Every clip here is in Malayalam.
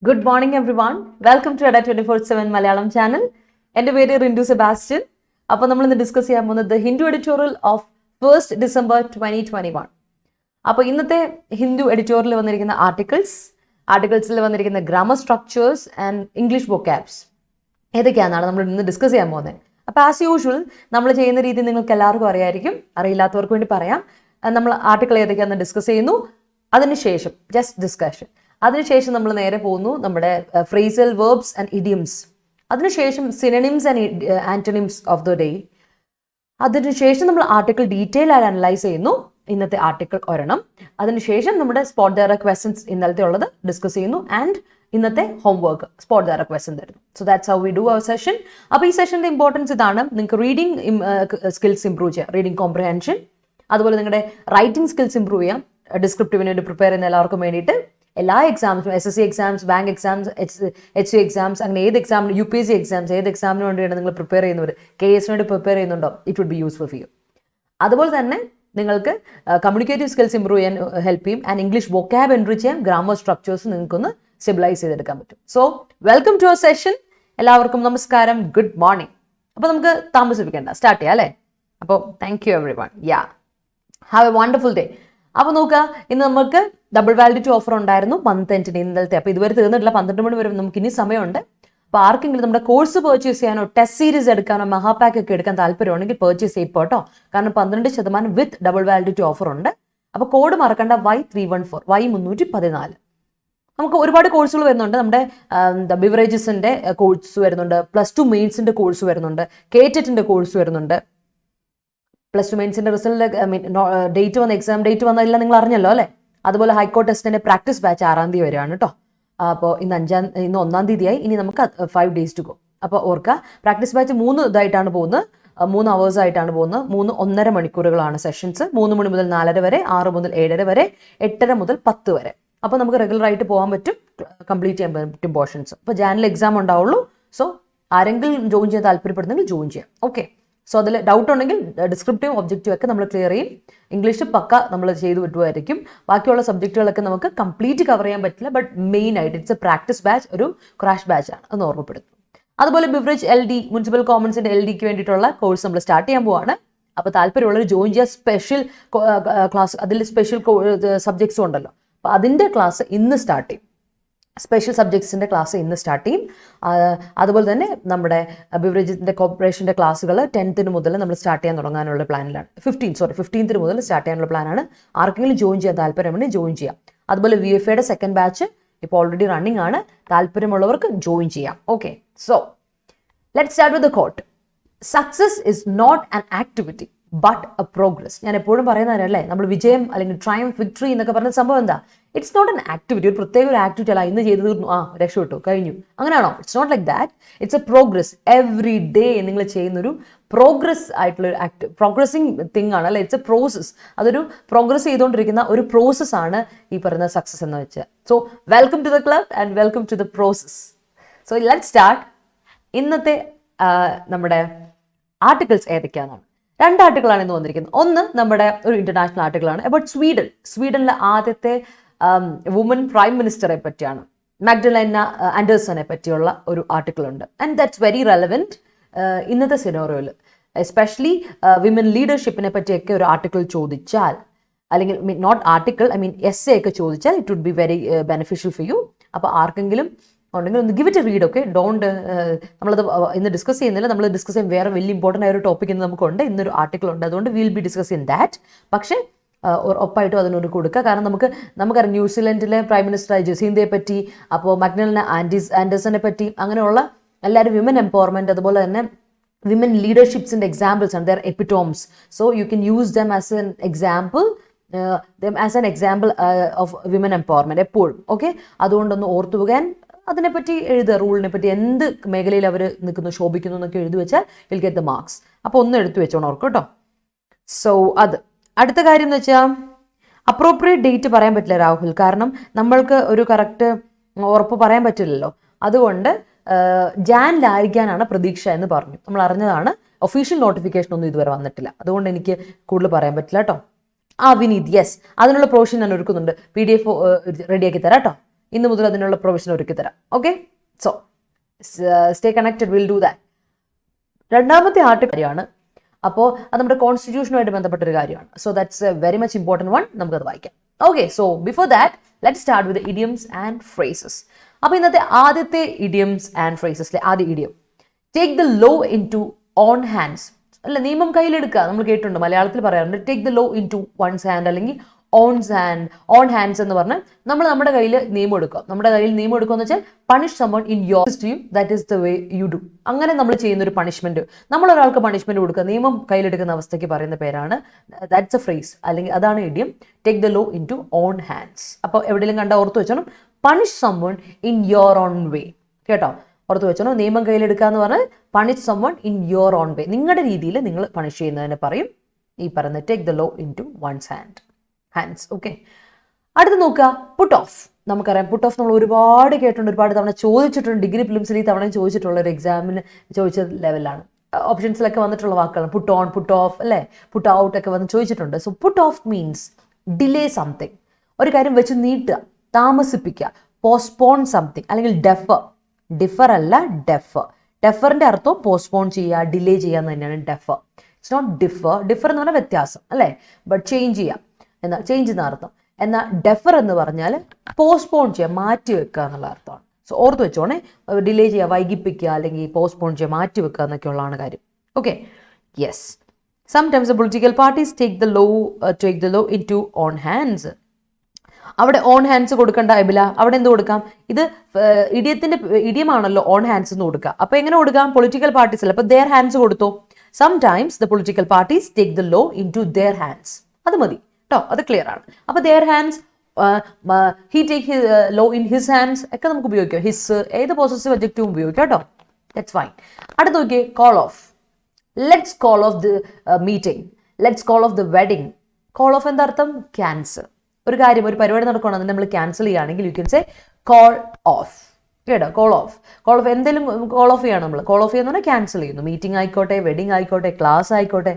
Good morning, everyone. Welcome to Ada 24/7 Malayalam channel. എൻ്റെ പേര് റിൻഡു സെബാസ്റ്റ്യൻ. അപ്പോൾ നമ്മൾ ഇന്ന് ഡിസ്കസ് ചെയ്യാൻ പോകുന്നത് Hindu editorial of 1st December 2021. അപ്പോൾ ഇന്നത്തെ ഹിന്ദു എഡിറ്റോറിയൽ വന്നിരിക്കുന്ന ആർട്ടിക്കിൾസിൽ വന്നിരിക്കുന്ന grammar structures and English vocabs ഏതൊക്കെയാണെന്നാണ് നമ്മൾ ഇന്ന് ഡിസ്കസ് ചെയ്യാൻ പോകുന്നത്. അപ്പോൾ ആസ് യൂഷ്വൽ നമ്മൾ ചെയ്യുന്ന രീതി നിങ്ങൾക്ക് എല്ലാവർക്കും അറിയായിരിക്കും. അറിയില്ലാത്തവർക്ക് വേണ്ടി പറയാം. നമ്മൾ ആർട്ടിക്കിൾ ഏതൊക്കെയാണെന്ന് ഡിസ്കസ് ചെയ്യുന്നു. അതിനുശേഷം ജസ്റ്റ് ഡിസ്കഷൻ. അതിനുശേഷം നമ്മൾ നേരെ പോകുന്നു നമ്മുടെ ഫ്രേസൽ വെർബ്സ് ആൻഡ് ഇഡിയംസ്. അതിനുശേഷം synonyms and ആന്റണിംസ് of the day. അതിനുശേഷം നമ്മൾ ആർട്ടിക്കിൾ ഡീറ്റെയിൽ ആയി അനലൈസ് ചെയ്യുന്നു. ഇന്നത്തെ ആർട്ടിക്കിൾ ഒരെണ്ണം. അതിനുശേഷം നമ്മുടെ സ്പോട്ട് ഡയറക്ട് ക്വസ്റ്റ്യൻസ് ഇന്നലത്തെ ഉള്ളത് ഡിസ്കസ് ചെയ്യുന്നു. ആൻഡ് ഇന്നത്തെ ഹോംവർക്ക് സ്പോട്ട് ഡയറക്ട് ക്വസ്റ്റ്യൻ തരുന്നു. So that's how we do our session. അപ്പോൾ ഈ സെഷൻ്റെ ഇമ്പോർട്ടൻസ് ഇതാണ്. നിങ്ങൾക്ക് റീഡിംഗ് സ്കിൽസ് ഇംപ്രൂവ് ചെയ്യാം, റീഡിംഗ് കോംപ്രിഹെൻഷൻ. അതുപോലെ നിങ്ങളുടെ റൈറ്റിംഗ് സ്കിൽസ് ഇംപ്രൂവ് ചെയ്യാം. ഡിസ്ക്രിപ്റ്റീവിന് വേണ്ടി പ്രിപ്പയർ ചെയ്യുന്ന എല്ലാവർക്കും വേണ്ടിയിട്ട് എല്ലാ എക്സാംസും SSC exams, bank exams, HC exams, അങ്ങനെ ഏത് എക്സാമിന് UPSC എക്സാംസ് ഏത് എക്സാമിന് വേണ്ടിയാണ് നിങ്ങൾ പ്രിപ്പയർ ചെയ്യുന്നവർ, KS വേണ്ടി പ്രിപ്പയർ ചെയ്യുന്നുണ്ടോ, it would be useful for you. അതുപോലെ തന്നെ നിങ്ങൾക്ക് കമ്മ്യൂണിക്കേറ്റീവ് സ്കിൽസ് ഇംപ്രൂവ് ചെയ്യാൻ ഹെൽപ്പ് ചെയ്യും. ആൻഡ് ഇംഗ്ലീഷ് വൊക്കാബ് എൻട്രി ചെയ്യാൻ ഗ്രാമർ സ്ട്രക്ചേഴ്സ് നിങ്ങൾക്കൊന്ന് സ്റ്റെബിലൈസ് ചെയ്തെടുക്കാൻ പറ്റും. So welcome to our session. എല്ലാവർക്കും നമസ്കാരം, ഗുഡ് മോർണിംഗ്. അപ്പോൾ നമുക്ക് താമസിപ്പിക്കേണ്ട, സ്റ്റാർട്ട് ചെയ്യാം അല്ലേ? അപ്പോൾ thank you every one. Have A wonderful day. അപ്പോൾ നോക്കുക, ഇന്ന് നമുക്ക് ഡബിൾ വാലിഡിറ്റി ഓഫർ ഉണ്ടായിരുന്നു മന്ത് എൻഡിന് ഇന്നലത്തെ. അപ്പോൾ ഇതുവരെ തീർന്നിട്ടില്ല, 12 മണി വരെ നമുക്ക് ഇനി സമയമുണ്ട്. അപ്പോൾ ആർക്കെങ്കിലും നമ്മുടെ കോഴ്സ് പർച്ചേസ് ചെയ്യാനോ ടെസ്റ്റ് സീരീസ് എടുക്കാനോ മഹാപാക്ക് ഒക്കെ എടുക്കാൻ താല്പര്യമുണ്ടെങ്കിൽ പർച്ചേസ് ചെയ്യപ്പോൾ കേട്ടോ. കാരണം 12% വിത്ത് ഡബിൾ വാലിഡിറ്റി ഓഫർ ഉണ്ട്. അപ്പോൾ കോഡ് മറക്കണ്ട, Y314 Y314. നമുക്ക് ഒരുപാട് കോഴ്സുകൾ വരുന്നുണ്ട്. നമ്മുടെ ബിവറേജസിൻ്റെ കോഴ്സ് വരുന്നുണ്ട്, +2 മെയിൻസിൻ്റെ കോഴ്സ് വരുന്നുണ്ട്, KTETൻ്റെ കോഴ്സ് വരുന്നുണ്ട്. +2 മെയിൻസിൻ്റെ റിസൾട്ട് ഡേറ്റ് വന്ന എക്സാം ഡേറ്റ് വന്നതെല്ലാം നിങ്ങൾ അറിഞ്ഞല്ലോ അല്ലേ? അതുപോലെ ഹൈക്കോർട്ട് ടെസ്റ്റിൻ്റെ പ്രാക്ടീസ് ബാച്ച് 6-ാം തീയതി വരെയാണ് കേട്ടോ. അപ്പോൾ ഇന്ന് 1-ാം തീയതിയായി. ഇനി നമുക്ക് 5 days to go. അപ്പോൾ ഓർക്കുക, പ്രാക്ടീസ് ബാച്ച് 3 ഇതായിട്ടാണ് പോകുന്നത്. 3 hours ആയിട്ടാണ് പോകുന്നത്. 3 1.5 മണിക്കൂറുകളാണ് സെഷൻസ്. 3 മണി മുതൽ 4:30 വരെ, 6 മുതൽ 7:30 വരെ, 8:30 മുതൽ 10 വരെ. അപ്പോൾ നമുക്ക് റെഗുലറായിട്ട് പോകാൻ പറ്റും, കംപ്ലീറ്റ് ചെയ്യാൻ പറ്റും പോർഷൻസ്. അപ്പോൾ ജാനുവരി എക്സാം ഉണ്ടാവുള്ളൂ. സോ ആരെങ്കിലും ജോയിൻ ചെയ്യാൻ താല്പര്യപ്പെടുന്നെങ്കിൽ ജോയിൻ ചെയ്യാം. ഓക്കെ. സോ അതിൽ ഡൗട്ട് ഉണ്ടെങ്കിൽ ഡിസ്ക്രിപ്റ്റീവ് ഒബ്ജക്റ്റീവ് ഒക്കെ നമ്മൾ ക്ലിയർ ചെയ്യും. ഇംഗ്ലീഷ് പക്ക നമ്മൾ ചെയ്ത് വിട്ടുമായിരിക്കും. ബാക്കിയുള്ള സബ്ജക്റ്റുകളൊക്കെ നമുക്ക് കംപ്ലീറ്റ് കവർ ചെയ്യാൻ പറ്റില്ല. ബട്ട് മെയിൻ ആയിട്ട് ഇറ്റ്സ് എ പ്രാക്ടീസ് ബാച്ച്, ഒരു ക്രാഷ് ബാച്ച് ആണ്, എന്ന് ഓർമ്മപ്പെടുത്തും. അതുപോലെ ബിവറേജ് LD, മുനിസിപ്പൽ കോമൺസിൻ്റെ LDക്ക് വേണ്ടിയിട്ടുള്ള കോഴ്സ് നമ്മൾ സ്റ്റാർട്ട് ചെയ്യാൻ പോവാണ്. അപ്പോൾ താല്പര്യമുള്ളവർ ജോയിൻ ചെയ്യുക. സ്പെഷ്യൽ ക്ലാസ്, അതിൽ സ്പെഷ്യൽ സബ്ജക്ട്സും ഉണ്ടല്ലോ. അപ്പോൾ അതിൻ്റെ ക്ലാസ് ഇന്ന് സ്റ്റാർട്ട് ചെയ്യും. സ്പെഷ്യൽ സബ്ജക്ട്സിൻ്റെ ക്ലാസ് ഇന്ന് സ്റ്റാർട്ട് ചെയ്യും. അതുപോലെ തന്നെ നമ്മുടെ ബിവറേജിൻ്റെ കോർപ്പറേഷൻ്റെ ക്ലാസ്സുകൾ 10th മുതൽ നമ്മൾ സ്റ്റാർട്ട് ചെയ്യാൻ തുടങ്ങാനുള്ള പ്ലാനിലാണ്. 15th മുതൽ സ്റ്റാർട്ട് ചെയ്യാനുള്ള പ്ലാനാണ്. ആർക്കെങ്കിലും ജോയിൻ ചെയ്യാൻ താല്പര്യമുണ്ടെങ്കിൽ ജോയിൻ ചെയ്യാം. അതുപോലെ VFAയുടെ സെക്കൻഡ് ബാച്ച് ഇപ്പോൾ ഓൾറെഡി റണ്ണിങ് ആണ്. താല്പര്യമുള്ളവർക്ക് ജോയിൻ ചെയ്യാം. Okay. So let's start with the quote. Success is not an activity but a progress. ഞാൻ എപ്പോഴും പറയുന്നതല്ലേ, നമ്മൾ വിജയം അല്ലെങ്കിൽ ട്രയംഫ്, വിക്ടറി എന്നൊക്കെ പറഞ്ഞ സംഭവം എന്താ? It's not an activity. ഒരു പ്രത്യേക ഒരു ആക്ടിവിറ്റി അല്ല, ഇന്ന് ചെയ്ത് തീർന്നു, രക്ഷപ്പെട്ടു, കഴിഞ്ഞു, അങ്ങനെയാണോ? It's not like that. It's a progress. Every day നിങ്ങൾ ചെയ്യുന്നൊരു പ്രോഗ്രസ് ആയിട്ടുള്ള പ്രോഗ്രസിങ് തിങ് ആണ് അല്ലേ? It's a process. അതൊരു പ്രോഗ്രസ് ചെയ്തുകൊണ്ടിരിക്കുന്ന ഒരു പ്രോസസ് ആണ് ഈ പറയുന്ന സക്സസ് എന്ന് വെച്ചാൽ. So welcome to the club and welcome to the process. So let's start. ഇന്നത്തെ നമ്മുടെ ആർട്ടിക്കിൾസ് ഏതൊക്കെയാണെന്നാണ്. 2 ആർട്ടിക്കിളാണ് ഇന്ന് വന്നിരിക്കുന്നത്. ഒന്ന് നമ്മുടെ ഒരു ഇന്റർനാഷണൽ ആർട്ടിക്കിളാണ് അബൌട്ട് സ്വീഡനിലെ ആദ്യത്തെ വുമൻ പ്രൈം മിനിസ്റ്ററെ പറ്റിയാണ്. മാഗ്ഡലൈന ആൻഡേഴ്സനെ പറ്റിയുള്ള ഒരു ആർട്ടിക്കിൾ ഉണ്ട്. ആൻഡ് ദാറ്റ്സ് വെരി റെലവെൻറ്റ് ഇന്നത്തെ സിനോറിയോയിൽ. എസ്പെഷ്യലി വിമൻ ലീഡർഷിപ്പിനെ പറ്റിയൊക്കെ ഒരു ആർട്ടിക്കിൾ ചോദിച്ചാൽ, അല്ലെങ്കിൽ നോട്ട് ആർട്ടിക്കിൾ, essay ഒക്കെ ചോദിച്ചാൽ it would be very beneficial for you. അപ്പോൾ ആർക്കെങ്കിലും ഉണ്ടെങ്കിൽ ഒന്ന് give it a read. Okay. Don't നമ്മളത് ഇന്ന് ഡിസ്കസ് ചെയ്യുന്നില്ല. നമ്മൾ ഡിസ്കസ് ചെയ്യാൻ വേറെ വലിയ ഇമ്പോർട്ടൻ്റ് ആയ ഒരു ടോപ്പിക് ഇന്ന് നമുക്കുണ്ട്. ഇന്നൊരു ആർട്ടിക്കിൾ ഉണ്ട്, അതുകൊണ്ട് will be discuss in that. പക്ഷേ ഉറപ്പായിട്ടും അതിനൊരു കൊടുക്കുക. കാരണം നമുക്കറിയാം ന്യൂസിലൻഡിലെ പ്രൈം മിനിസ്റ്ററായ ജസീന്തയെ പറ്റി, അപ്പോൾ മാഗ്ഡലൈന ആൻഡേഴ്സനെ പറ്റി, അങ്ങനെയുള്ള എല്ലാവരും വിമൻ എംപവർമെൻറ്റ്, അതുപോലെ തന്നെ വിമൻ ലീഡർഷിപ്സിൻ്റെ എക്സാമ്പിൾസ് ആണ്. Their epitomes. So you can use them as an example of women empowerment എപ്പോഴും. ഓക്കെ. അതുകൊണ്ടൊന്ന് ഓർത്തുപോകാൻ അതിനെപ്പറ്റി എഴുതുക. റൂളിനെ പറ്റി എന്ത് മേഖലയിൽ അവർ നിൽക്കുന്നു, ശോഭിക്കുന്നു എന്നൊക്കെ എഴുതി വെച്ചാൽ വിൽ ഗെറ്റ് ദ മാർക്സ്. അപ്പോൾ ഒന്ന് എടുത്തു വെച്ചോണം ഓർക്കും കേട്ടോ. സോ അത് അടുത്ത കാര്യം എന്ന് വെച്ചാൽ അപ്രോപ്രിയേറ്റ് ഡേറ്റ് പറയാൻ പറ്റില്ല രാഹുൽ. കാരണം നമ്മൾക്ക് ഒരു കറക്റ്റ് ഉറപ്പ് പറയാൻ പറ്റില്ലല്ലോ. അതുകൊണ്ട് ജാനിലായിരിക്കാനാണ് പ്രതീക്ഷ എന്ന് പറഞ്ഞു. നമ്മൾ അറിഞ്ഞതാണ്. ഒഫീഷ്യൽ നോട്ടിഫിക്കേഷൻ ഒന്നും ഇതുവരെ വന്നിട്ടില്ല. അതുകൊണ്ട് എനിക്ക് കൂടുതൽ പറയാൻ പറ്റില്ല കേട്ടോ. വിനീത്, യെസ്, അതിനുള്ള പ്രൊവിഷൻ ഞാൻ ഒരുക്കുന്നുണ്ട്. PDF റെഡിയാക്കി തരാം കേട്ടോ. ഇന്ന് മുതൽ അതിനുള്ള പ്രൊവിഷൻ ഒരുക്കി തരാം. Okay, so stay connected, will do that. രണ്ടാമത്തെ കാര്യമാണ്, അപ്പോൾ അത് നമ്മുടെ കോൺസ്റ്റിറ്റ്യൂഷനുമായിട്ട് ബന്ധപ്പെട്ടൊരു കാര്യമാണ്. So that's a very much important one. നമുക്കത് വായിക്കാം. Okay, so before that let start with idioms and phrases. അപ്പോൾ ഇന്നത്തെ ആദ്യത്തെ ഇഡിയംസ് ആൻഡ് ഫ്രേസസിലെ ആദ്യ idiom, take the law into own hands. അല്ല, നിയമം കയ്യിലെടുക്കുക. നമ്മൾ കേട്ടിട്ടുണ്ട്, മലയാളത്തിൽ പറയാറുണ്ട് take the law into one's hand, അല്ലെങ്കിൽ ഓൺ ഹാൻഡ്സ് എന്ന് പറഞ്ഞാൽ നമ്മൾ നമ്മുടെ കയ്യിൽ നിയമം എടുക്കുക. നമ്മുടെ കയ്യിൽ നിയമം എടുക്കുക എന്ന് വെച്ചാൽ punish someone in your you, that is the way you do. അങ്ങനെ നമ്മൾ ചെയ്യുന്ന ഒരു പണിഷ്മെന്റ്, നമ്മൾ ഒരാൾക്ക് പണിഷ്മെന്റ് കൊടുക്കുക, നിയമം കയ്യിലെടുക്കുന്ന അവസ്ഥയ്ക്ക് പറയുന്ന പേരാണ്, ദാറ്റ്സ് എ ഫ്രേസ്, അല്ലെങ്കിൽ അതാണ് idiom, take the law into own hands. അപ്പോൾ എവിടെയെങ്കിലും കണ്ട ഓർത്ത് വെച്ചോണം, punish someone in your own way. കേട്ടോ, ഓർത്ത് വെച്ചോണം, നിയമം കയ്യിലെടുക്കുക എന്ന് പറഞ്ഞാൽ punish someone in your own way, നിങ്ങളുടെ രീതിയിൽ നിങ്ങൾ പണിഷ് ചെയ്യുന്നതിനെ പറയും ഈ പറയുന്നത് take the law into one's hands. Okay, അടുത്ത് നോക്കുക, പുട്ട് ഓഫ്. നമുക്കറിയാം, പുട്ട് ഓഫ് നമ്മൾ ഒരുപാട് കേട്ടിട്ടുണ്ട്, ഒരുപാട് തവണ ചോദിച്ചിട്ടുണ്ട്. ഡിഗ്രി പ്രിലിംസിൽ ഈ തവണ ചോദിച്ചിട്ടുള്ള ഒരു എക്സാമിന് ചോദിച്ച ലെവലാണ്. ഓപ്ഷൻസിലൊക്കെ വന്നിട്ടുള്ള വാക്കുകളാണ് പുട്ട് ഓൺ, പുട്ട് ഓഫ്, അല്ലേ, പുട്ട് ഔട്ട് ഒക്കെ വന്ന് ചോദിച്ചിട്ടുണ്ട്. So put off means delay something, ഒരു കാര്യം വെച്ച് നീട്ടുക, താമസിപ്പിക്കുക, പോസ്റ്റ്പോൺ സംതിങ്, അല്ലെങ്കിൽ ഡിഫർ അല്ല ഡെഫർ. ഡെഫറിന്റെ അർത്ഥം പോസ്റ്റ്പോൺ ചെയ്യുക, ഡിലേ ചെയ്യുക എന്ന് തന്നെയാണ് ഡെഫർ. ഇറ്റ്സ് നോട്ട് ഡിഫർ എന്ന് പറഞ്ഞാൽ വ്യത്യാസം, അല്ലേ, ബട്ട് ചേഞ്ച് ചെയ്യാം, എന്നാൽ ചേഞ്ച് എന്ന അർത്ഥം. എന്നാൽ ഡെഫർ എന്ന് പറഞ്ഞാൽ പോസ്റ്റ്പോൺ ചെയ്യുക, മാറ്റി വെക്കുക എന്നുള്ള അർത്ഥമാണ്. സോ ഓർത്ത് വെച്ചോണേ, ഡിലേ ചെയ്യുക, വൈകിപ്പിക്കുക, അല്ലെങ്കിൽ പോസ്റ്റ്പോൺ ചെയ്യുക, മാറ്റി വെക്കുക എന്നൊക്കെയുള്ളതാണ് കാര്യം. Okay, yes. Sometimes the political parties take the law into own hands. അവിടെ ഓൺ ഹാൻഡ്സ് കൊടുക്കേണ്ട എബില, അവിടെ എന്ത് കൊടുക്കാം? ഇത് ഇഡിയമാണല്ലോ, ഓൺ ഹാൻഡ്സ് എന്ന് കൊടുക്കുക. അപ്പൊ എങ്ങനെ കൊടുക്കാം? പൊളിറ്റിക്കൽ പാർട്ടീസ് അല്ല, അപ്പൊ ദെയർ ഹാൻഡ്സ് കൊടുത്തോ. Sometimes the political parties take the law into their hands. അത് മതി കേട്ടോ, അത് ക്ലിയർ ആണ്. അപ്പൊ their hands, he take law in his hands ഒക്കെ നമുക്ക് ഉപയോഗിക്കാം. ഹിസ് ഏത് പോസസീവ് അഡ്ജക്റ്റീവും ഉപയോഗിക്കാം കേട്ടോ, ദാറ്റ്സ് ഫൈൻ. അടുത്ത് നോക്കിയേ, call of. Let's call of the meeting, let's call of the wedding. Call of എന്താ അർത്ഥം? ക്യാൻസൽ. ഒരു കാര്യം, ഒരു പരിപാടി നടക്കുകയാണ്, അതിന് നമ്മൾ ക്യാൻസൽ ചെയ്യുകയാണെങ്കിൽ you can say call of. കേട്ടോ, കോൾ ഓഫ്. എന്തെങ്കിലും കോൾ ഓഫ് ചെയ്യണം നമ്മൾ. കോൾ ഓഫ് ചെയ്യുന്ന പറഞ്ഞാൽ ക്യാൻസൽ ചെയ്യുന്നു. മീറ്റിംഗ് ആയിക്കോട്ടെ, വെഡിങ് ആയിക്കോട്ടെ, ക്ലാസ് ആയിക്കോട്ടെ,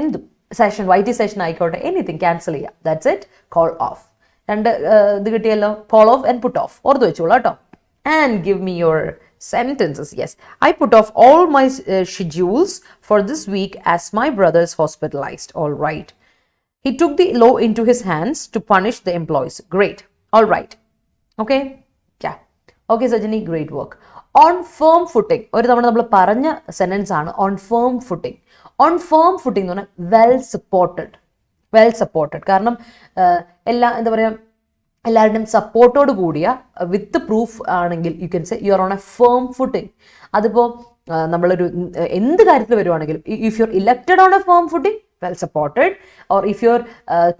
എന്തും, സെഷൻ, YT സെഷൻ ആയിക്കോട്ടെ, എനിത്തിങ് ക്യാൻസൽ ചെയ്യാം. That's it, call of. രണ്ട് ഇത് കിട്ടിയല്ലോ, call of and put off. ഓർത്ത് വെച്ചോളൂ കേട്ടോ. And give me your sentences. Yes, I put off all my schedules for this week as my brother is hospitalized. All right. He took the law into his hands to punish the employees. Great. All right. Okay. Yeah. Okay, Sajani, great work. On firm footing. ഒരു തവണ നമ്മൾ പറഞ്ഞ സെന്റൻസ് ആണ് on firm footing. On firm footing എന്ന് പറഞ്ഞാൽ well supported. കാരണം എന്താ പറയുക, എല്ലാവരുടെയും സപ്പോർട്ടോട് കൂടിയ വിത്ത് പ്രൂഫ് ആണെങ്കിൽ you can say you are on a firm footing. അതിപ്പോൾ നമ്മളൊരു എന്ത് കാര്യത്തിൽ വരുവാണെങ്കിലും, if you are elected on a firm footing, well supported, or if you are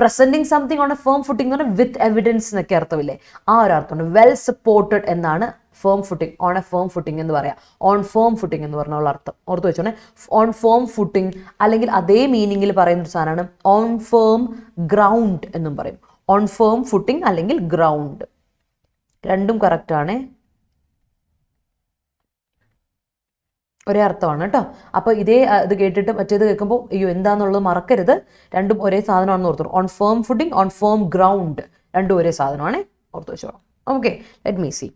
presenting something on a firm footing എന്ന് പറഞ്ഞാൽ വിത്ത് എവിഡൻസ് എന്നൊക്കെ അർത്ഥമില്ലേ, ആ ഒരു അർത്ഥമാണ്. വെൽ സപ്പോർട്ടഡ് എന്നാണ് firm footing, on a firm footing എന്ന് പറയാം. ഓൺ ഫേം ഫുട്ടിങ് എന്ന് പറഞ്ഞുള്ള അർത്ഥം ഓർത്ത് വെച്ചോണേ. ഓൺ ഫേം ഫുട്ടിങ്, അല്ലെങ്കിൽ അതേ മീനിങ്ങിൽ പറയുന്ന ഒരു സാധനമാണ് ഓൺ ഫേം ഗ്രൗണ്ട് എന്നും പറയും. ഓൺ ഫേം ഫുട്ടിങ് അല്ലെങ്കിൽ ഗ്രൗണ്ട്, രണ്ടും കറക്റ്റ് ആണ്, ഒരേ അർത്ഥമാണ് കേട്ടോ. അപ്പോൾ ഇതേ ഇത് കേട്ടിട്ട് മറ്റേത് കേൾക്കുമ്പോൾ അയ്യോ എന്താണെന്നുള്ളത് മറക്കരുത്, രണ്ടും ഒരേ സാധനമാണെന്ന് ഓർത്തു. On firm footing, on firm ground, രണ്ടും ഒരേ സാധനമാണ്, ഓർത്ത് വെച്ചോളാം. Okay, let me see.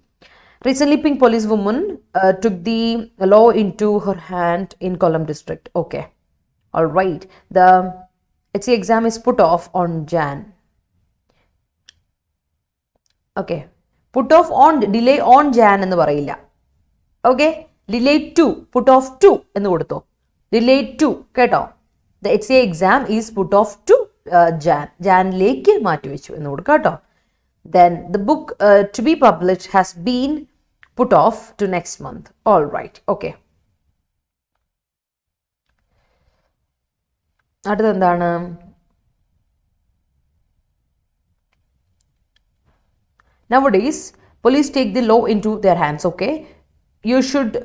Recently, Pink police woman took the law into her hand in Kollam district. Okay, all right. The HC exam is put off on Jan. Okay, put off on, delay on Jan എന്ന് പറയില്ല. Okay, delay to, put off to എന്ന് കൊടുത്തോ, delay to, കേട്ടോ. The HCA exam is put off to Janലേക്ക് മാറ്റി വെച്ചു എന്ന് കൊടുക്കുക കേട്ടോ. Then the book to be published has been put off to next month. All right. Okay. അടുത്ത എന്താണ്? Nowadays, police take the law into their hands. Okay. You should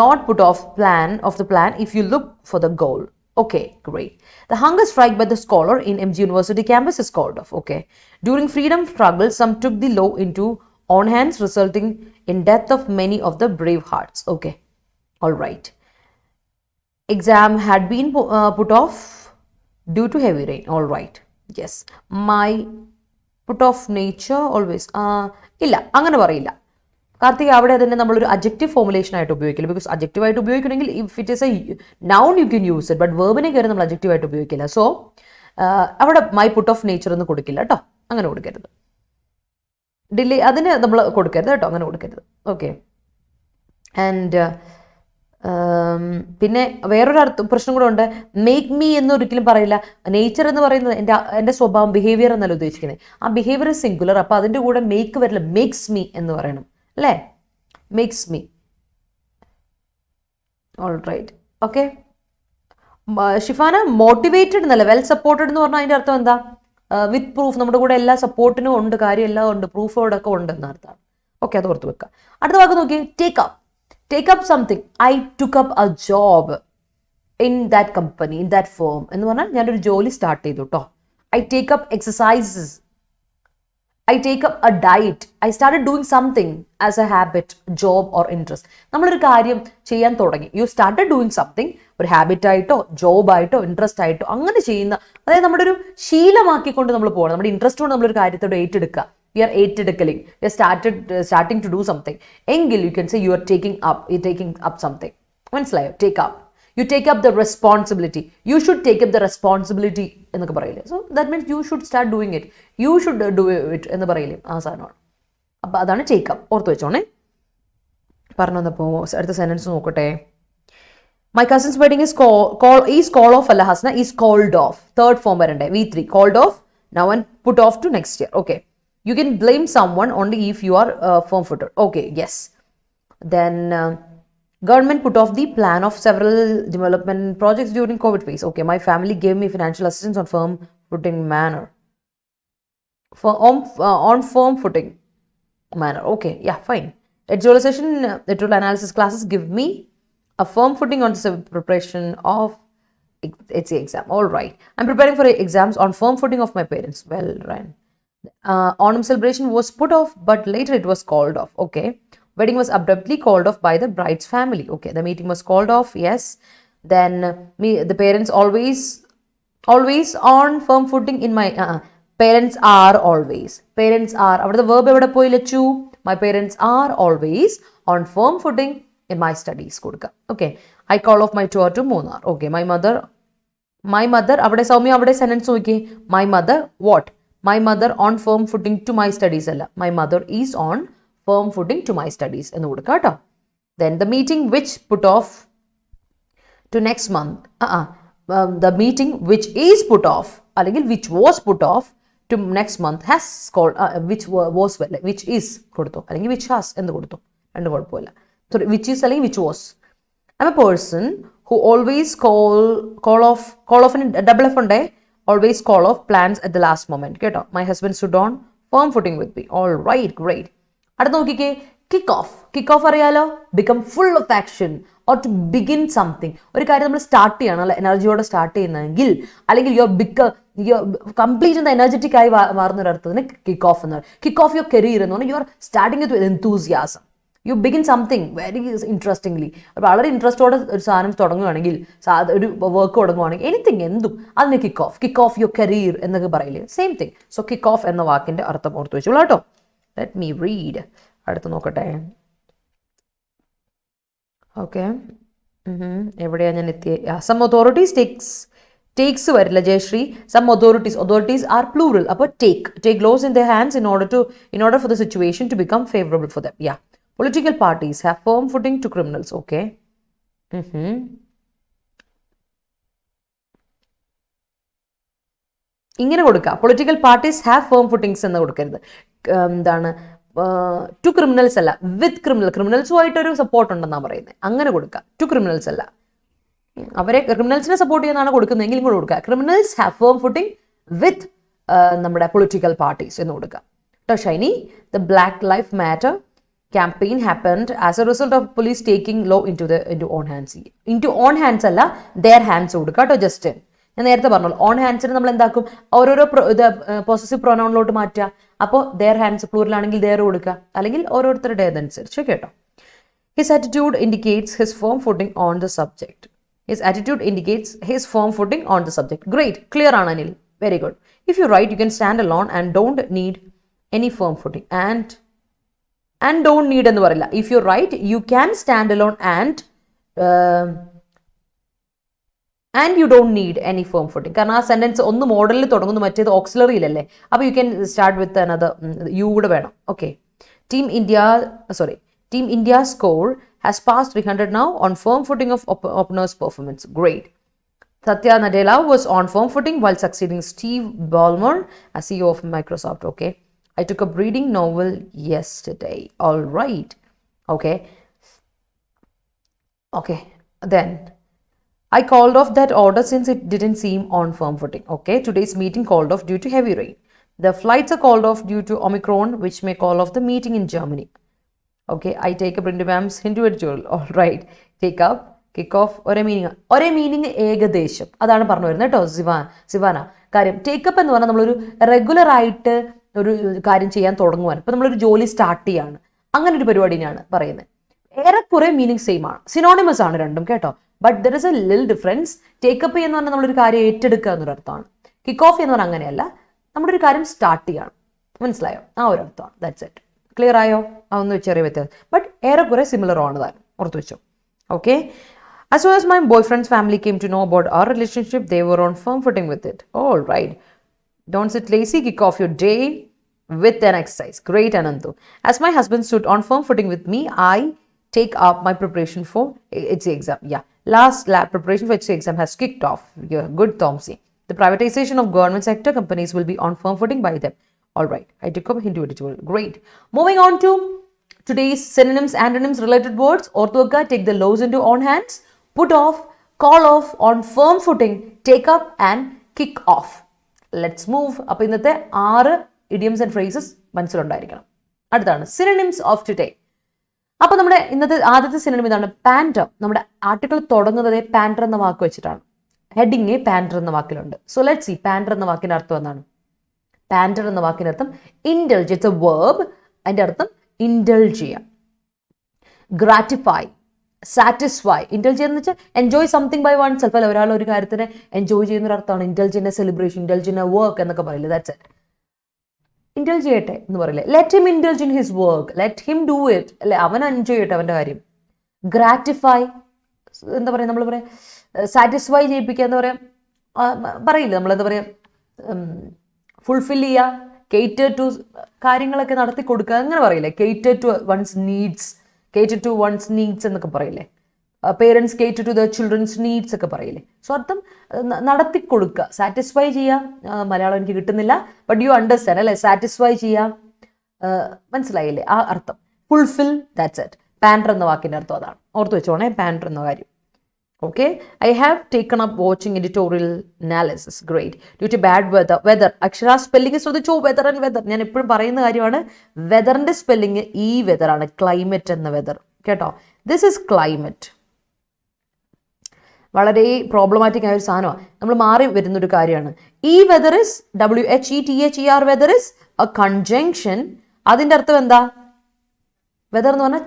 not put off the plan if you look for the goal. Okay, great. The hunger strike by the scholar in MG University campus is called off. Okay. During freedom struggle, some took the law into own hands, resulting in death of many of the brave hearts. Okay, all right. Exam had been put off due to heavy rain. All right. Yes, my put off nature always, ഇല്ല അങ്ങനെ പറയില്ല കാർത്തിക. അവിടെ തന്നെ നമ്മളൊരു അഡ്ജക്റ്റീവ് ഫോർമുലേഷൻ ആയിട്ട് ഉപയോഗിക്കില്ല. ബിക്കോസ് അഡ്ജക്റ്റീവ് ആയിട്ട് ഉപയോഗിക്കണമെങ്കിൽ if it is a noun you can use it, but വേർബിനെ കയറി നമ്മൾ അഡ്ജക്റ്റീവ് ആയിട്ട് ഉപയോഗിക്കില്ല. സോ അവിടെ മൈ പുട്ട് ഓഫ് നേച്ചർ എന്ന് കൊടുക്കില്ല കേട്ടോ, അങ്ങനെ കൊടുക്കരുത്. ഡിലേ അതിന് നമ്മൾ കൊടുക്കരുത് കേട്ടോ, അങ്ങനെ കൊടുക്കരുത്. ഓക്കെ. ആൻഡ് പിന്നെ വേറൊരു പ്രശ്നം കൂടെ ഉണ്ട്. മേക്ക് മീ എന്ന് ഒരിക്കലും പറയില്ല. നേച്ചർ എന്ന് പറയുന്നത് എൻ്റെ സ്വഭാവം, ബിഹേവിയർ എന്നല്ല ഉദ്ദേശിക്കുന്നത്. ആ ബിഹേവിയർ സിംഗുലർ, അപ്പോൾ അതിൻ്റെ കൂടെ മേക്ക് വരില്ല, മേക്സ് മീ എന്ന് പറയണം അല്ലേ, makes me. All right. Okay. Shifana motivated എന്നല്ല, വെൽ സപ്പോർട്ടഡ് എന്ന് പറഞ്ഞാൽ അതിൻ്റെ അർത്ഥം എന്താ? വിത്ത് പ്രൂഫ്, നമ്മുടെ കൂടെ എല്ലാ സപ്പോർട്ടിനും ഉണ്ട്, കാര്യം എല്ലാം ഉണ്ട്, പ്രൂഫോടൊക്കെ ഉണ്ട് എന്നർത്ഥമാണ്. ഓക്കെ, അത് ഓർത്ത് വെക്കുക. അടുത്ത വാക്ക് നോക്കി, take up. Take up something. I took up a job in that company, in that firm. എന്ന് പറഞ്ഞാൽ ഞാനൊരു ജോലി സ്റ്റാർട്ട് ചെയ്തു കേട്ടോ. I take up exercises. I take up a diet. I started doing something as a habit, job or interest. നമ്മളൊരു കാര്യം ചെയ്യാൻ തുടങ്ങി. You started doing something, ഒരു ഹാബിറ്റ് ആയിട്ടോ ജോബ് ആയിട്ടോ ഇൻട്രസ്റ്റ് ആയിട്ടോ അങ്ങനെ ചെയ്യുന്ന, അതായത് നമ്മുടെ ഒരു ശീലമാക്കിക്കൊണ്ട് നമ്മൾ പോകണം. നമ്മുടെ ഇൻട്രസ്റ്റ് കൊണ്ട് നമ്മളൊരു കാര്യത്തോട് ഏറ്റെടുക്കുക. We are ഏറ്റെടുക്കലിങ്, we are starting to do something. എങ്കിൽ you can say you are taking up something. മനസ്സിലായോ? Take up. You take up the responsibility. You should take up the responsibility എന്നൊക്കെ പറയില്ലേ. So that means you should start doing it. You should do it എന്ന് പറയില്ലേ, ആ സാധനമാണ്. അപ്പോൾ അതാണ് take up. ഓർത്ത് വെച്ചോണേ. പറഞ്ഞു വന്നപ്പോൾ അടുത്ത സെൻറ്റൻസ് നോക്കട്ടെ. My cousin's wedding is call off അല്ല Hasna, is called off. Third form വരണ്ടേ, V3. Called off now and put off to next year. Okay. You can blame someone only if you are firm-footed. Okay, yes. Then government put off the plan of several development projects during COVID phase. Okay, my family gave me financial assistance on firm-footing manner. On firm-footing manner. Okay, yeah, fine. Editorial analysis classes give me a firm footing on the preparation of its exam. All right. I'm preparing for exams on firm footing of my parents. Well done. Onam celebration was put off, but later it was called off. Okay. Wedding was abruptly called off by the bride's family. Okay. The meeting was called off. Yes. Then the parents always on firm footing in my parents are always. Parents are. Avada the verb evada poi lechu. My parents are always on firm footing in my studies. Kodukka. Okay. I call off my tour to Munnar. Okay. My mother. Avada Soumya avada sentence noki. My mother what? My mother on firm footing to my studies അല്ല, my mother is on firm footing to my studies എന്ന് കൊടുക്കുക കേട്ടോ. Then the meeting which put off to next month, the meeting which is put off അല്ലെങ്കിൽ which was put off to next month has called which is കൊടുത്തു അല്ലെങ്കിൽ which has എന്ന് കൊടുത്തു, രണ്ട് കുഴപ്പമില്ല. Sorry, which is അല്ലെങ്കിൽ which was. I'm a person who always call off in double F ഉണ്ടേ, always call off plans at the last moment. കേട്ടോ. My husband stood on firm footing with me. All right, great. അടുത്ത നോക്കിക്കേ, kick off. Kick off അറിയാലോ, become full of action or to begin something. ഒരു കാര്യം നമ്മൾ സ്റ്റാർട്ട് ചെയ്യണം, അല്ല എനർജിയോടെ സ്റ്റാർട്ട് ചെയ്യുന്നെങ്കിൽ, അല്ലെങ്കിൽ കംപ്ലീറ്റ് എന്താ എനർജറ്റിക് ആയി മാറുന്ന ഒരു അർത്ഥത്തിന് കിക്ക് ഓഫ് എന്ന് പറയും. കിക്ക് ഓഫ് യുവർ കരിയർ എന്ന് പറഞ്ഞാൽ you are starting with എന്തൂസിയാസം. U begin something very interestingly. വളരെ ഇൻട്രസ്റ്റോടെ ഒരു സാധനം തുടങ്ങുകയാണെങ്കിൽ, ഒരു വർക്ക് തുടങ്ങുകയാണെങ്കിൽ, എനിത്തിങ് എന്തും അതിന് കിക്ക് ഓഫ് യുവർ കരിയർ എന്നൊക്കെ പറയില്ലേ, same thing. So kick off എന്ന വാക്കിന്റെ അർത്ഥം ഓർത്ത് വെച്ചോളൂ കേട്ടോ. Let me read. അടുത്ത് നോക്കട്ടെ. ഓക്കെ, എവിടെയാ ഞാൻ എത്തിയ? സം അതോറിറ്റീസ് ടേക്സ് വരില്ല Jayashree. Some authorities are plural. അപ്പോൾ take laws in the hands in order for the situation to become favorable for them. Yeah. Political parties have firm footing to criminals. Okay. ഇങ്ങനെ കൊടുക്കുക. പൊളിറ്റിക്കൽ പാർട്ടീസ് ഹാവ് ഫേം ഫുട്ടിങ്സ് എന്ന് കൊടുക്കരുത്. എന്താണ്, ടു ക്രിമിനൽസ് അല്ല, വിത്ത് ക്രിമിനൽസുമായിട്ടൊരു സപ്പോർട്ട് ഉണ്ടെന്നാണ് പറയുന്നത്. അങ്ങനെ കൊടുക്കുക. ടു ക്രിമിനൽസ് അല്ല, അവരെ ക്രിമിനൽസിനെ സപ്പോർട്ട് ചെയ്യുന്നതാണ് കൊടുക്കുന്നതെങ്കിൽ ഇങ്ങോട്ട് കൊടുക്കുക. ക്രിമിനൽസ് ഹാവ് ഫേം ഫുട്ടിങ് വിത്ത് നമ്മുടെ പൊളിറ്റിക്കൽ പാർട്ടീസ് എന്ന് കൊടുക്കുക. കേട്ടോ Shiny. The black life matter campaign happened as a result of police taking law into own hands. Into own hands അല്ല, their hands കൊടുക്കുക കേട്ടോ. ജസ്റ്റ് ഞാൻ നേരത്തെ പറഞ്ഞല്ലോ, ഓൺ ഹാൻഡ്സിന് നമ്മൾ എന്താക്കും, ഓരോരോ പൊസസീവ് പ്രൊനൗണിലോട്ട് മാറ്റുക. അപ്പോൾ their hands പ്ലൂറൽ ആണെങ്കിൽ their കൊടുക്കുക, അല്ലെങ്കിൽ ഓരോരുത്തരുടെ അതനുസരിച്ച് കേട്ടോ. His attitude indicates his firm footing on the subject. Great. Clear ആണ് Anil. Very good. If you write, you can stand alone and don't need any firm footing. And don't need എന്ന് പറയില്ല. If you write, you can stand alone and you don't need any firm footing. കാരണം ആ സെന്റൻസ് ഒന്ന് മോഡലിൽ തുടങ്ങുന്നു, മറ്റേത് ഓക്സിലറിയിലല്ലേ. അപ്പോൾ you can start with another you കൂടെ വേണം. Okay. Team India's score has passed 300 now on firm footing of opener's performance. Great. Satya Nadella was on firm footing while succeeding Steve Ballmer as CEO of Microsoft. Okay. I took up reading novel yesterday. All right. Okay. Then I called off that order since it didn't seem on firm footing. Okay. Today's meeting called off due to heavy rain. The flights are called off due to Omicron, which may call off the meeting in Germany. Okay. I take up Brindavan's Hindu Editorial. All right. Take up. Kick off ഒരേ മീനിങ് ഏകദേശം അതാണ് പറഞ്ഞു വരുന്നത് കേട്ടോ സിവാന. കാര്യം ടേക്കപ്പ് എന്ന് പറഞ്ഞാൽ നമ്മളൊരു റെഗുലർ ആയിട്ട് ഒരു കാര്യം ചെയ്യാൻ തുടങ്ങുവാൻ, ഇപ്പം നമ്മളൊരു ജോലി സ്റ്റാർട്ട് ചെയ്യാണ്, അങ്ങനെ ഒരു പരിപാടിനെയാണ് പറയുന്നത്. ഏറെക്കുറെ മീനിങ് സെയിം ആണ്, സിനോണിമസ് ആണ് രണ്ടും കേട്ടോ. ബട്ട് ദർ ഇസ് എ ലിൽ ഡിഫറൻസ്. ടേക്കപ്പ് എന്ന് പറഞ്ഞാൽ നമ്മളൊരു കാര്യം ഏറ്റെടുക്കുക എന്നൊരു അർത്ഥമാണ്. കിക്ക് ഓഫ് എന്ന് പറഞ്ഞാൽ അങ്ങനെയല്ല, നമ്മുടെ ഒരു കാര്യം സ്റ്റാർട്ട് ചെയ്യാണ്. മനസ്സിലായോ? ആ ഒരു അർത്ഥമാണ്. That's it. ക്ലിയർ ആയോ? അതൊന്ന് ചെറിയ വ്യത്യാസം, ബട്ട് ഏറെക്കുറെ സിമിലർ ആണ് താനും, ഓർത്ത് വെച്ചോ. Okay. As soon as my boyfriend's family came to know about our relationship, they were on firm footing with it. All right. Don't sit lazy. Kick off your day with an exercise. Great, Anantu. As my husband stood on firm footing with me, I take up my preparation for HC exam. Yeah. Last lab preparation for HC exam has kicked off. Yeah, good, Tomsy. The privatization of government sector companies will be on firm footing by them. All right. I took up Hindu Editorial. Great. Moving on to today's synonyms, antonyms, related words. Orthokka, take the laws into own hands. Put off, call off, on firm footing, take up and kick off. Let's move. അപ്പോൾ ഇന്നത്തെ 6 idioms and phrases മനസ്സിലുണ്ടായിരിക്കണം. അടുത്താണ് synonyms of today. അപ്പോൾ നമ്മുടെ ഇന്നത്തെ ആദ്യത്തെ synonym ഇതാണ് പാൻറ്റർ. നമ്മുടെ ആർട്ടിക്കിൾ തുടങ്ങുന്നത് പാൻറ്റർ എന്ന വാക്ക് വെച്ചിട്ടാണ്. ഹെഡിങ് പാൻറ്റർ എന്ന വാക്കിലുണ്ട്. സോ ലെറ്റ്സ് സീ പാൻറ്റർ എന്ന വാക്കിന്റെ അർത്ഥം എന്താണ്. പാൻറ്റർ എന്ന വാക്കിന്റെ അർത്ഥം ഇൻഡൽജ്. It's A verb. അതിന്റെ അർത്ഥം ഇൻഡൽജ് ചെയ്യാം. Gratify, satisfy. ഇൻഡൽജ് എന്ന് വെച്ചാൽ enjoy something by oneself. അല്ല, ഒരാൾ ഒരു കാര്യത്തിനെ എൻജോയ് ചെയ്യുന്ന ഒരു അർത്ഥമാണ്. Indulge in a celebration, indulge in a work എന്നൊക്കെ പറയില്ലേ. That's it. ഇൻഡൽജ് ചെയ്യട്ടെ എന്ന് പറയില്ലേ. Let him indulge in his work, let him do it. അല്ലെ, അവൻ എൻജോയ് ചെയ്യട്ടെ അവൻ്റെ കാര്യം. ഗ്രാറ്റിഫൈ എന്താ പറയുക, നമ്മൾ പറയാം സാറ്റിസ്ഫൈ ചെയ്യിപ്പിക്കുക എന്താ പറയുക, പറയില്ല നമ്മളെന്താ പറയുക, ഫുൾഫിൽ ചെയ്യുക, കേറ്റർ ടു കാര്യങ്ങളൊക്കെ നടത്തി കൊടുക്കുക അങ്ങനെ പറയില്ലേ. Cater to one's needs, cater to one's needs എന്നൊക്കെ പറയില്ലേ. Parents cater to their children's needs ഒക്കെ പറയില്ലേ. സോ അർത്ഥം നടത്തി കൊടുക്കുക, സാറ്റിസ്ഫൈ ചെയ്യുക. മലയാളം എനിക്ക് കിട്ടുന്നില്ല, ബട്ട് യു അണ്ടർസ്റ്റാൻഡ് അല്ലേ. സാറ്റിസ്ഫൈ ചെയ്യുക, മനസ്സിലായില്ലേ ആ അർത്ഥം. Fulfil, that's it. പാൻറ്റർ എന്ന വാക്കിൻ്റെ അർത്ഥം അതാണ്. ഓർത്ത് വെച്ചോണേ പാൻറ്റർ എന്ന കാര്യം. Okay. I have taken up watching editorial analysis. Great. Due to bad weather. അക്ഷര സ്പെല്ലിംഗ് ശ്രദ്ധിച്ചോ. വെദർ ആൻഡ് വെദർ ഞാൻ എപ്പോഴും പറയുന്ന കാര്യമാണ്. വെദറിന്റെ സ്പെല്ലിംഗ് ഈ വെദറാണ്, ക്ലൈമറ്റ് എന്ന വെദർ കേട്ടോ. This is climate. വളരെ പ്രോബ്ലമാറ്റിക് ആയ ഒരു സാധനമാണ്. നമ്മൾ മാറി വരുന്നൊരു കാര്യമാണ്. ഈ whether is WHETHER whether is a conjunction. അതിൻ്റെ അർത്ഥം എന്താ? വെദർ എന്ന് പറഞ്ഞാൽ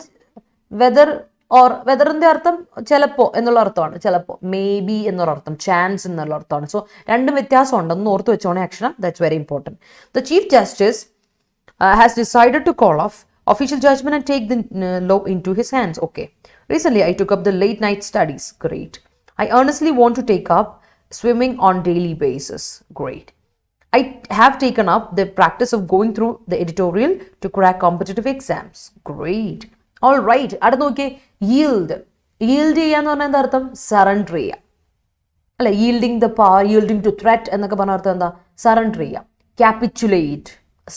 വെദർ ഓർ വെദറിന്റെ അർത്ഥം ചിലപ്പോ എന്നുള്ള അർത്ഥമാണ്. ചിലപ്പോ, മേ ബി എന്നുള്ള അർത്ഥം, ചാൻസ് എന്നുള്ള അർത്ഥമാണ്. സോ രണ്ടും വ്യത്യാസം ഉണ്ടെന്ന് ഓർത്ത് വെച്ചോണേ അക്ഷരം. That's very important. The chief justice has decided to call off official judgment and take the law into his hands. Okay. Recently, I took up the late night studies. Great. I earnestly want to take up swimming on daily basis. Great. I have taken up the practice of going through the editorial to crack competitive exams. Great. All right. അടുത്ത നോക്കിയേ, yield. yield ചെയ്യാന്ന് പറഞ്ഞാൽ എന്താ അർത്ഥം? സറണ്ടർ ചെയ്യുക അല്ലെ. yielding the power, yielding to threat എന്നൊക്കെ പറഞ്ഞ അർത്ഥം എന്താ? സറണ്ടർ ചെയ്യുക. capitulate,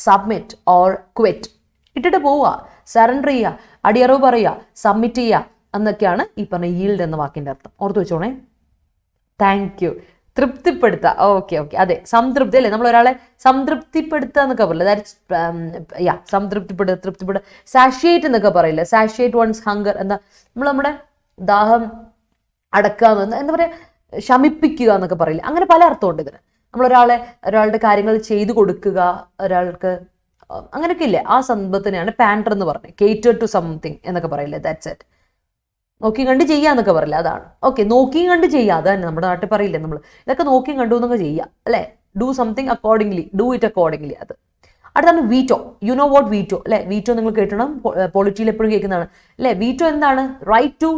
submit or quit. ഇട്ടിട്ട് പോവുക, സറണ്ടർ ചെയ്യുക, അടിയറവ് പറയുക, സബ്മിറ്റ് ചെയ്യുക എന്നൊക്കെയാണ് ഈ പറഞ്ഞ yield എന്ന വാക്കിന്റെ അർത്ഥം. ഓർത്ത് വെച്ചോണേ. Thank you. തൃപ്തിപ്പെടുത്തുക. ഓക്കെ. അതെ, സംതൃപ്തി അല്ലേ. നമ്മൾ ഒരാളെ സംതൃപ്തിപ്പെടുത്തുക എന്നൊക്കെ പറയില്ല. ദാറ്റ്സ് തൃപ്തിപ്പെടുത്തുക. സാഷിയേറ്റ് എന്നൊക്കെ പറയില്ല. സാഷിയേറ്റ് വൺസ് ഹങ്കർ. എന്താ, നമ്മൾ നമ്മുടെ ദാഹം അടക്കുക, എന്താ പറയുക, ശമിപ്പിക്കുക എന്നൊക്കെ പറയില്ല. അങ്ങനെ പല അർത്ഥമുണ്ട് ഇതിന്. നമ്മൾ ഒരാളുടെ കാര്യങ്ങൾ ചെയ്തു കൊടുക്കുക, ഒരാൾക്ക് അങ്ങനെയൊക്കെ ഇല്ലേ. ആ സംഭവത്തിനെയാണ് പാൻറ്റർ എന്ന് പറഞ്ഞത്. കേറ്റർ ടു സംതിങ് എന്നൊക്കെ പറയില്ലേ. That's it. നോക്കി കണ്ട് ചെയ്യുക എന്നൊക്കെ പറയില്ല, അതാണ്. ഓക്കെ. നോക്കിയും കണ്ട് ചെയ്യുക, അത് തന്നെ നമ്മുടെ നാട്ടിൽ പറയില്ലേ നമ്മൾ. ഇതൊക്കെ നോക്കിയും കണ്ടു എന്നൊക്കെ ചെയ്യുക അല്ലേ. Do something accordingly, do it accordingly. അത് അടുത്താണ് veto. U know what veto അല്ലെ? വീറ്റോ നിങ്ങൾ കേട്ടണം, പൊളിറ്റിയിൽ എപ്പോഴും കേൾക്കുന്നതാണ് അല്ലെ? വീറ്റോ എന്താണ്? റൈറ്റ് ടു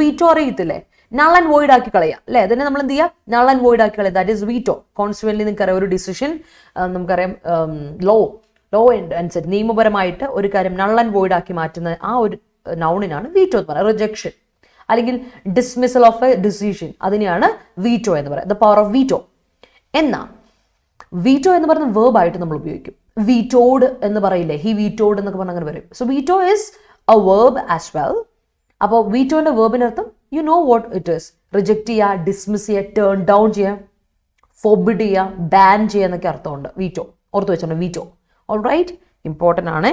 വീറ്റോ അറിയത്തില്ലേ? നൾ ആൻഡ് വോയിഡ് ആക്കി കളയുക അല്ലെ? അതിനെ നമ്മൾ എന്ത് ചെയ്യുക? നൾ ആൻഡ് വോയിഡ് ആക്കി കളയുക. That is veto. കോൺസ്റ്റിറ്റ്യൂവന്റിൽ നിങ്ങൾക്കറിയാം ഒരു ഡിസിഷൻ, നമുക്കറിയാം ലോ അനുസരിച്ച് നിയമപരമായിട്ട് ഒരു കാര്യം നൾ ആൻഡ് വോയിഡ് ആക്കി മാറ്റുന്ന ആ ഒരു നൗണിനാണ് വീറ്റോ എന്ന് പറയുന്നത്. റിജക്ഷൻ അല്ലെങ്കിൽ ഡിസ്മിസൽ ഓഫ് എ ഡിസിഷൻ, അതിനെയാണ് വീറ്റോ എന്ന് പറയുന്നത്. The power of veto. എന്നാൽ വീറ്റോ എന്ന് പറയുന്ന വേർബ് ആയിട്ട് നമ്മൾ ഉപയോഗിക്കും. വീറ്റോഡ് എന്ന് പറയില്ലേ? ഹി വീറ്റോഡ് എന്നൊക്കെ പറഞ്ഞാൽ അങ്ങനെ പറയും. So veto is A verb as well. അപ്പോൾ വീറ്റോന്റെ വേർബിന്റെ അർത്ഥം U know what it is. Reject ചെയ്യുക, ഡിസ്മിസ് ചെയ്യുക, ടേൺ ഡൗൺ ചെയ്യുക, ഫോർബിഡ് ചെയ്യുക, ബാൻ ചെയ്യുക എന്നൊക്കെ അർത്ഥമുണ്ട് വീറ്റോ. ഓർത്ത് വെച്ചോണ്ട് വീറ്റോ. ഓൾ റൈറ്റ്, ഇമ്പോർട്ടൻ്റ് ആണ്.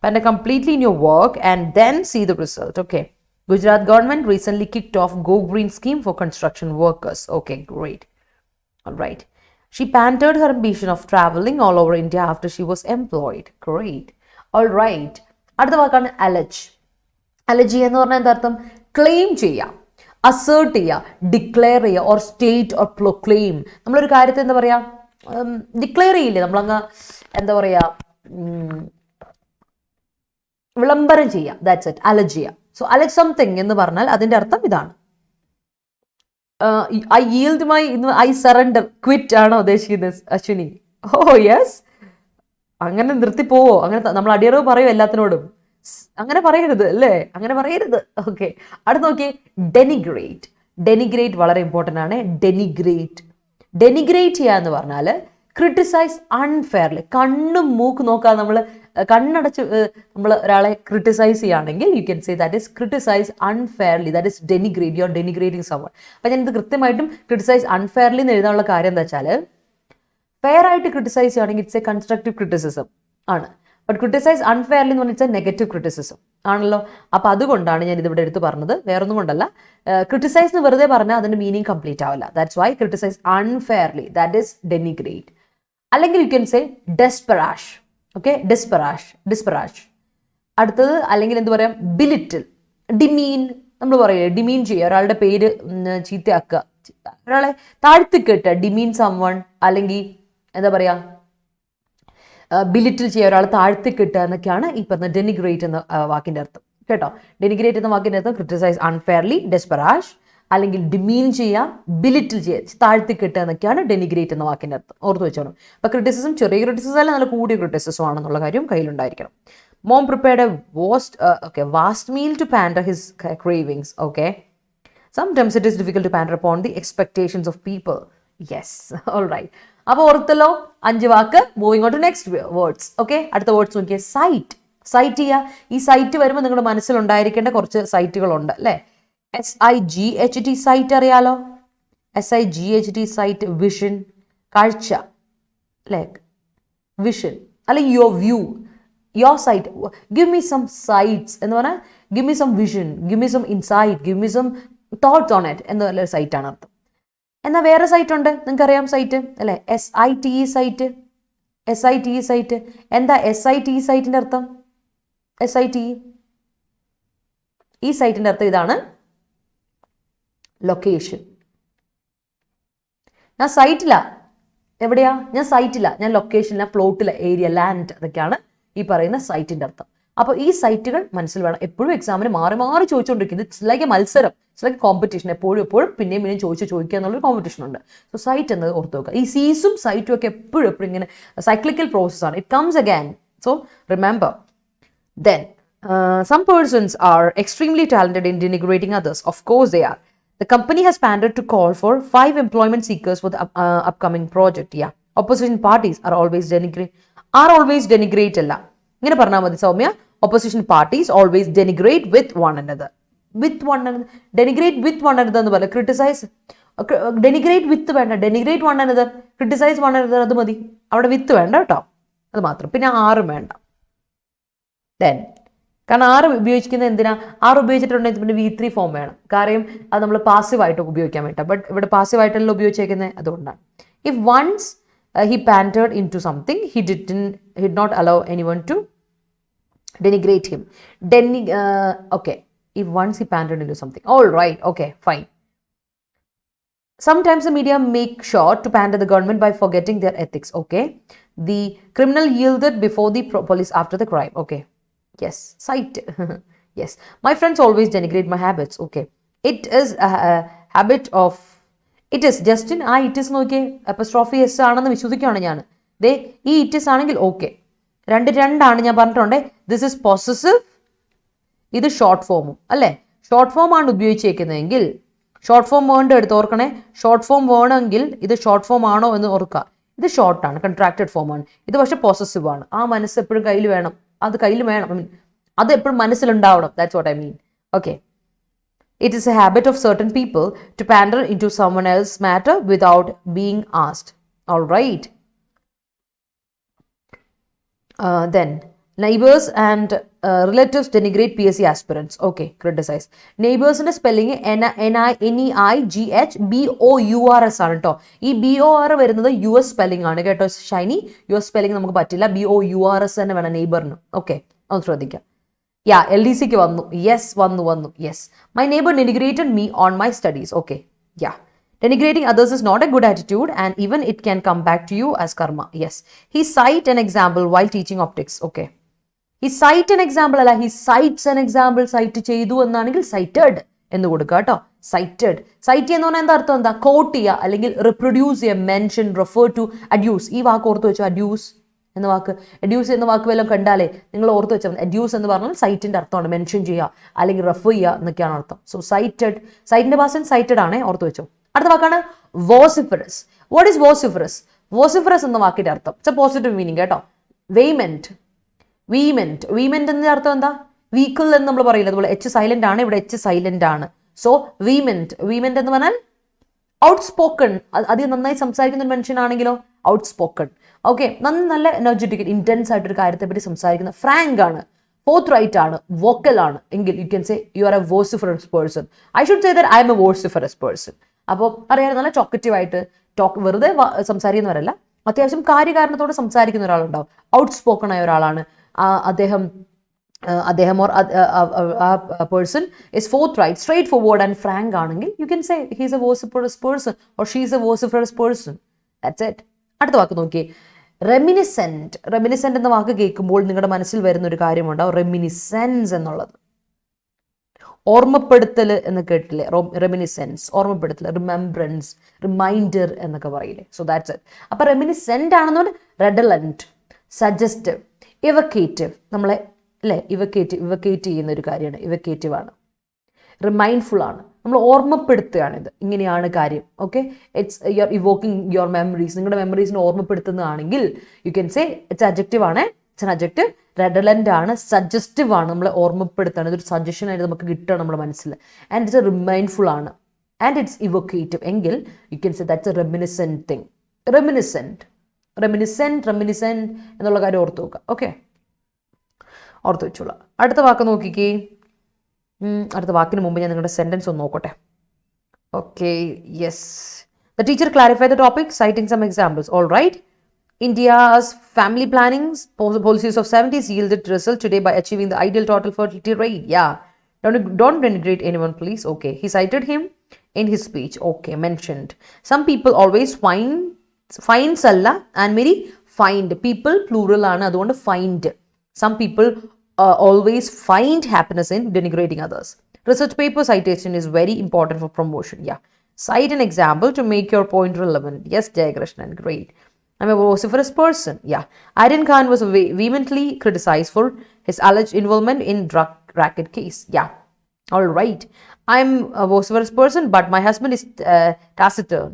And completely in your work and then see the result. Okay. Gujarat government recently kicked off Go Green scheme for construction workers. Okay, great. All right. She panted her ambition of traveling all over India after she was employed. Great. All right. അടുത്ത വാക്കാണ് allege. Allege എന്ന് പറഞ്ഞാൽ എന്താ അർത്ഥം? ക്ലെയിം ചെയ്യുക, അസേർട്ട് ചെയ്യുക, ഡിക്ലെയർ ചെയ്യുക, ഓർ സ്റ്റേറ്റ് ഓർ പ്രൊക്ലെയിം. നമ്മളൊരു കാര്യത്തെ എന്താ പറയുക, ഡിക്ലെയർ ചെയ്യില്ലേ നമ്മളങ്ങ്, എന്താ പറയുക, വിളംബരം ചെയ്യുക. ദാറ്റ്സ് ഇറ്റ്, അലജ് ചെയ്യുക. സോ അലജ് സംതിങ് എന്ന് പറഞ്ഞാൽ അതിന്റെ അർത്ഥം ഇതാണ്. I yield my, I surrender, quit ആണോ ഉദ്ദേശിക്കുന്നത് അശ്വിനി? ഓ യെസ്. അങ്ങനെ നിർത്തിപ്പോവോ? അങ്ങനെ നമ്മൾ അടിയറവ് പറയും എല്ലാത്തിനോടും. അങ്ങനെ പറയരുത് അല്ലേ? അങ്ങനെ പറയരുത്. ഓക്കെ, അടുത്ത് നോക്കിയേ, ഡെനിഗ്രേറ്റ്. ഡെനിഗ്രേറ്റ് വളരെ ഇമ്പോർട്ടൻ്റ് ആണ്. ഡെനിഗ്രേറ്റ് ചെയ്യുക എന്ന് പറഞ്ഞാൽ ക്രിട്ടിസൈസ് അൺഫെയർലി. കണ്ണും മൂക്ക് നോക്കാതെ നമ്മൾ കണ്ണടച്ച് നമ്മൾ ഒരാളെ ക്രിട്ടിസൈസ് ചെയ്യുകയാണെങ്കിൽ you can say that is criticise unfairly, that is denigrate. You are denigrating someone. അപ്പം ഞാനിത് കൃത്യമായിട്ടും ക്രിട്ടിസൈസ് അൺഫെയർലി എന്ന് എഴുതാനുള്ള കാര്യം എന്താ വെച്ചാൽ, ഫെയർ ആയിട്ട് ക്രിട്ടിസൈസ് ചെയ്യുകയാണെങ്കിൽ ഇറ്റ്സ് എ കൺസ്ട്രക്റ്റീവ് ക്രിറ്റിസിസം ആണ്. ബട്ട് ക്രിട്ടിസൈസ് അൺഫെയർലി എന്ന് പറഞ്ഞാൽ ഇറ്റ്സ് എ നെഗറ്റീവ് ക്രിറ്റിസിസം ആണല്ലോ. അപ്പോൾ അതുകൊണ്ടാണ് ഞാൻ ഇതിവിടെ എടുത്ത് പറഞ്ഞത്, വേറൊന്നും കൊണ്ടല്ല. ക്രിട്ടിസൈസ് എന്ന് വെറുതെ പറഞ്ഞാൽ അതിൻ്റെ മീനിങ് കംപ്ലീറ്റ് ആവില്ല. That's why criticise unfairly, that is denigrate. അല്ലെങ്കിൽ you can say disparage. Okay, disparage. അടുത്തത് അല്ലെങ്കിൽ എന്ത് പറയാം, ബിലിറ്റിൽ, ഡിമീൻ. നമ്മൾ പറയേ ഡിമീൻ ചെയ്യുക, ഒരാളുടെ പേര് ചീത്തയാക്കുക, ഒരാളെ താഴ്ത്തിക്കെട്ടുക, ഡിമീൻ സംവൺ. അല്ലെങ്കിൽ എന്താ പറയുക, ബിലിറ്റിൽ ചെയ്യുക, ഒരാളെ താഴ്ത്തിക്കെട്ടുക എന്നൊക്കെയാണ് ഈ പറഞ്ഞ ഡെനിഗ്രേറ്റ് എന്ന വാക്കിൻ്റെ അർത്ഥം കേട്ടോ. ഡെനിഗ്രേറ്റ് എന്ന വാക്കിൻ്റെ അർത്ഥം ക്രിട്ടിസൈസ് അൺഫെയർലി, ഡെസ്പെറാഷ്, അല്ലെങ്കിൽ ഡിമീൻ ചെയ്യുക, ബിലിറ്റിൽ ചെയ്യുക, താഴ്ത്തിക്കെട്ടുക എന്നൊക്കെയാണ് ഡെനിഗ്രേറ്റ് എന്ന വാക്കിൻ്റെ അർത്ഥം. ഓർത്ത് വെച്ചോണം. അപ്പോൾ ക്രിറ്റിസിസം ചെറിയ ക്രിറ്റിസിസം അല്ല, നല്ല കൂടിയ ക്രിറ്റിസിസം ആണെന്നുള്ള കാര്യം കയ്യിലുണ്ടായിരിക്കണം. Mom prepared a vast meal to pander his cravings. Okay, sometimes it is difficult to pander upon the expectations of people. Yes, all right. അപ്പോൾ ഓർത്തല്ലോ 5 വാക്ക്. Moving on to next words. Okay, അടുത്ത വേർഡ്സ് നോക്കിയേ. സൈറ്റ്. സൈറ്റ് ചെയ്യുക. ഈ സൈറ്റ് വരുമ്പോൾ നിങ്ങളുടെ മനസ്സിലുണ്ടായിരിക്കേണ്ട കുറച്ച് സൈറ്റുകളുണ്ട് അല്ലേ? SIGHT സൈറ്റ് അറിയാലോ? SIGHT സൈറ്റ്, വിഷൻ, കാഴ്ച അല്ലേ? വിഷൻ അല്ലെങ്കിൽ your view, your sight. Give me some sights എന്ന് പറഞ്ഞാൽ give me some vision, give me some insight, give me some thoughts on it എന്നുള്ള സൈറ്റാണ് അർത്ഥം. എന്നാൽ വേറെ സൈറ്റ് ഉണ്ട്, നിങ്ങൾക്കറിയാം സൈറ്റ് അല്ലേ? SITE site. സൈറ്റ് എന്താ? SITE സൈറ്റിൻ്റെ അർത്ഥം? SITE ഈ സൈറ്റിൻ്റെ അർത്ഥം ഇതാണ്, ലൊക്കേഷൻ. ഞാൻ സൈറ്റില്ല. എവിടെയാ? ഞാൻ സൈറ്റില്ല, ഞാൻ ലൊക്കേഷനില്ല, പ്ലോട്ടില്ല, ഏരിയ, ലാൻഡ്, അതൊക്കെയാണ് ഈ പറയുന്ന സൈറ്റിൻ്റെ അർത്ഥം. അപ്പോൾ ഈ സൈറ്റുകൾ മനസ്സിൽ വേണം. എപ്പോഴും എക്സാമിന് മാറി മാറി ചോദിച്ചുകൊണ്ടിരിക്കുന്നത്. ഇറ്റ്സ് ലൈക്ക് എ മത്സരം, ഇറ്റ്സ് ലൈക്ക് കോമ്പറ്റീഷൻ. എപ്പോഴും പിന്നെയും ചോദിക്കുക എന്നുള്ളൊരു കോമ്പറ്റീഷൻ ഉണ്ട്. സോ സൈറ്റ് എന്നത് ഓർത്ത് വെക്കുക. ഈ സീസും സൈറ്റും ഒക്കെ എപ്പോഴും ഇങ്ങനെ സൈക്ലിക്കൽ പ്രോസസ്സാണ്. It comes again. So remember. Then some persons are extremely talented in denigrating others. Of course they are. The company has pandered to call for 5 employment seekers for the upcoming project. Yeah. Opposition parties are always denigrate അല്ല, ഇങ്ങനെ പറഞ്ഞാൽ മതി Soumya. Opposition parties always denigrate with one another. Denigrate with one another എന്ന് പറയാം. Criticize, denigrate with വേണ്ട, denigrate one another, criticize one another, അത് മതി. അവിടെ വിത്ത് വേണ്ട കേട്ടോ, അത് മാത്രം. പിന്നെ ആറും വേണ്ട. ദെൻ കാരണം ആറ് ഉപയോഗിക്കുന്നത് എന്തിനാ? ആറ് ഉപയോഗിച്ചിട്ടുണ്ടെങ്കിൽ പിന്നെ V3 ഫോം വേണം. കാര്യം അത് നമ്മൾ പാസീവായിട്ട് ഉപയോഗിക്കാൻ വേണ്ട. ബട്ട് ഇവിടെ പാസീവായിട്ടല്ല ഉപയോഗിച്ചേക്കുന്നത്, അതുകൊണ്ടാണ്. If once he panted into something, he did not allow anyone to denigrate him. Okay, if once he panted into something, all right, okay, fine. Sometimes the media make sure to pander the government by forgetting their ethics. Okay. The criminal yielded before the police after the crime. Okay. Yes. Cite. Yes. My friends always denigrate my habits. Okay. It is a habit of. It is Justin. It is okay. Apostrophe S ആണെന്ന് വിശ്വസിക്കുകയാണ് ഞാൻ. ദേ ഈ it is ആണെങ്കിൽ okay. രണ്ടാണ് ഞാൻ പറഞ്ഞിട്ടുണ്ട്. This is possessive. ഇത് ഷോർട്ട് ഫോമും അല്ലേ? ഷോർട്ട് ഫോം ആണ് ഉപയോഗിച്ചേക്കുന്നതെങ്കിൽ ഷോർട്ട് ഫോം വേണ്ട എടുത്ത് ഓർക്കണേ. ഷോർട്ട് ഫോം വേണമെങ്കിൽ ഇത് ഷോർട്ട് ഫോം ആണോ എന്ന് ഓർക്കുക. ഇത് ഷോർട്ടാണ്, കൺട്രാക്റ്റഡ് ഫോം ആണ്. ഇത് പക്ഷെ പോസസീവ് ആണ്. ആ മനസ്സ് എപ്പോഴും കയ്യിൽ വേണം. അത് കയ്യിൽ വേണം. അത് എപ്പോഴും മനസ്സിലുണ്ടാവണം. That's what I mean. Okay. It is a habit of certain people to pander into someone else's matter without being asked. All right. Then neighbors and relatives denigrate PSC aspirants. Okay, criticize. Neighbors in spelling NEIGHBOURS ആണ് കേട്ടോ. ഈ BOR വരുന്നത് US സ്പെല്ലിംഗ് ആണ് കേട്ടോ. ഷൈനി US സ്പെല്ലിംഗ് നമുക്ക് പറ്റില്ല. BOURS തന്നെ വേണം നെയ്ബറിന്. ഓക്കെ, ഒന്ന് ശ്രദ്ധിക്കാം. LDCക്ക് വന്നു. യെസ്, വന്നു. Yes. My neighbor denigrated me on my studies. Okay, yeah. Denigrating others is not a good attitude and even it can come back to you as karma. Yes. He cite an example while teaching optics. Okay. He cite an example അല്ല, he cites an example. Cite ചെയ്തു എന്നാണെങ്കിൽ cited എന്ന് കൊടുക്കുക കേട്ടോ. Cited. Cite എന്ന് പറഞ്ഞാൽ എന്താ അർത്ഥം? എന്താ? കോട്ട് ചെയ്യുക അല്ലെങ്കിൽ റിപ്രൊഡ്യൂസ് ചെയ്യുക. Mention, refer to, adduce. ഈ വാക്ക് ഓർത്ത് വെച്ചോ. അഡ്യൂസ് എന്ന വാക്ക്, അഡ്യൂസ് എന്ന വാക്ക് വല്ലതും കണ്ടാലേ നിങ്ങൾ ഓർത്ത് വെച്ചാൽ മതി. അഡ്യൂസ് എന്ന് പറഞ്ഞാൽ സൈറ്റിന്റെ അർത്ഥമാണ്. മെൻഷൻ ചെയ്യുക അല്ലെങ്കിൽ റെഫർ ചെയ്യുക എന്നൊക്കെയാണ് അർത്ഥം. സോ സൈറ്റഡ്, സൈറ്റിന്റെ ഭാഷ സൈറ്റഡ് ആണ്, ഓർത്ത് വെച്ചോ. അടുത്ത വാക്കാണ് vociferous. What is vociferous? Vociferous എന്ന വാക്കിന്റെ അർത്ഥം ഇറ്റ്സ് എ പോസിറ്റീവ് മീനിങ് കേട്ടോ. വീമെന്റ് എന്ന അർത്ഥം എന്താ? വീക്കിൾ എന്ന് നമ്മൾ പറയില്ല, അതുപോലെ എച്ച് സൈലന്റ് ആണ്, ഇവിടെ എച്ച് സൈലന്റ് ആണ്. സോ വീമെന്റ് എന്ന് പറഞ്ഞാൽ ഔട്ട് സ്പോക്കൺ. അധികം നന്നായി സംസാരിക്കുന്ന ഒരു മനുഷ്യനാണെങ്കിലോ ഔട്ട് സ്പോക്കൺ. ഓക്കെ, നല്ല എനർജറ്റിക്, ഇന്റൻസ് ആയിട്ടൊരു കാര്യത്തെ പറ്റി സംസാരിക്കുന്ന. ഫ്രാങ്ക് ആണ്, ഫോർത്ത് റൈറ്റ് ആണ്, വോക്കൽ ആണ് എങ്കിൽ you can say you are a vociferous person. I should say that I am a vociferous person. അപ്പോൾ അറിയാം, നല്ല ടോക്കറ്റീവ് ആയിട്ട് വെറുതെ സംസാരിക്കുന്നവരല്ല, അത്യാവശ്യം കാര്യകാരണത്തോടെ സംസാരിക്കുന്ന ഒരാളുണ്ടാവും. ഔട്ട് സ്പോക്കൺ ആയ ഒരാളാണ് അദ്ദേഹം or a person is forthright, straightforward and frank ആണെങ്കിൽ you can say he's a vociferous person or she's a vociferous person. That's it. അടുത്ത വാക്ക് നോക്കിയേ, റെമിനിസെന്റ്. റെമിനിസെന്റ് എന്ന വാക്ക് കേൾക്കുമ്പോൾ നിങ്ങളുടെ മനസ്സിൽ വരുന്ന ഒരു കാര്യമുണ്ടാവും, റെമിനിസെൻസ് എന്നുള്ളത്. ഓർമ്മപ്പെടുത്തൽ എന്ന് കേട്ടില്ലേ? റെമിനിസെൻസ്, ഓർമ്മപ്പെടുത്തൽ, റിമെമ്പറൻസ്, റിമൈൻഡർ എന്നൊക്കെ പറയില്ലേ? So that's it. അപ്പൊ റെമിനിസെന്റ് ആണെന്നുകൊണ്ട് റെഡലന്റ്, സജസ്റ്റീവ്, ഇവക്കേറ്റീവ്. നമ്മളെ അല്ലേ ഇവക്കേറ്റ് ചെയ്യുന്ന ഒരു കാര്യമാണ്, ഇവക്കേറ്റീവ് ആണ്. റിമൈൻഡ്ഫുൾ ആണ്, നമ്മൾ ഓർമ്മപ്പെടുത്തുകയാണ്. ഇത് ഇങ്ങനെയാണ് കാര്യം. Okay, it's you are evoking your memories. നിങ്ങളുടെ മെമ്മറീസിനെ ഓർമ്മപ്പെടുത്തുന്നതാണെങ്കിൽ you can say it's adjective ആണ്, ഇറ്റ്സ് ആൻ അഡ്ജക്റ്റീവ്. റെഡലന്റ് ആണ്, സജസ്റ്റീവ് ആണ്, നമ്മളെ ഓർമ്മപ്പെടുത്താണ്. ഇതൊരു സജഷൻ ആയിട്ട് നമുക്ക് കിട്ടുകയാണ് നമ്മുടെ മനസ്സിൽ. ആൻഡ് ഇറ്റ്സ് എ റിമൈൻഡ്ഫുൾ ആണ്, ആൻഡ് ഇറ്റ്സ് ഇവോക്കേറ്റീവ് എങ്കിൽ you can say that's a reminiscent thing. Reminiscent എന്നുള്ള കാര്യം ഓർത്ത് നോക്കുക. ഓക്കെ, ഓർത്ത് വെച്ചോളാം. അടുത്ത വാക്ക് നോക്കിക്കേ. അടുത്ത വാക്കിന് മുമ്പ് ഞാൻ നിങ്ങളുടെ സെന്റൻസ് ഒന്ന് നോക്കട്ടെ. Okay, yes. The teacher clarified the topic, citing some examples. All right. India's family planning policies of 70s yielded result today by achieving the ideal total fertility rate. Yeah. Don't denigrate anyone, please. Okay. He cited him in his speech. Okay, mentioned. Some people always finds alla and many find. People plural ആണ്, അതുകൊണ്ട് find. Some people always find happiness in denigrating others. Research paper citation is very important for promotion. Yeah. Cite an example to make your point relevant. Yes, Jayakrishnan, great. I'm a vociferous person. Yeah. Aryan Khan was vehemently criticized for his alleged involvement in drug racket case. Yeah. All right. I'm a vociferous person, but my husband is taciturn.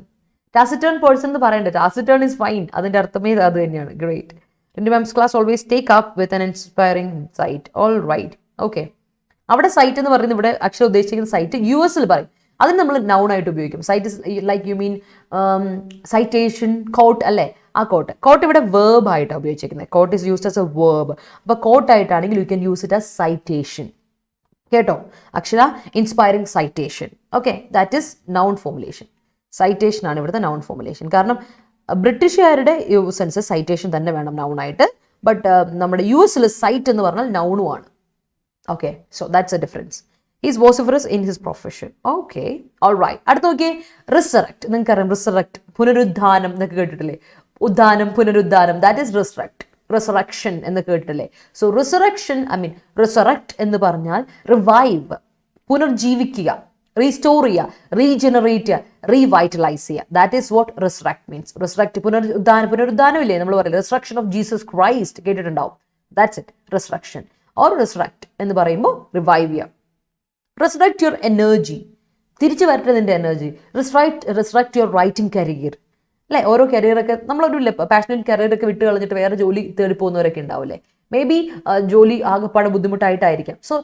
Taciturn person എന്ന് പറയണ്ട. Taciturn is fine. അതിന്റെ അർത്ഥമേ അത് തന്നെയാണ്. Great. Hindu Ma'am's class always take up with an inspiring site. All right. Okay. അവിടെ സൈറ്റ് എന്ന് പറയുന്നത് ഇവിടെ അക്ഷരം ഉദ്ദേശിക്കുന്ന സൈറ്റ് US പറയും. അതിന് നമ്മൾ നൗൺ ആയിട്ട് ഉപയോഗിക്കും. Cite like you mean citation, quote അല്ലേ? ആ കോട്ട് ഇവിടെ വേർബ് ആയിട്ടാണ് ഉപയോഗിച്ചിരിക്കുന്നത്. Quote is used as a verb. അപ്പോൾ കോട്ട് ആയിട്ടാണെങ്കിൽ you can use it as citation. കേട്ടോ Akshara, inspiring citation. Okay, that is noun formulation. Citation ആണ് ഇവിടുത്തെ നൗൺ ഫോർമുലേഷൻ. കാരണം ബ്രിട്ടീഷുകാരുടെ സെൻസ് സൈറ്റേഷൻ തന്നെ വേണം നൗൺ ആയിട്ട്. ബട്ട് നമ്മുടെ US സൈറ്റ് എന്ന് പറഞ്ഞാൽ നൗണുമാണ്. Okay, so that's a difference. He's vociferous in his profession. Okay, all right. അടുത്ത നോക്കിയേ, റിസറക്ട്. നിങ്ങൾക്കറിയാം റിസറക്ട്, പുനരുദ്ധാനം എന്നൊക്കെ കേട്ടിട്ടില്ലേ? ഉദ്ധാനം, പുനരുദ്ധാനം, ദാറ്റ് ഈസ് റിസറക്ട്. റിസറക്ഷൻ എന്ന് കേട്ടിട്ടില്ലേ? So resurrection, I mean resurrect എന്ന് പറഞ്ഞാൽ റിവൈവ്, പുനർജീവിക്കുക, റീസ്റ്റോർ ചെയ്യുക, റീജനറേറ്റ് ചെയ്യുക, റീവൈറ്റലൈസ് ചെയ്യുക. That is what resurrect means. Resurrect, പുനരുദ്ധാനം ഇല്ലേ നമ്മൾ പറയില്ല, റിസറക്ഷൻ ഓഫ് ജീസസ് ക്രൈസ്റ്റ് കേട്ടിട്ടുണ്ടാവും. That's it, resurrection or resurrect എന്ന് പറയുമ്പോൾ റിവൈവ് ചെയ്യുക. റിസറക്ട് യുവർ എനർജി, തിരിച്ചു വരട്ടതിൻ്റെ energy. Resurrect your writing career, അല്ലേ? ഓരോ കരിയറൊക്കെ നമ്മളൊരു പാഷനറ്റ് കരിയറൊക്കെ വിട്ട് കളഞ്ഞിട്ട് വേറെ ജോലി തേടി പോകുന്നവരൊക്കെ ഉണ്ടാവില്ലേ? മേ ബി ജോലി ആകെപ്പാടെ ബുദ്ധിമുട്ടായിട്ടായിരിക്കാം. So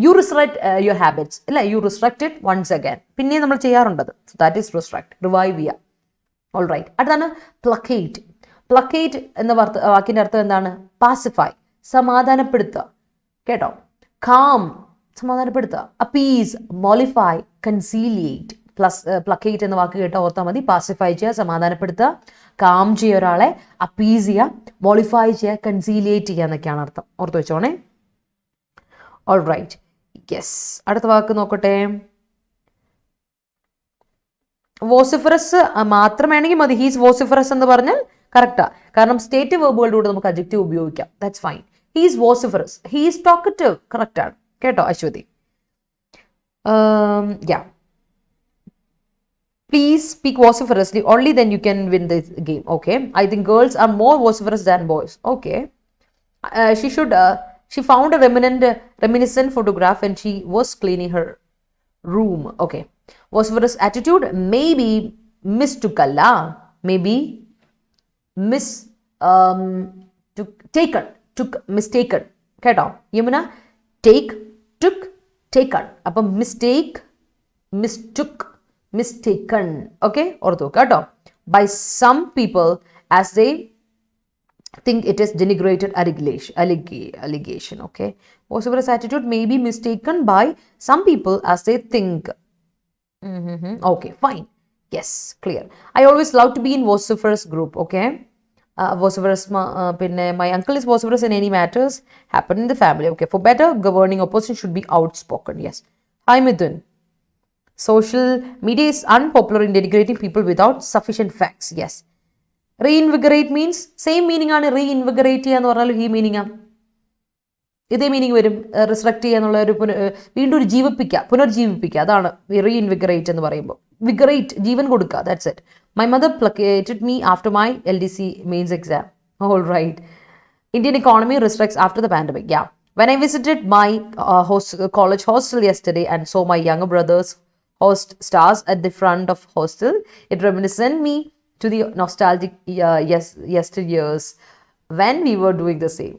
you resurrect your habits, അല്ലേ? You resurrect it once again. പിന്നെ നമ്മൾ ചെയ്യാറുണ്ടത്. So that is resurrect, revive ചെയ്യുക. All right. അടുത്താണ് പ്ലക്കേറ്റ്. പ്ലക്കേറ്റ് എന്ന വാക്കിൻ്റെ അർത്ഥം എന്താണ്? പാസിഫൈ, സമാധാനപ്പെടുത്തുക, കേട്ടോ. കാം, സമാധാനപ്പെടുത്തുക. അപ്പീസ്, മോളിഫൈ, കൺസീലിയേറ്റ്. പ്ലക്കേറ്റ് എന്ന വാക്ക് കേട്ടോ ഓർത്താൽ മതി. പാസിഫൈ ചെയ്യുക, സമാധാനപ്പെടുത്തുക. കാം ചെയ്യുക ഒരാളെ, അപ്പീസ് ചെയ്യുക, മോളിഫൈ ചെയ്യുക, കൺസീലിയേറ്റ് ചെയ്യുക എന്നൊക്കെയാണ് അർത്ഥം. ഓർത്ത് വെച്ചോണേ. All right, yes. അടുത്ത വാക്ക് നോക്കട്ടെ. വോസിഫറസ് മാത്രം വേണമെങ്കിൽ മതി. ഹീസ് വോസിഫറസ് എന്ന് പറഞ്ഞാൽ കറക്റ്റാ. കാരണം സ്റ്റേറ്റ് വെർബുകളുടെ കൂടെ നമുക്ക് അഡ്ജക്റ്റീവ് ഉപയോഗിക്കാം. That's fine. He's vociferous, he's talkative, കറക്റ്റാണ് കേട്ടോ Aswathy. Yeah. Please speak vociferously, only then you can win this game. Okay, I think girls are more vociferous than boys. Okay, she found a reminiscent photograph when she was cleaning her room. Okay, vociferous attitude, maybe mistukalla, maybe mistaken. കേട്ടോ യമുന, ടേക്ക്, ടുക്ക്, ടേക്കൺ. അപ്പം മിസ്റ്റേക്ക്, മിസ്റ്റുക്ക്, മിസ്റ്റേക്കൺ. ഓക്കെ, ഓർത്തു നോക്കുക കേട്ടോ. By some people as they think it is denigrated allegation. Okay, vociferous attitude may be mistaken by some people as they think. Okay, fine. Yes, clear. I always love to be in vociferous group. Okay, vociferous, my uncle is vociferous in any matters happen in the family. Okay, for better governing opposition should be outspoken. Yes. Hi Midun. Social media is unpopular in denigrating people without sufficient facts. Yes. Reinvigorate means same meaning ആണ്. റീഇൻവിഗറേറ്റ് ചെയ്യുക എന്ന് പറഞ്ഞാൽ ഈ മീനിങ് ആണ്. ഇതേ മീനിങ് വരും. റിസറക്റ്റ് ചെയ്യുക എന്നുള്ള ഒരു വീണ്ടും ഒരു ജീവിപ്പിക്കുക, പുനർജീവിപ്പിക്കുക. അതാണ് റീഇൻവിഗറേറ്റ് എന്ന് പറയുമ്പോൾ. വിഗറേറ്റ്, ജീവൻ കൊടുക്കുക. That's it. My mother placated me after my LDC mains exam. All right. Indian economy restricts after the pandemic. Yeah. When I visited my college hostel yesterday and saw my younger brother's host stars at the front of hostel, it reminisced me to the nostalgic yesteryears when we were doing the same.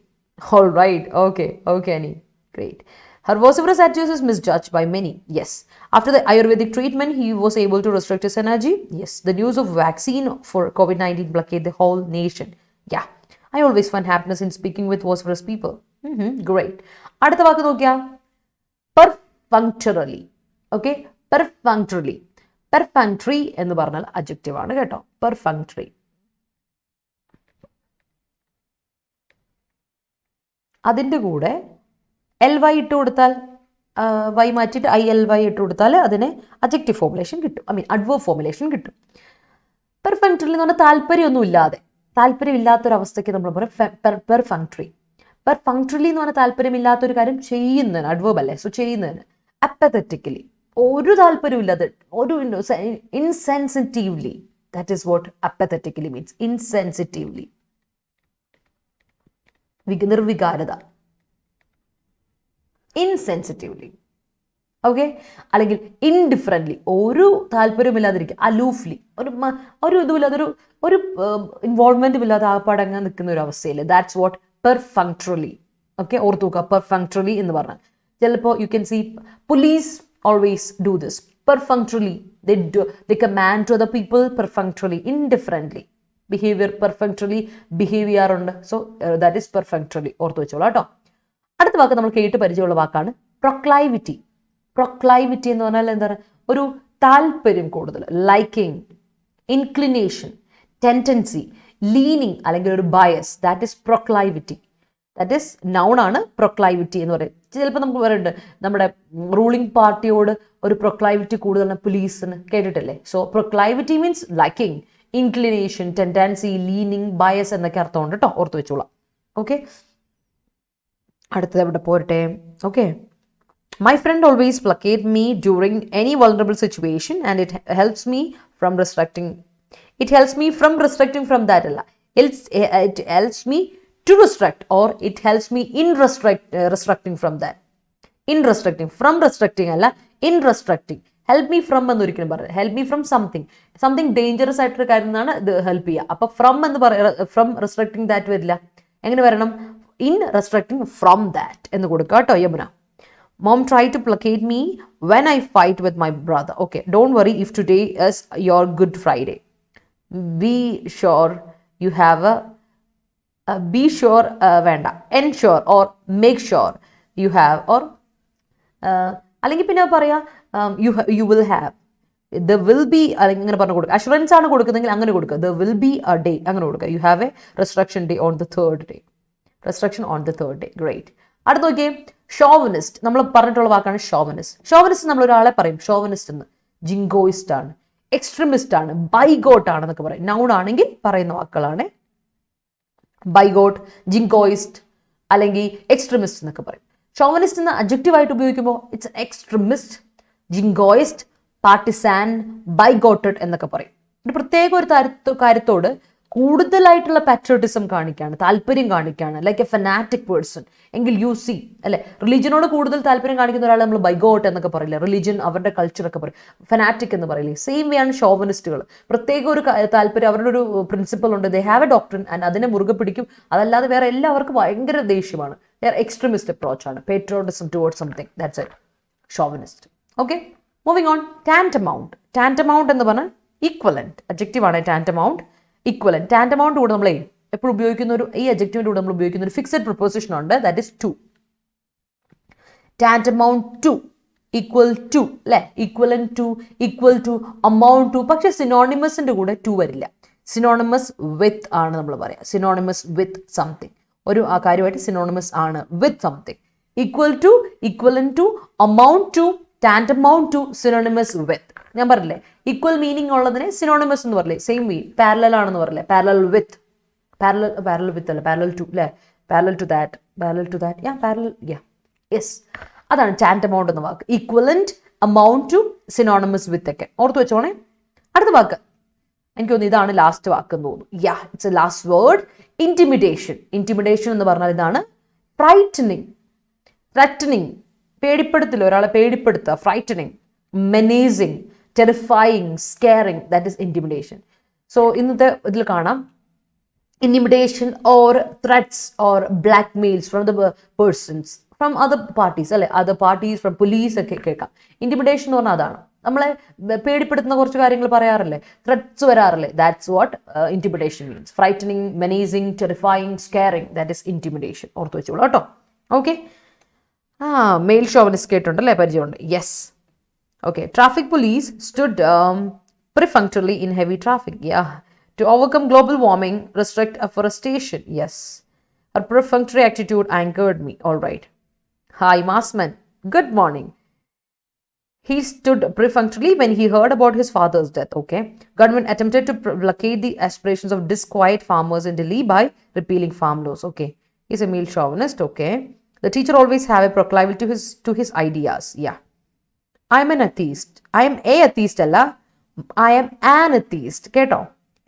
All right. Okay, Annie. Great. Her vociferous attitude is misjudged by many. Yes. After the Ayurvedic treatment, he was able to restrict his energy. Yes. The news of vaccine for COVID-19 blockaded the whole nation. Yeah. I always find happiness in speaking with vociferous people. Great. അടുത്ത വാക്ക് നോക്കിയാ, perfunctorily. Okay, perfunctorily. Perfunctory എന്ന് പറഞ്ഞാൽ adjective ആണ് കേട്ടോ. Perfunctory. അതിൻ്റെ കൂടെ LY ഇട്ട് കൊടുത്താൽ, വൈ മാറ്റിയിട്ട് ILY ഇട്ട് കൊടുത്താൽ അതിന് അഡ്ജക്റ്റീവ് ഫോർമുലേഷൻ കിട്ടും. ഐ മീൻ അഡ്വേർബ് ഫോർമുലേഷൻ കിട്ടും. പെർഫങ്ക്ടറി എന്ന് പറഞ്ഞാൽ താല്പര്യമൊന്നും ഇല്ലാതെ, താല്പര്യമില്ലാത്തൊരവസ്ഥയ്ക്ക് നമ്മൾ പറയും പെർഫങ്ക്ടറി. പെർഫങ്ക്ടറിലി എന്ന് പറഞ്ഞാൽ താല്പര്യമില്ലാത്തൊരു കാര്യം ചെയ്യുന്നതിന്, അഡ്വേർബ് അല്ലേ, സോ ചെയ്യുന്നതിന്. അപ്പത്തറ്റിക്കലി, ഒരു താല്പര്യമില്ലാതെ, ഒരു insensitively. That is what apathetically means. Insensitively, നിർവികാരത. ഇൻസെൻസിറ്റീവ്ലി. ഓക്കെ, അല്ലെങ്കിൽ ഇൻഡിഫറൻ്റ്ലി, ഒരു താല്പര്യമില്ലാതിരിക്കുക. അലൂഫ്ലി, ഒരു ഇതുമില്ലാതെ, ഒരു ഇൻവോൾവ്മെൻറ്റും ഇല്ലാതെ ആപ്പാടങ്ങ് നിൽക്കുന്ന ഒരു അവസ്ഥയിൽ. That's what പെർഫങ്ക്ടറിലി. ഓക്കെ, ഓർത്തു നോക്കുക. പെർഫങ്ക്ടറിലി എന്ന് പറഞ്ഞാൽ ചിലപ്പോൾ you can see police always do this perfunctorily. They command to other people perfunctorily. Indifferently behavior, perfunctorily behavior ഉണ്ട്. So that is perfunctorily. ഓർത്തു വെച്ചോളൂ കേട്ടോ. അടുത്ത വാക്ക് നമ്മൾ കേട്ട് പരിചയമുള്ള വാക്കാണ് പ്രൊക്ലൈവിറ്റി. പ്രൊക്ലൈവിറ്റി എന്ന് പറഞ്ഞാൽ എന്താണ്? ഒരു താല്പര്യം കൂടുതൽ, ലൈക്കിംഗ്, ഇൻക്ലിനേഷൻ, ടെൻഡൻസി, ലീനിങ് അല്ലെങ്കിൽ ഒരു bias. That is proclivity. That is noun ആണ് പ്രൊക്ലൈവിറ്റി എന്ന് പറയും. ചിലപ്പോൾ നമുക്ക് പറയുന്നുണ്ട് നമ്മുടെ റൂളിംഗ് പാർട്ടിയോട് ഒരു പ്രൊക്ലൈവിറ്റി കൂടുതലാണ് പോലീസിന്, കേട്ടിട്ടില്ലേ? So proclivity means liking, inclination, tendency, leaning, bias എന്നൊക്കെ അർത്ഥമുണ്ട് കേട്ടോ, ഓർത്ത് വെച്ചോളാം. ഓക്കെ, അടുത്തത് എവിടെ പോരട്ടെ. Okay, my friend always placate me during any vulnerable situation and it helps me from restricting. It helps me from restricting from that alla. It helps me to restrict or it helps me in restricting from that. In restricting, from restricting alla, in restricting. Help me from എന്ന് ഒരിക്കലും പറയാം. Help me from something dangerous ആയിട്ടൊരു കാര്യം എന്നാണ് ഇത് ഹെൽപ്പ് ചെയ്യുക. അപ്പോൾ ഫ്രം എന്ന് പറയുക, ഫ്രം റെസ്ട്രിക്റ്റിംഗ് ദാറ്റ് വരില്ല. എങ്ങനെ വരണം? ഇൻ റെസ്ട്രിക്റ്റിംഗ് ഫ്രം ദാറ്റ് എന്ന് കൊടുക്കുക കേട്ടോ Yamuna. Mom tried to placate me when I fight with my brother. Okay, don't worry if today is your Good Friday. Be sure you have be sure വേണ്ട, ensure or make sure you have or അല്ലെങ്കിൽ പിന്നെ പറയാ you will have, there will be അല്ലെങ്കിൽ ഇങ്ങനെ പറഞ്ഞു കൊടുക്കുക. അഷുറൻസ് ആണ് കൊടുക്കുന്നതെങ്കിൽ അങ്ങനെ കൊടുക്കുക, there will be a day അങ്ങനെ കൊടുക്കുക. You have a resurrection day on the third day. Resurrection on the third day. Great. അടുത്ത നോക്കിയേ, ഷോവനിസ്റ്റ്. നമ്മൾ പറഞ്ഞിട്ടുള്ള വാക്കാണ് ഷോവനിസ്റ്റ്. ഷോവനിസ്റ്റ് നമ്മൾ ഒരാളെ പറയും ഷോവനിസ്റ്റ് എന്ന്, ജിങ്കോയിസ്റ്റ് ആണ്, എക്സ്ട്രീമിസ്റ്റ് ആണ്, ബൈഗോട്ട് ആണെന്നൊക്കെ പറയും. നൗൺ ആണെങ്കിൽ പറയുന്ന വാക്കുകളാണ് ബൈഗോട്ട്, ജിങ്കോയിസ്റ്റ് അല്ലെങ്കിൽ എക്സ്ട്രീമിസ്റ്റ് എന്നൊക്കെ പറയും. ഷോവനിസ്റ്റ് എന്ന അഡ്ജക്റ്റീവ് ആയിട്ട് ഉപയോഗിക്കുമ്പോൾ ഇറ്റ്സ് എക്സ്ട്രീമിസ്റ്റ്, ജിങ്കോയിസ്റ്റ്, പാർട്ടിസാൻ, ബൈഗോട്ടഡ് എന്നൊക്കെ പറയും. ഒരു പ്രത്യേക ഒരു കാര്യത്തോട് കൂടുതലായിട്ടുള്ള പാട്രിയോട്ടിസം കാണിക്കുകയാണ്, താല്പര്യം കാണിക്കുകയാണ്, ലൈക്ക് എ ഫനാറ്റിക് പേഴ്സൺ എങ്കിൽ യു സി അല്ലെ. റിലീജിയനോട് കൂടുതൽ താല്പര്യം കാണിക്കുന്ന ഒരാളെ നമ്മൾ ബൈഗോട്ട് എന്നൊക്കെ പറയില്ല, റിലീജിയൻ അവരുടെ കൾച്ചറൊക്കെ പറയും, ഫനാറ്റിക് എന്ന് പറയില്ലേ. സെയിം വേ ആണ് ഷോവനിസ്റ്റുകൾ. പ്രത്യേക ഒരു താല്പര്യം, അവരുടെ ഒരു പ്രിൻസിപ്പൽ ഉണ്ട്, they have A doctrine and അതിനെ മുറുകെ പിടിക്കും. അതല്ലാതെ വേറെ എല്ലാവർക്കും ഭയങ്കര ദേഷ്യമാണ്, എക്സ്ട്രീമിസ്റ്റ് അപ്രോച്ച് ആണ്, patriotism towards something, that's it, chauvinist. Okay, moving on. ടാൻറ്റമൗണ്ട്. ടാൻറ്റമൗണ്ട് എന്ന് പറഞ്ഞാൽ ഈക്വലന്റ് അഡ്ജക്റ്റീവ് ആണ് ടാൻറ്റമൗണ്ട്. ഈക്വലന്റ്, ടാൻറ്റമൗണ്ട് കൂടെ നമ്മളെ എപ്പോഴും ഉപയോഗിക്കുന്ന ഒരു, ഈ അഡ്ജക്റ്റീവിന്റെ കൂടെ നമ്മൾ ഉപയോഗിക്കുന്ന ഒരു ഫിക്സഡ് പ്രിപ്പോസിഷൻ ഉണ്ട്, that is to. Tantamount to, equal to അല്ലെ, equivalent to, equal to, amount to. പക്ഷെ സിനോണിമസിന്റെ കൂടെ ടു വരില്ല. സിനോണിമസ് വിത്ത് ആണ് നമ്മൾ പറയാം, സിനോണിമസ് വിത്ത് സംതിങ്. ഒരു ആ കാര്യമായിട്ട് സിനോണിമസ് ആണ് with something. Equal to, equivalent to, amount to, tantamount to, synonymous with. ഞാൻ പറഞ്ഞില്ലേ ഈക്വൽ മീനിങ് ഉള്ളതിനെ സിനോണിമസ് എന്ന് പറയില്ലേ, സെയിം മീൻ. പാരലൽ ആണെന്ന് പറയില്ലേ, പാരലൽ വിത്ത്, പാരലൽ വിത്ത് അല്ല, പാരലൽ ടു അല്ലേ, parallel to that, parallel to that, parallel, yes, അതാണ് ടാൻറ്റമൗണ്ട് എന്ന വാക്ക്. Equivalent, amount to, synonymous with ഒക്കെ ഓർത്ത് വെച്ചോണേ. അടുത്ത വാക്ക് എനിക്ക് തോന്നുന്നു ഇതാണ് ലാസ്റ്റ് വാക്ക് എന്ന് തോന്നുന്നു. It's a last word. Intimidation. Intimidation എന്ന് പറഞ്ഞാൽ ഇതാണ് ഫ്രൈറ്റനിങ്, ത്രറ്റനിങ്, പേടിപ്പെടുത്തില്ല, ഒരാളെ പേടിപ്പെടുത്തുക, frightening, menacing, terrifying, scaring, that is intimidation. So ഇന്നത്തെ ഇതിൽ കാണാം intimidation or threats or blackmails from the persons from other parties അല്ലെ, other parties from police ഒക്കെ കേൾക്കാം. ഇന്റിമിഡേഷൻ എന്ന് പറഞ്ഞാൽ അതാണ്, നമ്മളെ പേടിപ്പെടുത്തുന്ന കുറച്ച് കാര്യങ്ങൾ പറയാറില്ലേ, ത്രെറ്റ്സ് വരാറില്ലേ, that's what intimidation means. Frightening, menacing, terrifying, scaring, that is intimidation. ഓർത്ത് വെച്ചോളൂ കേട്ടോ. ഓക്കെ, മെയിൽ ഷോവനിസ്റ്റ് കേട്ടുണ്ടല്ലേ, പരിചയമുണ്ട്. Yes. Okay, traffic police stood perfunctorily in heavy traffic. To overcome global warming, restrict afforestation. Yes. Her perfunctory attitude angered me. All right. Hi, Marsman. Good morning. He stood perfunctorily when he heard about his father's death. Okay. Government attempted to placate the aspirations of disquiet farmers in Delhi by repealing farm laws. Okay. He's a male chauvinist. Okay. The teacher always have a proclivity to his ideas. Yeah. I am an atheist. I am a atheist അല്ല, I am an atheist. കേട്ടോ,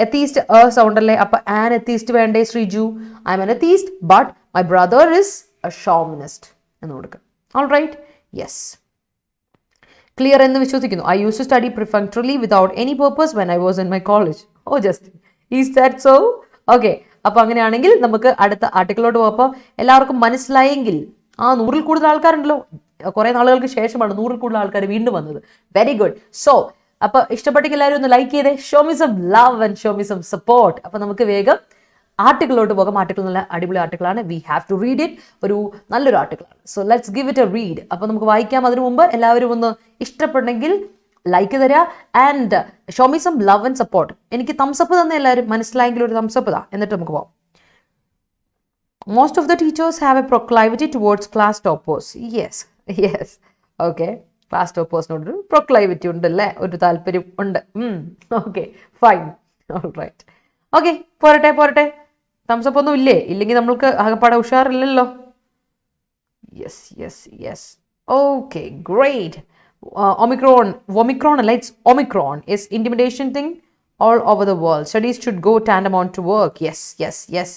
atheist സൗണ്ട് അല്ലേ, അപ്പൊ an atheist വേണ്ടേ Sreeju? I am an atheist but my brother is a chauvinist എന്ന് കൊടുക്കുക. All right, yes. Clear എന്ന് വിശ്വസിക്കുന്നു. I used to study perfunctorily without any purpose when I was in my college. Oh, just is that so? Okay, അപ്പൊ അങ്ങനെയാണെങ്കിൽ നമുക്ക് അടുത്ത ആർട്ടിക്കിളോട്ട് പോയപ്പോൾ എല്ലാവർക്കും മനസ്സിലായെങ്കിൽ, 100-ൽ കൂടുതൽ ആൾക്കാരുണ്ടല്ലോ, കുറെ നാളുകൾക്ക് ശേഷമാണ് 100-ൽ കൂടുതൽ ആൾക്കാർ വീണ്ടും വന്നത്. Very good. സോ അപ്പൊ ഇഷ്ടപ്പെട്ടെങ്കിൽ എല്ലാവരും ഒന്ന് ലൈക്ക് ചെയ്തേ, show me some love and show me some support. അപ്പൊ നമുക്ക് വേഗം ആർട്ടിക്കിളോട്ട് പോകാം. ആർട്ടിക്കിൾ നല്ല അടിപൊളി ആർട്ടിക്കിളാണ്, we have to read it. ഒരു നല്ലൊരു ആർട്ടിക്കിളാണ്. So let's give it a read. അപ്പൊ നമുക്ക് വായിക്കാം. അതിനു മുമ്പ് എല്ലാവരും ഒന്ന് ഇഷ്ടപ്പെട്ടെങ്കിൽ ലൈക്ക് തരാ and show me some love and support. എനിക്ക് തംസപ്പ് തന്നെ എല്ലാവരും മനസ്സിലായെങ്കിൽ ഒരു തംസപ്പ് താ, എന്നിട്ട് നമുക്ക് പോകാം. Most of the teachers have a proclivity towards class toppers. Yes, yes. Okay. Class toppers നോട് proclivity ഉണ്ടല്ലേ, ഒരു താല്പര്യം ഉണ്ട്. Okay, fine. All right. Okay, പോരട്ടെ. തംസ് അപ്പ് ഒന്നും ഇല്ലേ? ഇല്ലെങ്കിൽ നമ്മൾക്ക് ആകെപ്പാടെ ഉഷാറില്ലല്ലോ. Yes. Okay, great. Omicron അല്ല, it's Omicron is intimidation thing all over the world. Studies should go tantamount to work. Yes.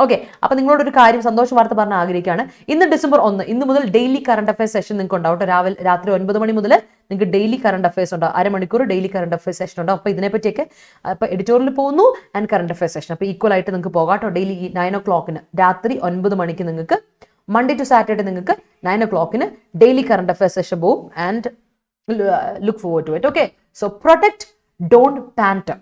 Okay, അപ്പോൾ നിങ്ങളോടൊരു കാര്യം സന്തോഷ വാർത്ത പറഞ്ഞ ആഗ്രഹിക്കുകയാണ്. ഇന്ന് December 1, ഇന്ന് മുതൽ ഡെയിലി കറണ്ട് അഫയേഴ്സ് സെഷൻ നിങ്ങൾക്ക് ഉണ്ടാവും. രാത്രി 9 മണി മുതൽ നിങ്ങൾക്ക് ഡെയിലി കറണ്ട് അഫയേഴ്സ് ഉണ്ടാവും. അരമണിക്കൂർ ഡെയിലി കറണ്ട് അഫയേഴ്സ് സെഷൻ ഉണ്ടാവും. അപ്പോൾ ഇതിനെപ്പറ്റിയൊക്കെ ഇപ്പോൾ എഡിറ്റോറിയൽ പോകുന്നു ആൻഡ് കറണ്ട് അഫയേഴ്സ് സെഷൻ. അപ്പോൾ ഈക്വൽ ആയിട്ട് നിങ്ങൾക്ക് പോകാട്ടോ. ഡെയിലി 9 o'clock രാത്രി 9 മണിക്ക് നിങ്ങൾക്ക് Monday to Saturday നിങ്ങൾക്ക് 9 o'clock daily current affairs session പോകും. And look forward to it. Okay, so protect, don't pander.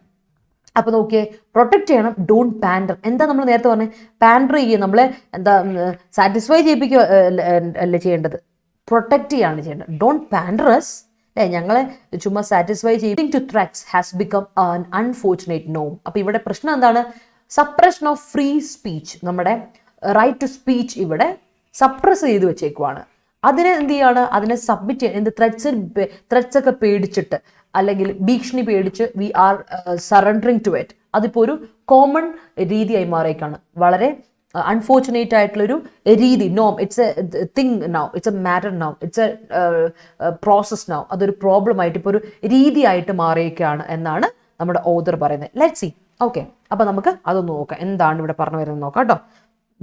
അപ്പോൾ നോക്കിയേ, പ്രൊട്ടക്ട് ചെയ്യണം, ഡോണ്ട് പാൻഡർ. എന്താ നമ്മൾ നേരത്തെ പറഞ്ഞത്? പാൻഡർ ചെയ്യുക, നമ്മളെ എന്താ സാറ്റിസ്ഫൈ ചെയ്യിപ്പിക്കുക അല്ലേ ചെയ്യേണ്ടത്, പ്രൊട്ടക്ട് ചെയ്യാണ് ചെയ്യേണ്ടത്. ഡോണ്ട് പാൻഡറസ്, ഞങ്ങളെ ചുമ്മാ സാറ്റിസ്ഫൈ ചെയ്യും. To threats has become an unfortunate നോം. അപ്പോൾ ഇവിടെ പ്രശ്നം എന്താണ്? സപ്രഷൻ ഓഫ് ഫ്രീ സ്പീച്ച്, നമ്മുടെ റൈറ്റ് ടു സ്പീച്ച് ഇവിടെ സപ്രസ് ചെയ്ത് വെച്ചേക്കുവാണ്. അതിനെ എന്ത് ചെയ്യാണ്? അതിനെ സബ്മിറ്റ് ചെയ്യാൻ എന്ത് ത്രെറ്റ്സ് ഒക്കെ പേടിച്ചിട്ട് അല്ലെങ്കിൽ ഭീഷണി പേടിച്ച് we are surrendering to it. അതിപ്പോൾ ഒരു കോമൺ രീതിയായി മാറിയേക്കാണ്. വളരെ അൺഫോർച്ചുനേറ്റ് ആയിട്ടുള്ളൊരു രീതി, നോം. It's a thing now, it's a matter now, it's a process now. അതൊരു പ്രോബ്ലം ആയിട്ട് ഇപ്പോൾ ഒരു രീതിയായിട്ട് മാറിയേക്കാണ് എന്നാണ് നമ്മുടെ ഓതർ പറയുന്നത്. Let's see. ഓക്കെ, അപ്പോൾ നമുക്ക് അതൊന്ന് നോക്കാം, എന്താണ് ഇവിടെ പറഞ്ഞു വരുന്നത് നോക്കാം കേട്ടോ.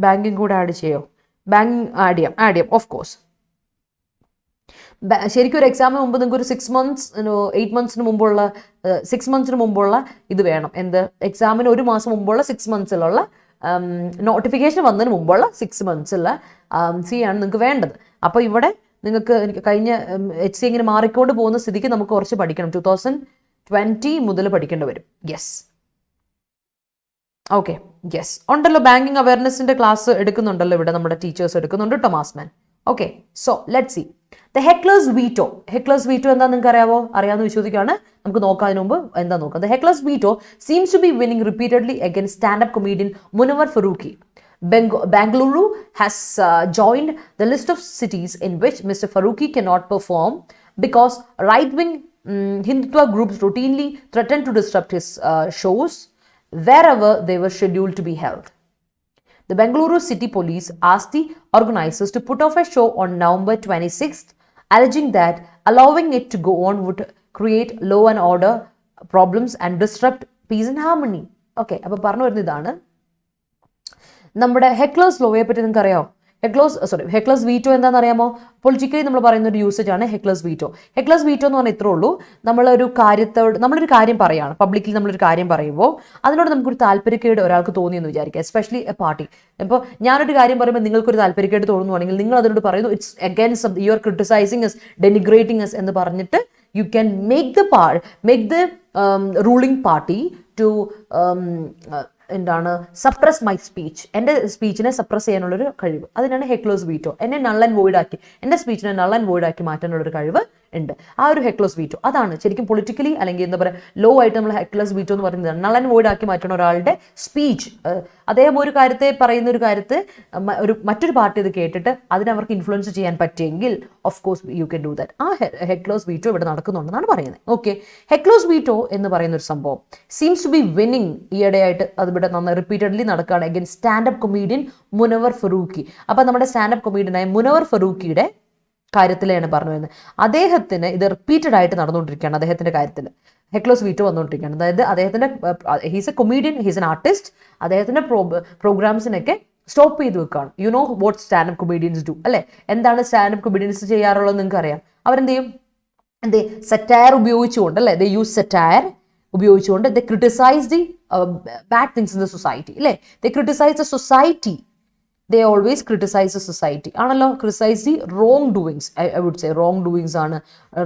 ബാങ്കിങ് കൂടെ ആഡ് ചെയ്യോ? ബാങ്കിങ് ആഡ് ചെയ്യാം ഓഫ് കോഴ്സ്. ശരിക്കും ഒരു എക്സാമിന് മുമ്പ് നിങ്ങൾക്ക് ഒരു 6 months 8 months മുമ്പുള്ള 6 months മുമ്പുള്ള ഇത് വേണം. എന്ത്? എക്സാമിന് 1 മാസം മുമ്പുള്ള 6 months നോട്ടിഫിക്കേഷൻ വന്നതിന് മുമ്പുള്ള 6 months ആണ് നിങ്ങൾക്ക് വേണ്ടത്. അപ്പോൾ ഇവിടെ നിങ്ങൾക്ക് കഴിഞ്ഞ HC ഇങ്ങനെ മാറിക്കൊണ്ട് പോകുന്ന സ്ഥിതിക്ക് നമുക്ക് കുറച്ച് പഠിക്കണം. 2020 മുതൽ പഠിക്കേണ്ടി വരും. ഓക്കെ, ഉണ്ടല്ലോ. ബാങ്കിങ് അവയർനെസിന്റെ ക്ലാസ് എടുക്കുന്നുണ്ടല്ലോ ഇവിടെ, നമ്മുടെ ടീച്ചേഴ്സ് എടുക്കുന്നുണ്ട്. Thomas Mann. Okay, so let's see the heckler's veto. Heckler's veto എന്താ നിങ്ങൾക്ക് അറിയാമെന്ന് വിശ്വസിക്കുകയാണ്. നമുക്ക് നോക്കാം അതിന് മുമ്പ് എന്താ നോക്കാം. The heckler's veto seems to be winning repeatedly against stand up comedian Munawar Faruqui. Bengaluru has joined the list of cities in which Mr. Farooqi cannot perform because right-wing Hindutva groups routinely threaten to disrupt his shows wherever they were scheduled to be held. The Bengaluru City Police asked the organizers to put off a show on November 26th, alleging that allowing it to go on would create law and order problems and disrupt peace and harmony. Okay, അപ്പോൾ പറഞ്ഞു വരുന്നത് ഇതാണ്. നമ്മുടെ ഹെക്ലേഴ്സ് ലോയെ പറ്റി നിങ്ങൾക്ക് അറിയാമോ? ഹെക്ലേഴ്സ് വീറ്റോ എന്താണെന്ന് അറിയാമോ? പൊളിറ്റിക്കലി നമ്മൾ പറയുന്ന ഒരു യൂസേജ് ആണ് ഹെക്ലേഴ്സ് വീറ്റോ. ഹെക്ലേഴ്സ് വീറ്റോ എന്ന് പറഞ്ഞാൽ ഇത്രേ ഉള്ളൂ. നമ്മളൊരു കാര്യം പറയുകയാണ്, പബ്ലിക്കലി നമ്മളൊരു കാര്യം പറയുമ്പോൾ അതിനോട് നമുക്കൊരു താല്പര്യക്കേട് ഒരാൾക്ക് തോന്നിയെന്ന് വിചാരിക്കുക, എസ്പെഷ്യലി എ പാർട്ടി. ഇപ്പോൾ ഞാനൊരു കാര്യം പറയുമ്പോൾ നിങ്ങൾക്കൊരു താല്പര്യക്കേട് തോന്നുവാണെങ്കിൽ നിങ്ങൾ അതിനോട് പറയുന്നു it's against you are criticising us, denigrating us എന്ന് പറഞ്ഞിട്ട് you can make the ruling party to എന്താണ് സപ്രസ് മൈ സ്പീച്ച്, എൻ്റെ സ്പീച്ചിനെ സപ്രസ് ചെയ്യാനുള്ളൊരു കഴിവ്. അതിനാണ് ഹെക്ലേഴ്സ് വീറ്റോ. എന്നെ നൾ ആൻഡ് വോയിഡ് ആക്കി, എൻ്റെ സ്പീച്ചിനെ നൾ ആൻഡ് വോയിഡ് ആക്കി മാറ്റാനുള്ളൊരു കഴിവ് ഉണ്ട്. ആ ഒരു ഹെക്ലേഴ്സ് വീറ്റോ അതാണ് ശരിക്കും പൊളിറ്റിക്കലി അല്ലെങ്കിൽ എന്താ പറയുക ലോ ആയിട്ട് നമ്മൾ ഹെക്ലേഴ്സ് വീറ്റോ എന്ന് പറയുന്നത് നൾ ആൻഡ് വോയിഡ് ആക്കി മാറ്റുന്ന ഒരാളുടെ സ്പീച്ച്. അദ്ദേഹം ഒരു കാര്യത്തെ പറയുന്ന ഒരു കാര്യത്തെ മറ്റൊരു പാർട്ടി ഇത് കേട്ടിട്ട് അതിനവർക്ക് ഇൻഫ്ലുവൻസ് ചെയ്യാൻ പറ്റിയെങ്കിൽ of course you can do that. ആ ഹെക്ലേഴ്സ് വീറ്റോ ഇവിടെ നടക്കുന്നുണ്ടെന്നാണ് പറയുന്നത്. ഓക്കെ, ഹെക്ലേഴ്സ് വീറ്റോ എന്ന് പറയുന്ന ഒരു സംഭവം സീംസ് ടു ബി വിന്നിങ്. ഈയിടെയായിട്ട് അത് ഇവിടെ നന്നായി റിപ്പീറ്റഡ്ലി നടക്കുകയാണ് against stand up comedian Munawar Faruqui. അപ്പം നമ്മുടെ സ്റ്റാൻഡപ്പ് കൊമീഡിയനായ മുനവർ ഫറൂഖിയുടെ കാര്യത്തിലാണ് പറഞ്ഞു വരുന്നത്. അദ്ദേഹത്തിന് ഇത് റിപ്പീറ്റഡ് ആയിട്ട് നടന്നുകൊണ്ടിരിക്കുകയാണ്. അദ്ദേഹത്തിന്റെ കാര്യത്തിൽ ഹെക്ലേഴ്സ് വീറ്റോ വന്നുകൊണ്ടിരിക്കുകയാണ്. അതായത് അദ്ദേഹത്തിന്റെ he's a comedian, he's an artist. അദ്ദേഹത്തിന്റെ പ്രോഗ്രാംസിനൊക്കെ സ്റ്റോപ്പ് ചെയ്ത് വെക്കുകയാണ്. You know what stand up comedians do അല്ലേ? എന്താണ് സ്റ്റാൻഡപ്പ് കൊമീഡിയൻസ് ചെയ്യാറുള്ളത് നിങ്ങൾക്ക് അറിയാം. അവരെന്ത് ചെയ്യും? സെറ്റയർ ഉപയോഗിച്ചുകൊണ്ട് അല്ലേ, ദേ യൂസ് സെറ്റയർ ഉപയോഗിച്ചുകൊണ്ട് they criticise the bad things in the society അല്ലേ. They criticise the society. They always criticize the society. ആണല്ലോ, criticize the wrong doings. I would say wrong doings ആണ്,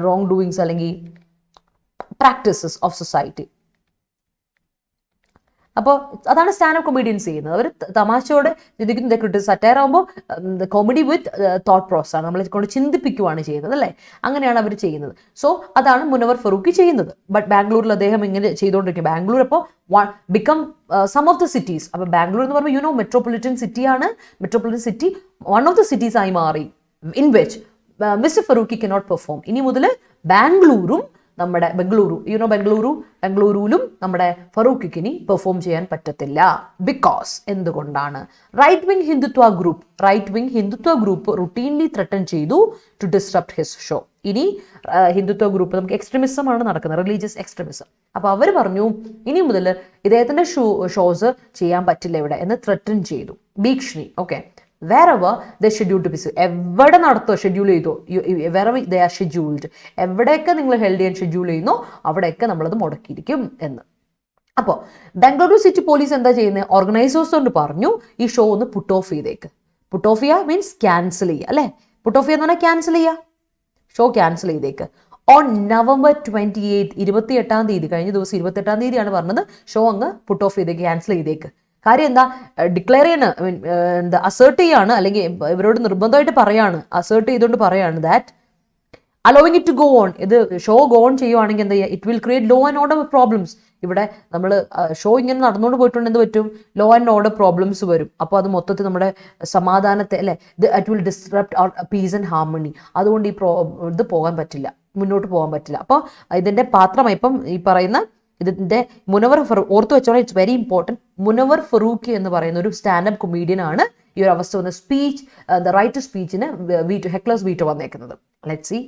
wrong doings അല്ലെങ്കിൽ practices of society. അപ്പോൾ അതാണ് സ്റ്റാൻഡപ്പ് കൊമീഡിയൻസ് ചെയ്യുന്നത്. അവർ തമാശയോടെ ചിന്തിക്കുന്നത്, സറ്റയർ ആകുമ്പോൾ കോമഡി വിത്ത് തോട്ട് പ്രോസസ് ആണ്, നമ്മളെ കൊണ്ട് ചിന്തിപ്പിക്കുകയാണ് ചെയ്യുന്നത് അല്ലേ, അങ്ങനെയാണ് അവർ ചെയ്യുന്നത്. സോ അതാണ് മുനവർ ഫറൂഖി ചെയ്യുന്നത്. ബട്ട് ബാംഗ്ലൂരിൽ അദ്ദേഹം ഇങ്ങനെ ചെയ്തുകൊണ്ടിരിക്കും. ബാംഗ്ലൂർ അപ്പോൾ become some of the cities. അപ്പോൾ ബാംഗ്ലൂർ എന്ന് പറയുമ്പോൾ മെട്രോപൊളിറ്റൻ സിറ്റിയാണ്. Metropolitan city one of the cities ആയി മാറി, in which mister Faruqui cannot perform. ഇനി മുതൽ ബാംഗ്ലൂരും നമ്മുടെ ബംഗളൂരുവിലും നമ്മുടെ ഫറൂഖിക്ക് ഇനി പെർഫോം ചെയ്യാൻ പറ്റത്തില്ല. ബിക്കോസ് എന്തുകൊണ്ടാണ്? Right wing Hindutva group routinely threaten ചെയ്തു ടു ഡിസ്റപ്റ്റ് ഹിസ് ഷോ. ഇനി ഹിന്ദുത്വ ഗ്രൂപ്പ് നമുക്ക് എക്സ്ട്രീമിസം ആണ് നടക്കുന്നത്, റിലീജിയസ് എക്സ്ട്രീമിസം. അപ്പോൾ അവർ പറഞ്ഞു ഇനി മുതൽ ഇദ്ദേഹത്തിന്റെ ഷോസ് ചെയ്യാൻ പറ്റില്ല ഇവിടെ എന്ന് ത്രെട്ടൻ ചെയ്തു, ഭീഷണി. Okay, wherever they scheduled to be, എവിടെ നടത്തോ ഷെഡ്യൂൾ ചെയ്തോ, wherever they are scheduled, എവിടെയൊക്കെ നിങ്ങൾ ഹെൽഡ് ചെയ്യാൻ ഷെഡ്യൂൾ ചെയ്യുന്നോ അവിടെയൊക്കെ നമ്മളത് മുടക്കിയിരിക്കും എന്ന്. അപ്പോൾ ബംഗളൂരു സിറ്റി പോലീസ് എന്താ ചെയ്യുന്നത്? ഓർഗനൈസേഴ്സ് കൊണ്ട് പറഞ്ഞു ഈ ഷോ ഒന്ന് പുട്ട് ഓഫ് ചെയ്തേക്ക്. പുട്ട് ഓഫ് ചെയ്യുക മീൻസ് ക്യാൻസൽ ചെയ്യുക അല്ലേ. പുട്ട് ഓഫ് ചെയ്യുക എന്ന് പറഞ്ഞാൽ ക്യാൻസൽ ചെയ്യുക, ഷോ ക്യാൻസൽ ചെയ്തേക്ക്. ഓൺ November 28, 28-ാം തീയതി, കഴിഞ്ഞ ദിവസം 28-ാം തീയതിയാണ് പറഞ്ഞത് ഷോ അങ്ങ് പുട്ട് ഓഫ് ചെയ്തേക്ക്, ക്യാൻസൽ ചെയ്തേക്ക്. കാര്യം എന്താ? ഡിക്ലെയർ ചെയ്യാണ്, എന്താ അസേർട്ട് ചെയ്യാണ്, അല്ലെങ്കിൽ ഇവരോട് നിർബന്ധമായിട്ട് പറയാണ്, അസേർട്ട് ചെയ്തുകൊണ്ട് പറയാണ് that allowing it to go on. ഇത് ഷോ ഗോ ഓൺ ചെയ്യുവാണെങ്കിൽ എന്താ ചെയ്യുക? It will create law and order problems. ഇവിടെ നമ്മൾ ഷോ ഇങ്ങനെ നടന്നുകൊണ്ട് പോയിട്ടുണ്ട്, എന്ത് പറ്റും? ലോ ആൻഡ് ഓർഡർ പ്രോബ്ലംസ് വരും. അപ്പോൾ അത് മൊത്തത്തിൽ നമ്മുടെ സമാധാനത്തെ അല്ലെ, it will disrupt our peace and harmony. അതുകൊണ്ട് ഇത് പോകാൻ പറ്റില്ല, മുന്നോട്ട് പോകാൻ പറ്റില്ല. അപ്പോൾ ഇതിന്റെ പാത്രമായി ഇപ്പം ഈ പറയുന്ന ഇതിന്റെ മുനവർ ഓർത്ത് വെച്ചോളാം, it's very important. Munawar Faruqui എന്ന് പറയുന്ന ഒരു സ്റ്റാൻഡപ്പ് കൊമീഡിയൻ ആണ് ഈ ഒരു അവസ്ഥ വന്ന സ്പീച്ച്, ദ റൈറ്റ് ടു സ്പീച്ചിന് ഹെക്ലേഴ്സ് വീറ്റോ വന്നേക്കുന്നത്. Let's see.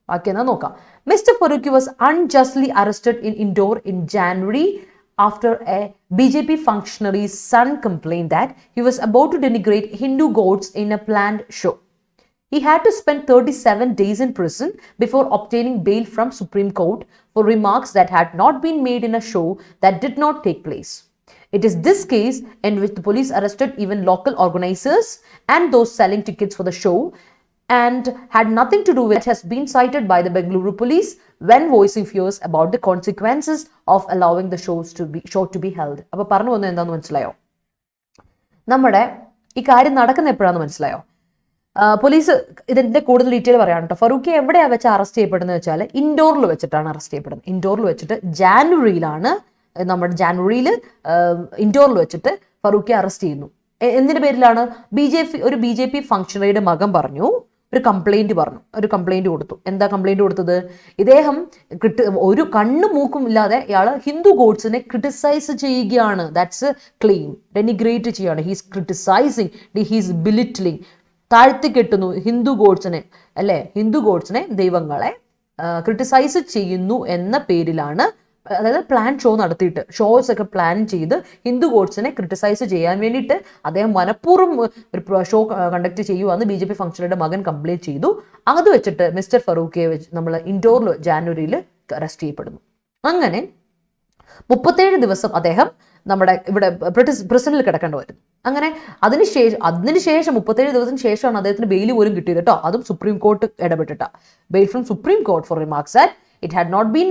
ബാക്കി എന്നാ നോക്കാം. Mister Faruqui was unjustly arrested in Indore in January after a BJP functionary's son complained that he was about to denigrate Hindu gods in a planned show. He had to spend 37 days in prison before obtaining bail from Supreme Court for remarks that had not been made in a show that did not take place. It is this case in which the police arrested even local organizers and those selling tickets for the show and had nothing to do with it has been cited by the Bengaluru police when voicing fears about the consequences of allowing the show to be held. അപ്പോൾ പറഞ്ഞു വന്നത് എന്താണെന്ന് മനസ്സിലായോ? നമ്മുടെ ഈ കാര്യം നടക്കുന്ന എപ്പോഴാണെന്ന് മനസ്സിലായോ? പോലീസ് ഇതിന്റെ കൂടുതൽ ഡീറ്റെയിൽ പറയാം കേട്ടോ. ഫറൂഖി എവിടെയാണ് വെച്ച് അറസ്റ്റ് ചെയ്യപ്പെടുന്നത് വെച്ചാൽ ഇൻഡോറിൽ വെച്ചിട്ടാണ് അറസ്റ്റ് ചെയ്യപ്പെടുന്നത്. ഇൻഡോറിൽ വെച്ചിട്ട് ജാനുവരിയിൽ ഇൻഡോറിൽ വെച്ചിട്ട് ഫറൂഖി അറസ്റ്റ് ചെയ്യുന്നു. എന്തിന്റെ പേരിലാണ്? ഒരു ബി ജെ പി ഫംഗ്ഷണറിയുടെ മകൻ പറഞ്ഞു, ഒരു കംപ്ലൈന്റ് കൊടുത്തു. എന്താ കംപ്ലൈന്റ് കൊടുത്തത്? ഇദ്ദേഹം ഒരു കണ്ണും മൂക്കും ഇല്ലാതെ ഇയാൾ ഹിന്ദു ഗോഡ്സിനെ ക്രിട്ടിസൈസ് ചെയ്യുകയാണ്. That's claim. ഡെനിഗ്രേറ്റ് ചെയ്യാണ്. ഹീസ് ക്രിട്ടിസൈസിങ്, ഹീസ് ബിലിറ്റിലിംഗ്, താഴ്ത്തിക്കെട്ടുന്നു ഹിന്ദു ഗോഡ്സിനെ ദൈവങ്ങളെ ക്രിട്ടിസൈസ് ചെയ്യുന്നു എന്ന പേരിലാണ്, അതായത് പ്ലാൻ ഷോ നടത്തിയിട്ട് ഷോസ് ഒക്കെ പ്ലാൻ ചെയ്ത് ഹിന്ദു ഗോഡ്സിനെ ക്രിട്ടിസൈസ് ചെയ്യാൻ വേണ്ടിയിട്ട് അദ്ദേഹം മനഃപൂർവ്വം ഒരു ഷോ കണ്ടക്ട് ചെയ്യുവാന്ന് BJP ഫംഗ്ഷണറുടെ മകൻ കംപ്ലൈന്റ് ചെയ്തു. അത് വെച്ചിട്ട് മിസ്റ്റർ ഫറൂഖിയെ നമ്മൾ ഇൻഡോറിൽ ജാനുവരിയിൽ അറസ്റ്റ് ചെയ്യപ്പെടുന്നു. അങ്ങനെ 37 ദിവസം അദ്ദേഹം നമ്മുടെ ഇവിടെ പ്രിസണിൽ കിടക്കേണ്ടി വരുന്നു. അങ്ങനെ അതിനുശേഷം 37 ദിവസത്തിന് ശേഷമാണ് അദ്ദേഹത്തിന് ബെയിൽ പോലും കിട്ടിയത് കേട്ടോ. അതും സുപ്രീം കോർട്ട് ഇടപെട്ടിട്ടാ. Bail from Supreme Court for remarks that it had not been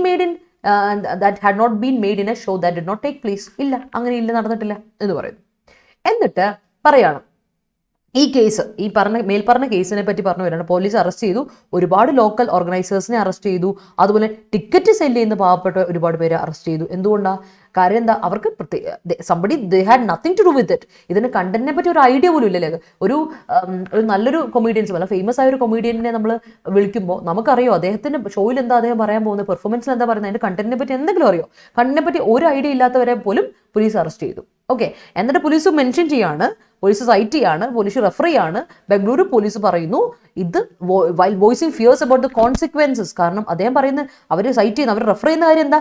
made in a show that did not take place. ഇല്ല, അങ്ങനെ ഇല്ല, നടന്നിട്ടില്ല എന്ന് പറയുന്നു. എന്നിട്ട് പറയാണ് ഈ കേസ്, മേൽപ്പറഞ്ഞ കേസിനെ പറ്റി പറഞ്ഞു വരികയാണ്. പോലീസ് അറസ്റ്റ് ചെയ്തു, ഒരുപാട് ലോക്കൽ ഓർഗനൈസേഴ്സിനെ അറസ്റ്റ് ചെയ്തു, അതുപോലെ ടിക്കറ്റ് സെല് ചെയ്യുന്ന പാവപ്പെട്ട ഒരുപാട് പേരെ അറസ്റ്റ് ചെയ്തു. എന്തുകൊണ്ടാണ്? കാര്യം എന്താ? അവർക്ക് they had nothing to do with it. ഇതിന് കണ്ടന്റിനെ പറ്റി ഒരു ഐഡിയ പോലും ഇല്ലല്ലേ. ഒരു നല്ലൊരു കൊമീഡിയൻസ് പോലെ ഫേമസ് ആയ ഒരു കൊമീഡിയനെ നമ്മൾ വിളിക്കുമ്പോൾ നമുക്കറിയോ അദ്ദേഹത്തിന്റെ ഷോയിൽ എന്താ അദ്ദേഹം പറയാൻ പോകുന്നത്, പെർഫോമൻസിൽ എന്താ പറയുന്നത്, അതിന്റെ കണ്ടന്റിനെ പറ്റി എന്തെങ്കിലും അറിയോ? കണ്ടന്റിനെ പറ്റി ഒരു ഐഡിയ ഇല്ലാത്തവരെ പോലും പോലീസ് അറസ്റ്റ് ചെയ്തു. ഓക്കെ, എന്നിട്ട് പോലീസ് മെൻഷൻ ചെയ്യാണ്, പോലീസ് സൈറ്റ് ചെയ്യാണ്, പോലീസ് റെഫർ ചെയ്യാണ്. ബംഗളൂരു പോലീസ് പറയുന്നു ഇത് while voicing fears about the consequences. കാരണം അദ്ദേഹം പറയുന്നത്, അവർ സൈറ്റ് ചെയ്യുന്ന, അവർ റെഫർ ചെയ്യുന്ന കാര്യം എന്താ?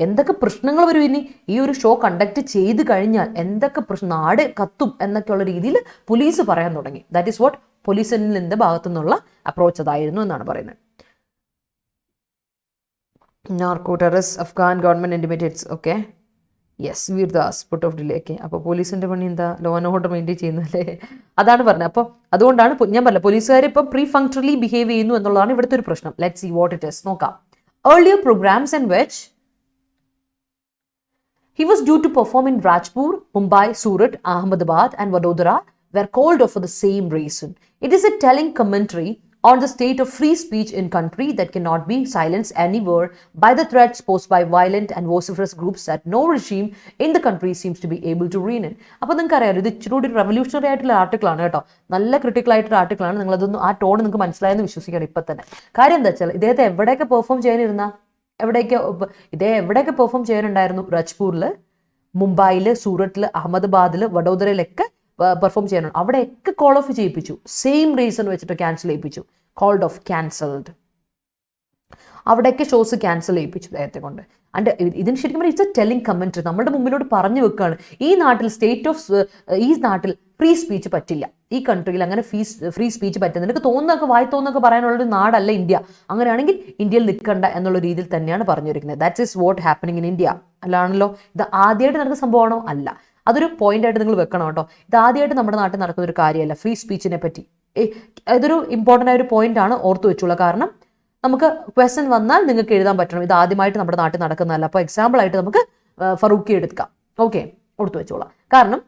എന്തൊക്കെ പ്രശ്നങ്ങൾ വരും ഇനി ഈ ഒരു ഷോ കണ്ടക്ട് ചെയ്ത് കഴിഞ്ഞാൽ, എന്തൊക്കെ നാട് കത്തും എന്നൊക്കെയുള്ള രീതിയിൽ പോലീസ് പറയാൻ തുടങ്ങി. ദാറ്റ് ഈസ് വാട്ട് പോലീസിന്റെ ഭാഗത്തു നിന്നുള്ള അപ്രോച്ച് അതായിരുന്നു എന്നാണ് പറയുന്നത്. Narco terrorist Afghan government intimidates. Okay, yes, Vir Das put off delay. Okay, അപ്പോൾ പോലീസിന്റെ പണി എന്താ? ലോ ആൻഡ് ഓർഡർ മെയിൻറ്റെയിൻ ചെയ്യുന്നല്ലേ, അതാണ് പറഞ്ഞത്. അപ്പോൾ അതുകൊണ്ടാണ് ഞാൻ പറഞ്ഞത് പോലീസുകാർ ഇപ്പം പ്രീ ഫങ്ഷണലി ബിഹേവ് ചെയ്യുന്നു എന്നുള്ളതാണ് ഇവിടുത്തെ ഒരു പ്രശ്നം. Let's see what it is. നോക്കാം. Earlier programs in which He was due to perform in Rajpur, Mumbai, Surat, Ahmedabad and Vadodara were called off for the same reason. It is a telling commentary on the state of free speech in country that cannot be silenced anywhere by the threats posed by violent and vociferous groups that no regime in the country seems to be able to rein in. അപ്പോൾ നിങ്ങൾക്ക് അറിയാമല്ലോ, ഇത് ഇച്ചിരി കൂടി റെവല്യൂഷണറി ആയിട്ടുള്ള ആർട്ടിക്കിളാണ് കേട്ടോ, നല്ല ക്രിട്ടിക്കൽ ആയിട്ടുള്ള ആർട്ടിക്കിളാണ്. നിങ്ങളതൊന്നും ആ ടോൺ നിങ്ങൾക്ക് മനസ്സിലായെന്ന് വിശ്വസിക്കണം ഇപ്പം തന്നെ. കാര്യം എന്താ വെച്ചാൽ ഇദ്ദേഹത്തെ എവിടെയൊക്കെ പെർഫോം ചെയ്യാനിരുന്ന എവിടെയൊക്കെ പെർഫോം ചെയ്യാനുണ്ടായിരുന്നു? രാജ്പൂരിൽ, മുംബൈയിൽ, സൂറത്തിൽ, അഹമ്മദാബാദിൽ, വഡോദരയിലൊക്കെ പെർഫോം ചെയ്യാനുണ്ട്. അവിടെയൊക്കെ കോൾ ഓഫ് ചെയ്യിപ്പിച്ചു. സെയിം റീസൺ വെച്ചിട്ട് ക്യാൻസൽ ചെയ്യിപ്പിച്ചു. Called off cancelled. അവിടെയൊക്കെ ഷോസ് ക്യാൻസൽ ചെയ്യിപ്പിച്ചു അദ്ദേഹത്തെ കൊണ്ട്. ആൻഡ് ഇതിന് ശരിക്കും പറഞ്ഞാൽ ഇറ്റ്സ് എ ടെല്ലിംഗ് കമൻട്രി. നമ്മുടെ മുമ്പിലോട്ട് പറഞ്ഞു വെക്കുകയാണ്, ഈ നാട്ടിൽ ഈ നാട്ടിൽ ഫ്രീ സ്പീച്ച് പറ്റില്ല, ഈ കൺട്രിയിൽ അങ്ങനെ ഫ്രീ സ്പീച്ച് പറ്റും, നിനക്ക് തോന്നുന്നൊക്കെ പറയാനുള്ളൊരു നാടല്ല ഇന്ത്യ, അങ്ങനെയാണെങ്കിൽ ഇന്ത്യയിൽ നിൽക്കണ്ട എന്നുള്ള രീതിയിൽ തന്നെയാണ് പറഞ്ഞിരിക്കുന്നത്. That is what happening in India. അല്ലാണല്ലോ, ഇത് ആദ്യമായിട്ട് നടക്കുന്ന സംഭവമാണോ? അല്ല. അതൊരു പോയിന്റ് ആയിട്ട് നിങ്ങൾ വെക്കണം കേട്ടോ. ഇത് ആദ്യമായിട്ട് നമ്മുടെ നാട്ടിൽ നടക്കുന്ന ഒരു കാര്യമല്ല ഫ്രീ സ്പീച്ചിനെ പറ്റി. ഇതൊരു ഇമ്പോർട്ടൻ്റ് ആയ ഒരു പോയിന്റ് ആണ്, ഓർത്തു വെച്ചുള്ള. കാരണം നമുക്ക് ക്വസ്റ്റ്യൻ വന്നാൽ നിങ്ങൾക്ക് എഴുതാൻ പറ്റണം, ഇത് ആദ്യമായിട്ട് നമ്മുടെ നാട്ടിൽ നടക്കുന്നതല്ല. അപ്പോൾ എക്സാമ്പിൾ ആയിട്ട് നമുക്ക് ഫറൂഖി എടുക്കാം. ഓക്കെ, ഓർത്തു വെച്ചോളാം. കാരണം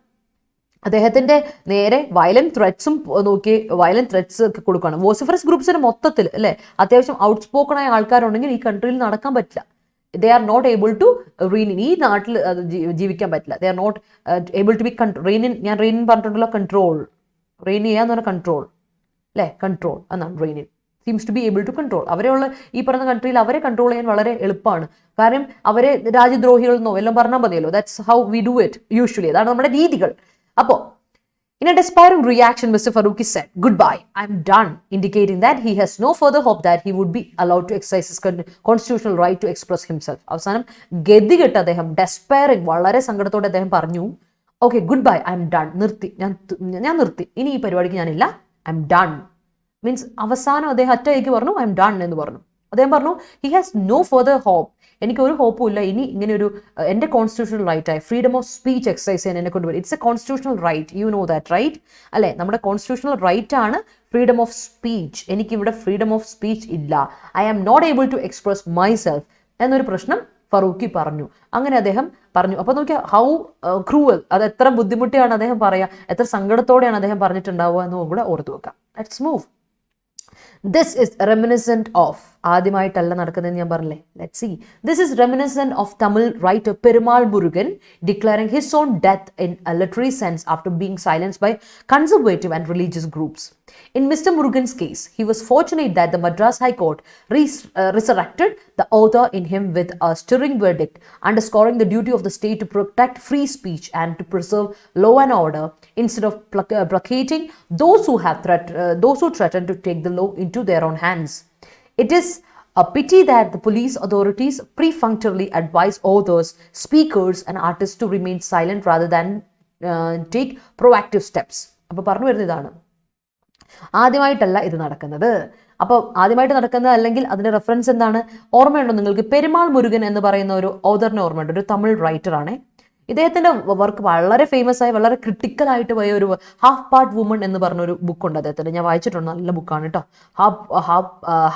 അദ്ദേഹത്തിന്റെ നേരെ വയലന്റ് ത്രെറ്റ്സും നോക്കി, വയലന്റ് ത്രെറ്റ്സ് ഒക്കെ കൊടുക്കുകയാണ്. വോസിഫറസ് ഗ്രൂപ്പ്സിന് മൊത്തത്തിൽ അല്ലേ, അത്യാവശ്യം ഔട്ട്സ്പോക്കൺ ആയ ആൾക്കാരുണ്ടെങ്കിൽ ഈ കൺട്രിയിൽ നടക്കാൻ പറ്റില്ല. They are not able to reign in. ഈ നാട്ടിൽ ജീവിക്കാൻ പറ്റില്ല. They are not able to be reign in. ഞാൻ റെയിൻ പറഞ്ഞിട്ടുണ്ടല്ലോ, കൺട്രോൾ. റെയിൻ ചെയ്യാന്ന് പറഞ്ഞാൽ കൺട്രോൾ അല്ലേ, കൺട്രോൾ എന്നാണ് rein in. Seems to be able to control. അവരെയുള്ള ഈ പറയുന്ന കൺട്രിയിൽ അവരെ കൺട്രോൾ ചെയ്യാൻ വളരെ എളുപ്പമാണ്. കാരണം അവരെ രാജ്യദ്രോഹികൾ എന്നോ എല്ലാം പറഞ്ഞാൽ മതിയല്ലോ. That's how we do it usually. അതാണ് നമ്മുടെ രീതികൾ. അപ്പോൾ in a despairing reaction, Mr. Farooqi said, "Goodbye, I'm done," indicating that he has no further hope that he would be allowed to exercise his constitutional right to express himself. അവസാനം ഗതികെട്ട് അദ്ദേഹം ഡെസ്പയറിംഗ്, വളരെ സങ്കടത്തോടെ അദ്ദേഹം പറഞ്ഞു, okay good bye, I M done, നിർത്തി, ഞാൻ നിർത്തി, ഇനി ഈ പരിപാടിക്ക് ഞാനില്ല, ഐ എം ഡൺ. മീൻസ് അവസാനം അദ്ദേഹം ഒറ്റയ്ക്ക് പറഞ്ഞു ഐ എം ഡൺ എന്ന് പറഞ്ഞു. അദ്ദേഹം പറഞ്ഞു he has no further hope, എനിക്ക് ഒരു ഹോപ്പും ഇല്ല ഇനി ഇങ്ങനെ ഒരു എൻ്റെ കോൺസ്റ്റിറ്റ്യൂഷണൽ റൈറ്റായി ഫ്രീഡം ഓഫ് സ്പീച്ച് എക്സസൈസ് ചെയ്യാൻ എന്നെ കൊണ്ടുവരും. It's a constitutional right, you know that right അല്ലേ? നമ്മുടെ കോൺസ്റ്റിറ്റ്യൂഷണൽ റൈറ്റ് ആണ് ഫ്രീഡം ഓഫ് സ്പീച്ച്. എനിക്കിവിടെ ഫ്രീഡം ഓഫ് സ്പീച്ച് ഇല്ല. I am not able to express myself എന്നൊരു പ്രശ്നം ഫറൂഖി പറഞ്ഞു. അങ്ങനെ അദ്ദേഹം പറഞ്ഞു. അപ്പോൾ നോക്കിയാൽ ഹൗ ക്രൂവൽ, അത് എത്ര ബുദ്ധിമുട്ടിയാണ് അദ്ദേഹം പറയുക, എത്ര സങ്കടത്തോടെയാണ് അദ്ദേഹം പറഞ്ഞിട്ടുണ്ടാവുക എന്നും കൂടെ ഓർത്തു വെക്കാം. Let's move. This is reminiscent of, ആദ്യമായിട്ടല്ല നടക്കുന്നതെന്ന് ഞാൻ പറഞ്ഞില്ലേ. Let's see. This is reminiscent of Tamil writer Perumal Murugan declaring his own death in a literary sense after being silenced by conservative and religious groups. In Mr. Murugan's case, he was fortunate that the Madras High Court resurrected the author in him with a stirring verdict, underscoring the duty of the state to protect free speech and to preserve law and order instead of placating those who threaten to take the law into their own hands. It is a pity that the police authorities perfunctorily advise authors, speakers and artists to remain silent rather than take proactive steps. അപ്പോൾ പറഞ്ഞു വരുന്നത് ഇതാണ്, ആദ്യമായിട്ടല്ല ഇത് നടക്കുന്നത്. അപ്പോൾ ആദ്യമായിട്ട് നടക്കുന്നത് അല്ലെങ്കിൽ അതിൻ്റെ റെഫറൻസ് എന്താണ് ഓർമ്മയുണ്ടോ നിങ്ങൾക്ക്? പെരുമാൾ മുരുകൻ എന്ന് പറയുന്ന ഒരു ഓതറിനെ ഓർമ്മയുണ്ട്, ഒരു തമിഴ് റൈറ്ററാണ്. ഇദ്ദേഹത്തിൻ്റെ വർക്ക് വളരെ ഫേമസ് ആയി, വളരെ ക്രിട്ടിക്കലായിട്ട് പോയ ഒരു ഹാഫ് പാർട്ട് വുമൺ എന്ന് പറഞ്ഞൊരു ബുക്കുണ്ട് അദ്ദേഹത്തിൻ്റെ. ഞാൻ വായിച്ചിട്ടുണ്ട്, നല്ല ബുക്കാണ് കേട്ടോ.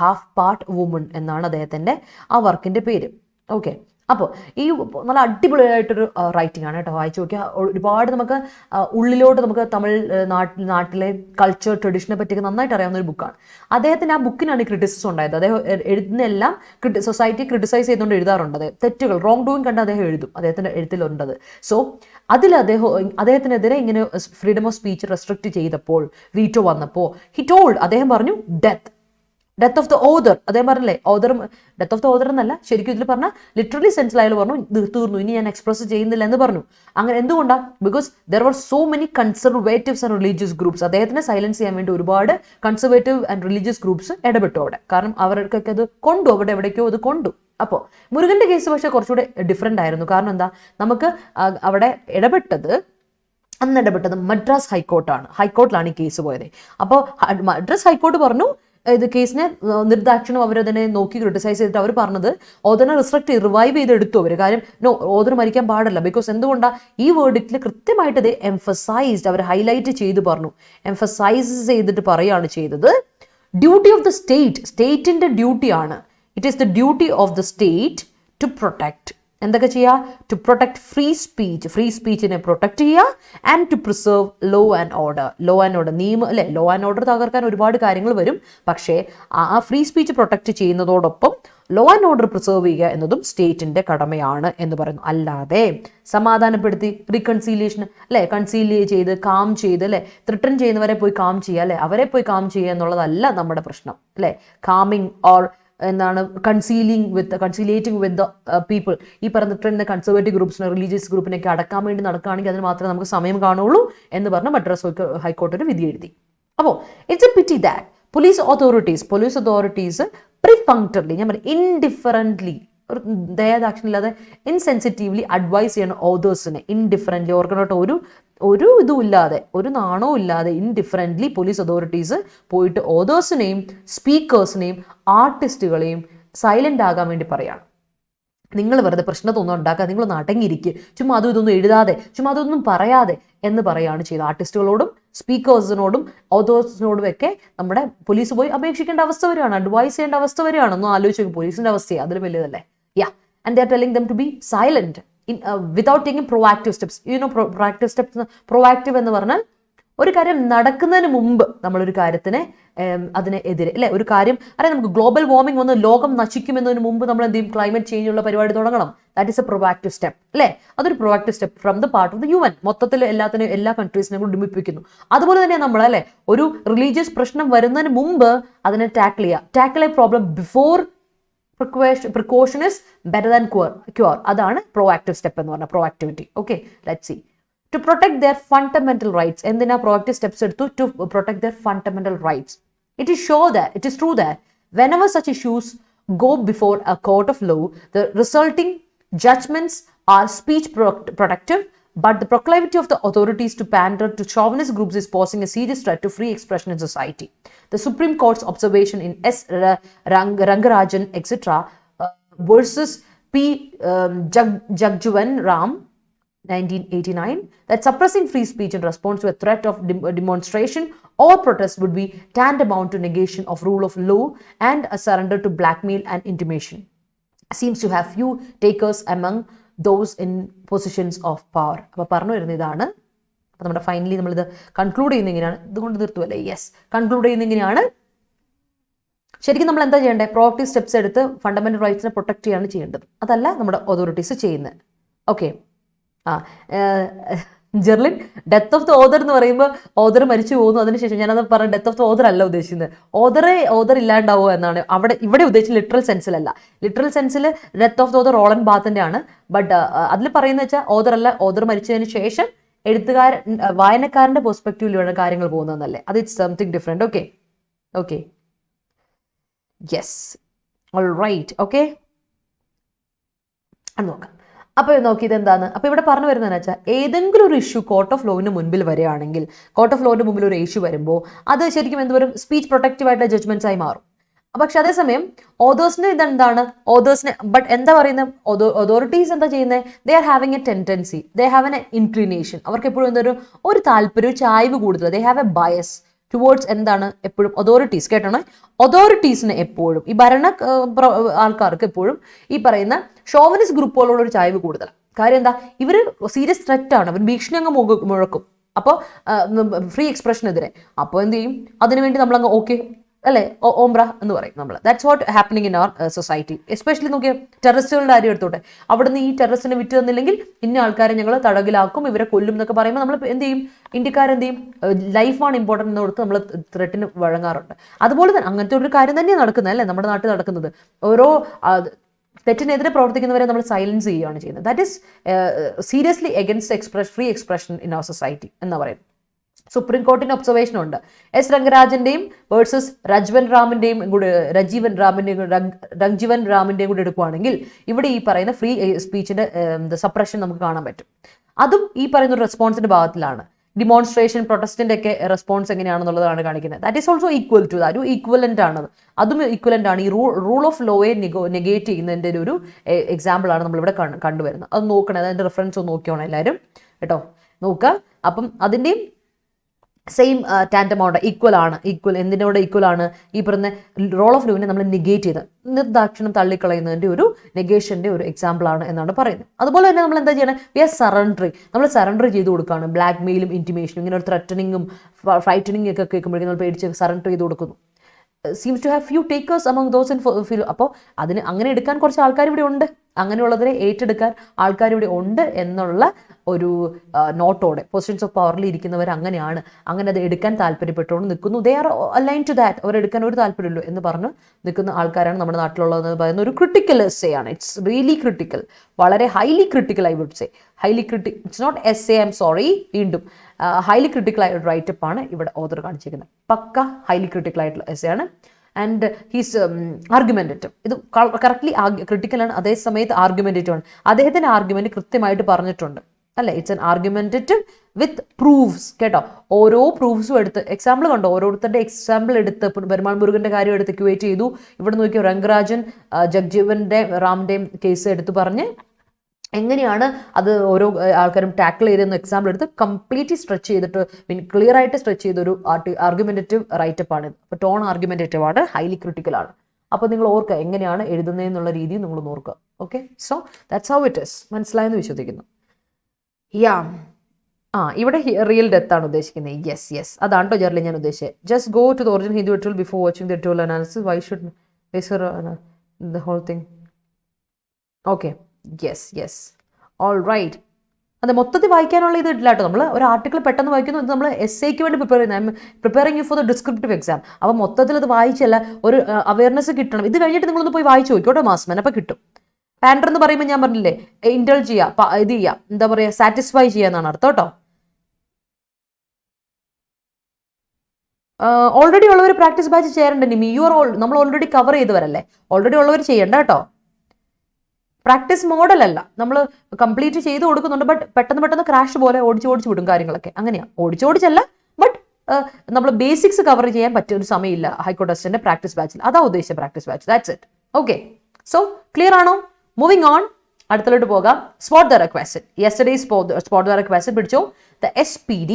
ഹാഫ് പാർട്ട് വുമൺ എന്നാണ് അദ്ദേഹത്തിൻ്റെ ആ വർക്കിൻ്റെ പേര്. ഓക്കെ, അപ്പോൾ ഈ നല്ല അടിപൊളിയായിട്ടൊരു റൈറ്റിംഗ് ആണ് കേട്ടോ, വായിച്ചു നോക്കിയാൽ ഒരുപാട് നമുക്ക് ഉള്ളിലോട്ട് നമുക്ക് തമിഴ് നാട്ടിലെ കൾച്ചർ ട്രഡീഷനെ പറ്റിയൊക്കെ നന്നായിട്ട് അറിയാവുന്ന ഒരു ബുക്കാണ്. അദ്ദേഹത്തിൻ്റെ ആ ബുക്കിനാണ് ക്രിറ്റിസിസം ഉണ്ടായത്. അദ്ദേഹം എഴുതുന്നതെല്ലാം സൊസൈറ്റി ക്രിട്ടിസൈസ് ചെയ്തുകൊണ്ട് എഴുതാറുണ്ട്. അദ്ദേഹം തെറ്റുകൾ, റോങ് ഡൂയിങ് കണ്ട് അദ്ദേഹം എഴുതും, അദ്ദേഹത്തിൻ്റെ എഴുത്തിലുണ്ടത്. സോ അതിൽ അദ്ദേഹത്തിനെതിരെ ഇങ്ങനെ ഫ്രീഡം ഓഫ് സ്പീച്ച് റെസ്ട്രിക്റ്റ് ചെയ്തപ്പോൾ, വീറ്റോ വന്നപ്പോൾ അദ്ദേഹം പറഞ്ഞു ഡെത്ത് ഓഫ് ദ ഓതർ. അദ്ദേഹം പറഞ്ഞില്ലേ, ഡെത്ത് ഓഫ് ദ ഓതർ എന്നല്ല, ശരിക്കും ഇതിൽ പറഞ്ഞാൽ ലിറ്ററലി സെൻസിൽ അയാൾ പറഞ്ഞു തീർന്നു, ഇനി ഞാൻ എക്സ്പ്രസ് ചെയ്യുന്നില്ല എന്ന് പറഞ്ഞു. അങ്ങനെ എന്തുകൊണ്ടാണ്? Because there were so many conservatives and religious groups. അദ്ദേഹത്തിനെ സൈലൻസ് ചെയ്യാൻ വേണ്ടി ഒരുപാട് കൺസർവേറ്റീവ് ആൻഡ് റിലീജിയസ് ഗ്രൂപ്പ്സ് ഇടപെട്ടു അവിടെ. കാരണം അവർക്കൊക്കെ അത് എവിടേക്കോ അത് കൊണ്ടു. അപ്പോൾ മുരുകൻ്റെ കേസ് പക്ഷേ കുറച്ചുകൂടെ ഡിഫറെൻ്റ് ആയിരുന്നു. കാരണം എന്താ, നമുക്ക് അവിടെ അന്ന് ഇടപെട്ടത് മദ്രാസ് ഹൈക്കോർട്ടിലാണ് ഈ കേസ് പോയത്. അപ്പോൾ മദ്രാസ് ഹൈക്കോർട്ട് പറഞ്ഞു ഇത് കേസിനെ നിർദാക്ഷിണ്യം അവരതിനെ നോക്കി ക്രിട്ടിസൈസ് ചെയ്തിട്ട് അവർ പറഞ്ഞത് ഓതറിനെ റിവൈവ് ചെയ്തെടുത്തു അവർ. കാര്യം ഓതർ മരിക്കാൻ പാടില്ല. ബിക്കോസ് എന്തുകൊണ്ടാണ് ഈ വേർഡിക്റ്റിൽ കൃത്യമായിട്ട് ഇത് എംഫസൈസ്ഡ്, അവർ ഹൈലൈറ്റ് ചെയ്ത് പറഞ്ഞു, എംഫസൈസ് ചെയ്തിട്ട് പറയുകയാണ് ചെയ്തത്, ഡ്യൂട്ടി ഓഫ് ദ സ്റ്റേറ്റിൻ്റെ ഡ്യൂട്ടിയാണ്. It is the duty of the state to protect എന്തൊക്കെ ചെയ്യുക? ടു പ്രൊട്ടക്ട് ഫ്രീ സ്പീച്ചിനെ പ്രൊട്ടക്ട് ചെയ്യുക, and to preserve law and order. നിയമം അല്ലെ, ലോ ആൻഡ് ഓർഡർ തകർക്കാൻ ഒരുപാട് കാര്യങ്ങൾ വരും. പക്ഷേ ആ ഫ്രീ സ്പീച്ച് പ്രൊട്ടക്ട് ചെയ്യുന്നതോടൊപ്പം ലോ ആൻഡ് ഓർഡർ പ്രിസർവ് ചെയ്യുക എന്നതും സ്റ്റേറ്റിന്റെ കടമയാണ് എന്ന് പറയുന്നു. അല്ലാതെ സമാധാനപ്പെടുത്തി റീകൺസീലിയേഷൻ അല്ലെ, കൺസീലിയേറ്റ് ചെയ്ത് കാം ചെയ്ത് അല്ലെ, ത്രിട്ടൺ ചെയ്യുന്നവരെ പോയി കാം ചെയ്യുക അല്ലെ, അവരെ പോയി കാം ചെയ്യുക എന്നുള്ളതല്ല നമ്മുടെ പ്രശ്നം അല്ലെ. കാമിങ് ഓർ എന്താണ് കൺസീലിയേറ്റിംഗ് വിത്ത് ദ പീപ്പിൾ, ഈ പറഞ്ഞിട്ട് കൺസർവേറ്റീവ് ഗ്രൂപ്പ്സിനെ റിലീജിയസ് ഗ്രൂപ്പിനൊക്കെ അടക്കാൻ വേണ്ടി നടക്കുകയാണെങ്കിൽ അതിന് മാത്രമേ നമുക്ക് സമയം കാണുള്ളൂ എന്ന് പറഞ്ഞ് മദ്രാസ് ഹൈക്കോർട്ട് ഒരു വിധി എഴുതി. അപ്പോൾ it's a pity that police authorities perfunctorily, ഞാൻ പറയും ഇൻഡിഫറൻ്റ്ലി, ഒരു ദയാദാക്ഷിണില്ലാതെ ഇൻസെൻസിറ്റീവ്ലി അഡ്വൈസ് ചെയ്യണം ഓതേഴ്സിനെ. ഇൻഡിഫറൻ്റ്ലി, ഓർക്കനോട്ട് ഒരു ഇതും ഇല്ലാതെ, ഒരു നാണവും ഇല്ലാതെ ഇൻഡിഫറൻ്റ്ലി പോലീസ് അതോറിറ്റീസ് പോയിട്ട് ഓതേഴ്സിനെയും സ്പീക്കേഴ്സിനെയും ആർട്ടിസ്റ്റുകളെയും സൈലൻ്റ് ആകാൻ വേണ്ടി പറയാണ്. നിങ്ങൾ വെറുതെ പ്രശ്നത്തൊന്നും ഉണ്ടാക്കാതെ നിങ്ങളൊന്ന് അടങ്ങിയിരിക്കുക, ചുമ്മാ അതും ഇതൊന്നും എഴുതാതെ, ചുമ്മാ അതൊന്നും പറയാതെ എന്ന് പറയാണ് ചെയ്തത്. ആർട്ടിസ്റ്റുകളോടും സ്പീക്കേഴ്സിനോടും ഓതേഴ്സിനോടും ഒക്കെ നമ്മുടെ പോലീസ് പോയി അപേക്ഷിക്കേണ്ട അവസ്ഥ വരികയാണ്, അഡ്വൈസ് ചെയ്യേണ്ട അവസ്ഥ വരികയാണ്. ഒന്നും ആലോചിക്കും, പോലീസിന്റെ അവസ്ഥയെ അതിൽ വലിയതല്ലേ. And they are telling them to be silent without taking proactive steps. Proactive എന്ന് പറഞ്ഞാൽ ഒരു കാര്യം നടക്കുന്നതിന് മുമ്പ് നമ്മളൊരു കാര്യത്തിനെ അതിനെതിരെ അല്ലെ, ഒരു കാര്യം നമുക്ക് ഗ്ലോബൽ വാർമിംഗ് വന്ന് ലോകം നശിക്കുമെന്നതിന് മുമ്പ് നമ്മൾ എന്ത് ചെയ്യും? ക്ലൈമറ്റ് ചേഞ്ച് ഉള്ള പരിപാടി തുടങ്ങണം. That is A provocative step അല്ലെ. അതൊരു provocative step from the part of the UN. മൊത്തത്തിൽ എല്ലാ കൺട്രീസിനെ കൂടി ഒരുമിപ്പിക്കുന്നു. അതുപോലെ തന്നെ നമ്മൾ അല്ലെ, ഒരു റിലീജിയസ് പ്രശ്നം വരുന്നതിന് മുമ്പ് അതിനെ tackle A problem before precaution is better than cure. അതാണ് proactive step എന്ന് പറഞ്ഞാൽ, proactivity. Okay, let's see. To protect their fundamental rights. എന്തിനാ proactive steps എടുത്തു? To protect their fundamental rights. It is true that whenever such issues go before a court of law, the resulting judgments are speech protective, but the proclivity of the authorities to pander to chauvinist groups is posing a serious threat to free expression in society. The Supreme Court's observation in S. Rangarajan, etc. Versus P. Jagjivan Ram, 1989, that suppressing free speech in response to a threat of demonstration or protest would be tantamount to negation of rule of law and a surrender to blackmail and intimidation. Seems to have few takers among those in positions of power. അപ്പോൾ പറഞ്ഞു വരുന്നത് ഇതാണ്. അപ്പോൾ നമ്മുടെ ഫൈനലി നമ്മളിത് കൺക്ലൂഡ് ചെയ്യുന്ന ഇങ്ങനെയാണ്. ഇതുകൊണ്ട് നിർത്തുമല്ലേ? യെസ്, കൺക്ലൂഡ് ചെയ്യുന്ന ഇങ്ങനെയാണ്. ശരിക്കും നമ്മൾ എന്താ ചെയ്യേണ്ടത്? പ്രോആക്റ്റീവ് സ്റ്റെപ്സ് എടുത്ത് ഫണ്ടമെന്റൽ റൈറ്റ്സിനെ പ്രൊട്ടക്ട് ചെയ്യാണ് ചെയ്യേണ്ടത്. അതല്ല നമ്മുടെ അതോറിറ്റീസ് ചെയ്യുന്നത്. Okay. Jerlin, death of the author എന്ന് പറയുമ്പോൾ ഓതർ മരിച്ചു പോകുന്നു, അതിനുശേഷം ഞാനത് പറഞ്ഞു ഡെത്ത് ഓഫ് ദ ഓതർ അല്ല ഉദ്ദേശിക്കുന്നത്, ഓതർ ഇല്ലാണ്ടാവുക എന്നാണ് ഇവിടെ ഉദ്ദേശിച്ചത്. ലിറ്ററൽ സെൻസിലല്ല. ലിറ്ററൽ സെൻസിൽ death of the author Roland ബാത്തിന്റെ ആണ്. ബട്ട് അതിൽ പറയുന്നത് വെച്ചാൽ ഓതർ അല്ല, ഓതർ മരിച്ചതിന് ശേഷം വായനക്കാരന്റെ പെർസ്പെക്റ്റീവിലാണ് കാര്യങ്ങൾ പോകുന്നതെന്നല്ലേ. അത് it's something different. Okay yes, all right. Okay, അത് നോക്കാം. അപ്പോൾ നോക്കിയത് എന്താണ്? അപ്പോൾ ഇവിടെ പറഞ്ഞു വരുന്നതെന്ന് വെച്ചാൽ ഏതെങ്കിലും ഒരു ഇഷ്യൂ കോർട്ട് ഓഫ് ലോവിന് മുൻപിൽ വരികയാണെങ്കിൽ, കോർട്ട് ഓഫ് ലോവിന്റെ മുമ്പിൽ ഒരു ഇഷ്യൂ വരുമ്പോൾ അത് ശരിക്കും എന്തുവരും സ്പീച്ച് പ്രൊട്ടക്റ്റീവ് ആയിട്ടുള്ള ജഡ്ജ്മെന്റ്സ് ആയി മാറും. പക്ഷെ അതേസമയം ഓതേഴ്സിന് ഇതെന്താണ്? ബട്ട് എന്താ പറയുന്നത്? അതോറിറ്റീസ് എന്താ ചെയ്യുന്നത്? They are having A tendency, they have an inclination. അവർക്ക് എപ്പോഴും ഒരു താല്പര്യം, ഒരു ചായ്വ് കൂടുതൽ. They have A bias towards എന്താണ്? എപ്പോഴും അതോറിറ്റീസ്, കേട്ടോ, അതോറിറ്റീസിന് എപ്പോഴും, ഈ ഭരണ ആൾക്കാർക്ക് എപ്പോഴും ഈ പറയുന്ന ഷോവനിസ്റ്റ് ഗ്രൂപ്പുകളോട് ഒരു ചായ്വ് കൂടുതലാണ്. കാര്യം എന്താ? ഇവർ സീരിയസ് ത്രെറ്റ് ആണ്, അവർ ഭീഷണി അങ്ങ് മുഴക്കും. അപ്പോൾ ഫ്രീ എക്സ്പ്രഷനെതിരെ. അപ്പോൾ എന്ത് ചെയ്യും? അതിനുവേണ്ടി നമ്മളങ്ങ് ഓക്കെ അല്ലെ, ഓംബ്ര എന്ന് പറയും നമ്മൾ. That's what happening in our society. Especially നോക്കിയ ടെററിസ്റ്റുകളുടെ കാര്യം എടുത്തോട്ടെ. അവിടുന്ന് ഈ ടെററിസ്റ്റിനെ വിറ്റ് തന്നില്ലെങ്കിൽ ഇന്ന ആൾക്കാരെ ഞങ്ങൾ തടകിലാക്കും, ഇവരെ കൊല്ലും എന്നൊക്കെ പറയുമ്പോൾ നമ്മൾ എന്ത് ചെയ്യും? ഇന്ത്യക്കാരെന്ത് ചെയ്യും? ലൈഫാണ് ഇമ്പോർട്ടൻ്റ് എന്ന് കൊടുത്ത് നമ്മൾ ത്രെറ്റിന് വഴങ്ങാറുണ്ട്. അതുപോലെ തന്നെ അങ്ങനത്തെ ഒരു കാര്യം തന്നെയാണ് നടക്കുന്നത് അല്ലേ നമ്മുടെ നാട്ടിൽ നടക്കുന്നത്. ഓരോ തെറ്റിനെതിരെ പ്രവർത്തിക്കുന്നവരെ നമ്മൾ സൈലൻസ് ചെയ്യുകയാണ് ചെയ്യുന്നത്. That is seriously against free expression in our society എന്ന് പറയുന്നത്. സുപ്രീം കോർട്ടിന്റെ ഒബ്സർവേഷൻ ഉണ്ട്. എസ് രംഗരാജന്റെയും വേഴ്സസ് രഞ്ജീവൻ റാമിന്റെയും കൂടെ എടുക്കുകയാണെങ്കിൽ ഇവിടെ ഈ പറയുന്ന ഫ്രീ സ്പീച്ചിന്റെ സപ്രഷൻ നമുക്ക് കാണാൻ പറ്റും. അതും ഈ പറയുന്ന ഒരു റെസ്പോൺസിന്റെ ഭാഗത്തിലാണ്. ഡിമോൺസ്ട്രേഷൻ, പ്രൊട്ടസ്റ്റിന്റെ ഒക്കെ റെസ്പോൺസ് എങ്ങനെയാണെന്നുള്ളതാണ് കാണിക്കുന്നത്. That is also equal to that, equivalent ആണ്. അതും ഈക്വലന്റ് ആണ്. ഈ റൂൾ ഓഫ് ലോയെ നെഗേറ്റ് ചെയ്യുന്നതിന്റെ ഒരു എക്സാമ്പിൾ ആണ് നമ്മളിവിടെ കണ്ടുവരുന്നത്. അത് നോക്കണേ, അതിന്റെ റെഫറൻസ് ഒന്ന് നോക്കിയോണം എല്ലാവരും കേട്ടോ, നോക്കുക. അപ്പം അതിന്റെയും സെയിം ടാൻറ്റമൗണ്ട് ഈക്വൽ ആണ്, എന്തിനോട് ഈക്വൽ ആണ്? ഈ പറഞ്ഞ റോൾ ഓഫ് ലോവിനെ നമ്മൾ നെഗേറ്റ് ചെയ്ത് നിർദാക്ഷിണം തള്ളിക്കളയുന്നതിൻ്റെ ഒരു നെഗേഷൻ്റെ ഒരു എക്സാമ്പിൾ ആണ് എന്നാണ് പറയുന്നത്. അതുപോലെ തന്നെ നമ്മൾ എന്താ ചെയ്യണം? വി ആർ സറണ്ടറിങ്, നമ്മൾ സറണ്ടർ ചെയ്ത് കൊടുക്കുകയാണ്. ബ്ലാക്ക് മെയിലും ഇൻറ്റിമേഷനും ഇങ്ങനെ ഒരു ത്രെറ്റനിങ്ങും ഫ്രൈറ്റനിങ് ഒക്കെ കേൾക്കുമ്പോഴേക്കും നമ്മൾ പേടിച്ച് സറണ്ടർ ചെയ്ത് കൊടുക്കുന്നു. Seems to have few takers among those in feel. അപ്പോൾ അതിന് അങ്ങനെ എടുക്കാൻ കുറച്ച് ആൾക്കാർ ഇവിടെ ഉണ്ട്, അങ്ങനെയുള്ളതിനെ ഏറ്റെടുക്കാൻ ആൾക്കാർ ഇവിടെ ഉണ്ട് എന്നുള്ള ഒരു നോട്ടോടെ പൊസിഷൻസ് ഓഫ് പവറിൽ ഇരിക്കുന്നവർ അങ്ങനെയാണ്, അങ്ങനെ അത് എടുക്കാൻ താല്പര്യപ്പെട്ടുകൊണ്ട് നിൽക്കുന്നു. They are align to that, അവരെടുക്കാൻ ഒരു താല്പര്യമുള്ളൂ എന്ന് പറഞ്ഞ് നിൽക്കുന്ന ആൾക്കാരാണ് നമ്മുടെ നാട്ടിലുള്ളതെന്ന് പറയുന്ന ഒരു ക്രിട്ടിക്കൽ എസ്സേ ആണ്. ഇറ്റ്സ് റിയലി ക്രിട്ടിക്കൽ, വളരെ highly critical I would say. It's not essay, I am sorry, വീണ്ടും ഹൈലി ക്രിട്ടിക്കൽ ആയ ഒരു റൈറ്റപ്പ് ആണ് ഇവിടെ ഓതർ കാണിച്ചിരിക്കുന്നത്. പക്ക ഹൈലി ക്രിട്ടിക്കൽ ആയിട്ടുള്ള എസ്സേ ആണ്. ആൻഡ് ഹീസ് ആർഗ്യുമെൻറ്റേറ്റീവ്, ഇത് കറക്റ്റ്ലി ക്രിട്ടിക്കലാണ്, അതേ സമയത്ത് ആർഗ്യുമെൻറ്റേറ്റീവ് ആണ്. അദ്ദേഹത്തിൻ്റെ ആർഗ്യുമെൻറ്റ് കൃത്യമായിട്ട് പറഞ്ഞിട്ടുണ്ട് അല്ലേ. It's an argumentative with proofs, കേട്ടോ. ഓരോ പ്രൂഫ്സും എടുത്ത് എക്സാമ്പിൾ കണ്ടോ, ഓരോരുത്തരുടെ എക്സാമ്പിൾ എടുത്ത് പെരുമാൾ മുരുകൻ്റെ കാര്യം എടുത്ത് ക്യുവേറ്റ് ചെയ്തു. ഇവിടെ നോക്കിയോ രംഗരാജൻ ജഗ്ജീവൻ്റെ റാമിൻ്റെയും കേസ് എടുത്ത് പറഞ്ഞ് എങ്ങനെയാണ് അത് ഓരോ ആൾക്കാരും ടാക്കിൾ ചെയ്തെന്ന് എക്സാമ്പിൾ എടുത്ത് കംപ്ലീറ്റ്ലി സ്ട്രെച്ച് ചെയ്തിട്ട് ക്ലിയർ ആയിട്ട് സ്ട്രെച്ച് ചെയ്തൊരു ആർഗ്യുമെൻറ്റേറ്റീവ് റൈറ്റപ്പ് ആണ്. അപ്പോൾ ടോൺ ആർഗ്യുമെൻറ്റേറ്റീവ് ആണ്, ഹൈലി ക്രിട്ടിക്കൽ ആണ്. അപ്പോൾ നിങ്ങൾ ഓർക്കുക എങ്ങനെയാണ് എഴുതുന്നതെന്നുള്ള രീതി നിങ്ങൾ ഓർക്കുക. Okay, so that's how it is. മനസ്സിലായെന്ന് വിശ്വസിക്കുന്നു. യാ, ഇവിടെ റിയൽ ഡെത്ത് ആണ് ഉദ്ദേശിക്കുന്നത്. യെസ്, അതാണ് കേട്ടോ ജെർലി ഞാൻ ഉദ്ദേശിച്ചത്. Just go to the original Hindu editorial before watching the editorial analysis. Why should the whole thing? Okay, yes all right. അത് മൊത്തത്തിൽ വായിക്കാനുള്ള ഇത് ഇല്ല കേട്ടോ. നമ്മൾ ഒരു ആർട്ടിക്കിൾ പെട്ടെന്ന് വായിക്കുന്നു, ഇത് നമ്മൾ എസ്സേക്ക് വേണ്ടി പ്രിപ്പയർ ചെയ്യുന്നത്. Preparing you for the descriptive exam. അപ്പോൾ മൊത്തത്തിൽ അത് വായിച്ചല്ല, ഒരു അവയർനെസ് കിട്ടണം. ഇത് കഴിഞ്ഞിട്ട് നിങ്ങളൊന്ന് പോയി വായിച്ചു നോക്കിയോട്ടോ മാസ്മൻ, അപ്പോൾ കിട്ടും. പാൻഡർ എന്ന് പറയുമ്പോൾ ഞാൻ പറഞ്ഞില്ലേ, ഇൻഡൽ ചെയ്യുക, ഇത് ചെയ്യുക, എന്താ പറയുക, സാറ്റിസ്ഫൈ ചെയ്യുക എന്നാണ് അർത്ഥം കേട്ടോ. ഓൾറെഡി ഉള്ളവർ practice batch ചേരണ്ട. Nimi you are നമ്മൾ ഓൾറെഡി കവർ ചെയ്തവരല്ലേ, ഓൾറെഡി ഉള്ളവർ ചെയ്യണ്ട കേട്ടോ. പ്രാക്ടീസ് മോഡലല്ല, നമ്മൾ കംപ്ലീറ്റ് ചെയ്ത് കൊടുക്കുന്നുണ്ട്. ബട്ട് പെട്ടെന്ന് ക്രാഷ് പോലെ ഓടിച്ച് വിടും കാര്യങ്ങളൊക്കെ. അങ്ങനെയാണ്, ഓടിച്ചല്ല, ബട്ട് നമ്മൾ ബേസിക്സ് കവർ ചെയ്യാൻ പറ്റിയ ഒരു സമയമില്ല ഹൈക്കോർട്ട് അസിസ്റ്റന്റ് പ്രാക്ടീസ് ബാച്ചിൽ. അതാ ഉദ്ദേശിച്ച practice batch. That's it. Okay, so clear ആണോ? മൂവിങ് ഓൺ, അടുത്തോട്ട് പോകാം. Spot the request. Yesterday spot the request പിടിച്ചോ. The SPD,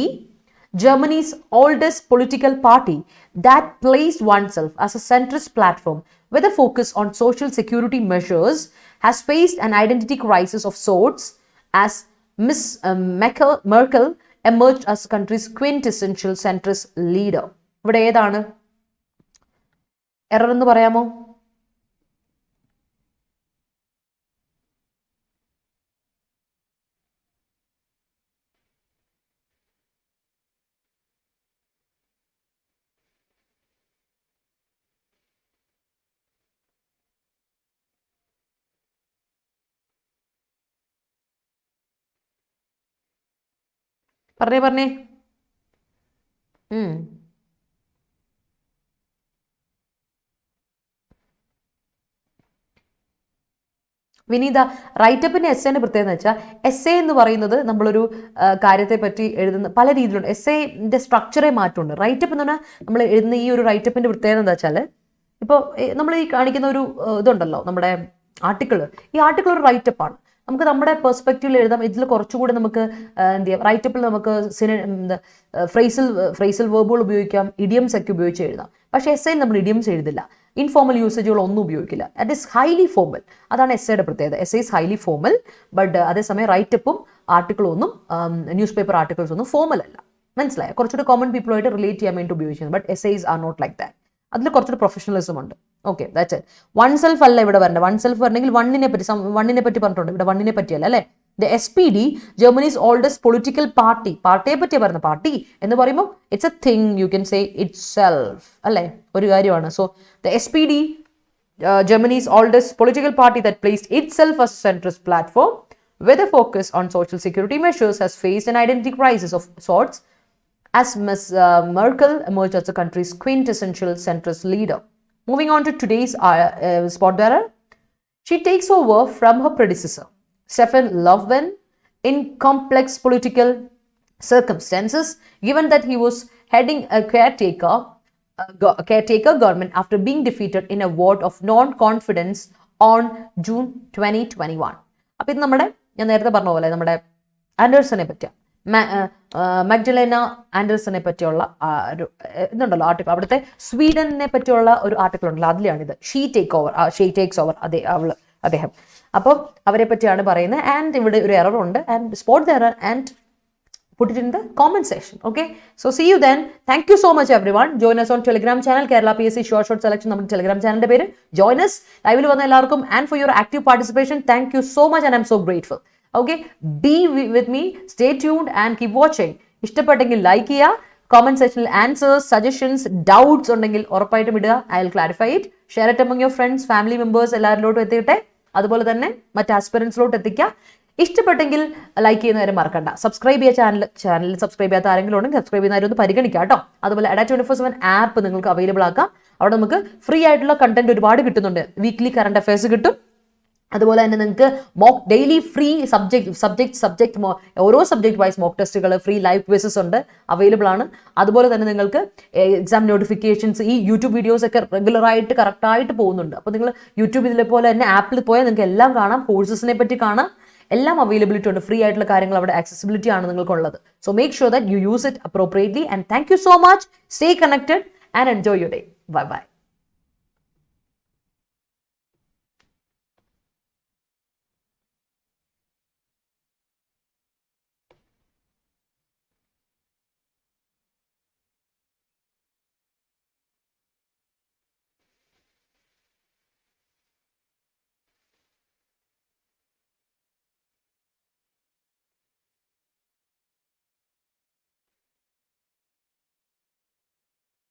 Germany's oldest political party that placed oneself as a centrist platform with a focus on social security measures, has faced an identity crisis of sorts as Ms. Merkel emerged as the country's quintessential centrist leader. ഇവിടെ ഏതാണ് എറർ എന്ന് പറയാമോ? പറഞ്ഞേ. വിനീത, റൈറ്റപ്പിൻ്റെ എസ്സേൻ്റെ പ്രത്യേകത എന്ന് വെച്ചാൽ എസ്സേ എന്ന് പറയുന്നത് നമ്മളൊരു കാര്യത്തെ പറ്റി എഴുതുന്ന പല രീതിയിലുണ്ട്. എസ്സേൻ്റെ സ്ട്രക്ചറെ മാറ്റമുണ്ട്. റൈറ്റപ്പ് എന്ന് പറഞ്ഞാൽ നമ്മൾ എഴുതുന്ന ഈ ഒരു റൈറ്റപ്പിൻ്റെ പ്രത്യേകത എന്താ വെച്ചാൽ, ഇപ്പോൾ നമ്മൾ ഈ കാണിക്കുന്ന ഒരു ഇതുണ്ടല്ലോ നമ്മുടെ ആർട്ടിക്കിൾ, ഈ ആർട്ടിക്കിൾ ഒരു റൈറ്റപ്പാണ്. നമുക്ക് നമ്മുടെ പെർസ്പെക്റ്റീവിൽ എഴുതാം. ഇതിൽ കുറച്ചുകൂടി നമുക്ക് എന്ത് ചെയ്യാം, റൈറ്റപ്പിൽ നമുക്ക് ഫ്രേസൽ വേർബുകൾ ഉപയോഗിക്കാം, ഇഡിയംസ് ഒക്കെ ഉപയോഗിച്ച് എഴുതാം. പക്ഷേ എസ്സേയിൽ നമ്മൾ ഇഡിയംസ് എഴുതില്ല, ഇൻഫോർമൽ യൂസേജുകൾ ഒന്നും ഉപയോഗിക്കില്ല. That is highly formal. അതാണ് എസ്സേയുടെ പ്രത്യേകത. Essay is highly formal, but അതേസമയം റൈറ്റപ്പും ആർട്ടിക്കിളും ഒന്നും ന്യൂസ് പേപ്പർ ആർട്ടിക്കിൾസ് ഒന്നും ഫോർമൽ അല്ല. മനസ്സിലായോ? കുറച്ചുകൂടി കോമൺ പീപ്പിളുമായിട്ട് റിലേറ്റ് ചെയ്യാൻ വേണ്ടി ഉപയോഗിക്കുന്നത്. But essays are not like that. അതിൽ കുറച്ചുകൂടി പ്രൊഫഷണലിസം ഉണ്ട്. Okay, that's it. Oneself അല്ല ഇവിടെ വരേണ്ടത്. വൺ സെൽഫ് വരണമെങ്കിൽ വണ്ണിനെ പറ്റി പറഞ്ഞിട്ടുണ്ട്. ഇവിടെ വണ്ണിനെ പറ്റിയല്ല അല്ലേ. The SPD, Germany's oldest political party. പാർട്ടിയെ പറ്റിയാണ് പറയുന്നത്. പാർട്ടി എന്ന് പറയുമ്പോൾ it's a thing, you can say itself അല്ലേ, ഒരു കാര്യമാണ്. So the SPD, Germany's oldest political party that placed itself as a centrist platform with a focus on social security measures, has faced an identity crisis of sorts as Ms. Merkel emerged as the country's quintessential centrist leader. Moving on to today's spot bearer, she takes over from her predecessor, Stefan Löfven, in complex political circumstances, given that he was heading a caretaker government after being defeated in a vote of non-confidence on June 2021. അപ്പോൾ ഇത് നമ്മുടെ ഞാൻ നേരത്തെ പറഞ്ഞ പോലെ നമ്മുടെ ആൻഡേഴ്സനെ പറ്റിയ മഗ്ഡലേന ആൻഡേഴ്സനെ പറ്റിയുള്ള ഒരു ഇതുണ്ടല്ലോ ആർട്ടിക്കിൾ, അവിടുത്തെ സ്വീഡനെ പറ്റിയുള്ള ഒരു ആർട്ടിക്കിൾ ഉണ്ടല്ലോ, അതിലാണിത്. ഷീ ടേക്സ് ഓവർ അദ്ദേഹം. അപ്പോൾ അവരെ പറ്റിയാണ് പറയുന്നത്. ആൻഡ് ഇവിടെ ഒരു എറർ ഉണ്ട്, and spot the error and put it in the comment section. Okay, so see you then. Thank you so much everyone. Join us on Telegram channel Kerala PSC short selection. നമ്മുടെ Telegram channel പേര്. Join us. ലൈവിൽ വന്ന എല്ലാവർക്കും and for your active participation. Thank you so much and I'm so grateful. Okay, be with me. Stay tuned and keep watching. ഇഷ്ടപ്പെട്ടെങ്കിൽ ലൈക്ക് ചെയ്യുക. Comment section answers, suggestions, doubts ഉണ്ടെങ്കിൽ ഉറപ്പായിട്ടും ഇടുക. I will clarify it. Share it among your friends, family members എല്ലാവരിലോട്ടും എത്തിക്കട്ടെ. അതുപോലെ തന്നെ മറ്റ് ആസ്പിറൻസിലോട്ട് എത്തിക്കുക. ഇഷ്ടപ്പെട്ടെങ്കിൽ ലൈക്ക് ചെയ്യുന്നവരെ മറക്കണ്ട. സബ്സ്ക്രൈബ് ചെയ്യുക. ചാനൽ സബ്സ്ക്രൈബ് ചെയ്യാത്ത ആരെങ്കിലും ഉണ്ടെങ്കിൽ സബ്സ്ക്രൈബ് ചെയ്യുന്നവരൊന്ന് പരിഗണിക്കാം കേട്ടോ. അതുപോലെ Ada24/7 ആപ്പ് നിങ്ങൾക്ക് അവൈലബിൾ ആക്കാം. അവിടെ നമുക്ക് ഫ്രീ ആയിട്ടുള്ള കണ്ടന്റ് ഒരുപാട് കിട്ടുന്നുണ്ട്. വീക്ക്ലി കറണ്ട് അഫയേഴ്സ് കിട്ടും. അതുപോലെ തന്നെ നിങ്ങൾക്ക് ഡെയിലി ഫ്രീ സബ്ജക്ട് ഓരോ സബ്ജക്ട് വൈസ് മോക്ക് ടെസ്റ്റുകൾ, ഫ്രീ ലൈവ് ക്വിസസ് ഉണ്ട്, അവൈലബിൾ ആണ്. അതുപോലെ തന്നെ നിങ്ങൾക്ക് എക്സാം നോട്ടിഫിക്കേഷൻസ്, ഈ യൂട്യൂബ് വീഡിയോസ് ഒക്കെ റെഗുലറായിട്ട് കറക്റ്റായിട്ട് പോകുന്നുണ്ട്. അപ്പോൾ നിങ്ങൾ യൂട്യൂബ് ഇതിലെ പോലെ തന്നെ ആപ്പിൽ പോയാൽ നിങ്ങൾക്ക് എല്ലാം കാണാം, കോഴ്സസിനെ പറ്റി കാണാം, എല്ലാം അവൈലബിലിറ്റി ഉണ്ട്. ഫ്രീ ആയിട്ടുള്ള കാര്യങ്ങൾ അവിടെ ആക്സസിബിലിറ്റി ആണ് നിങ്ങൾക്കുള്ളത്. So make sure that you use it appropriately and thank you so much. Stay connected and enjoy your day. Bye bye.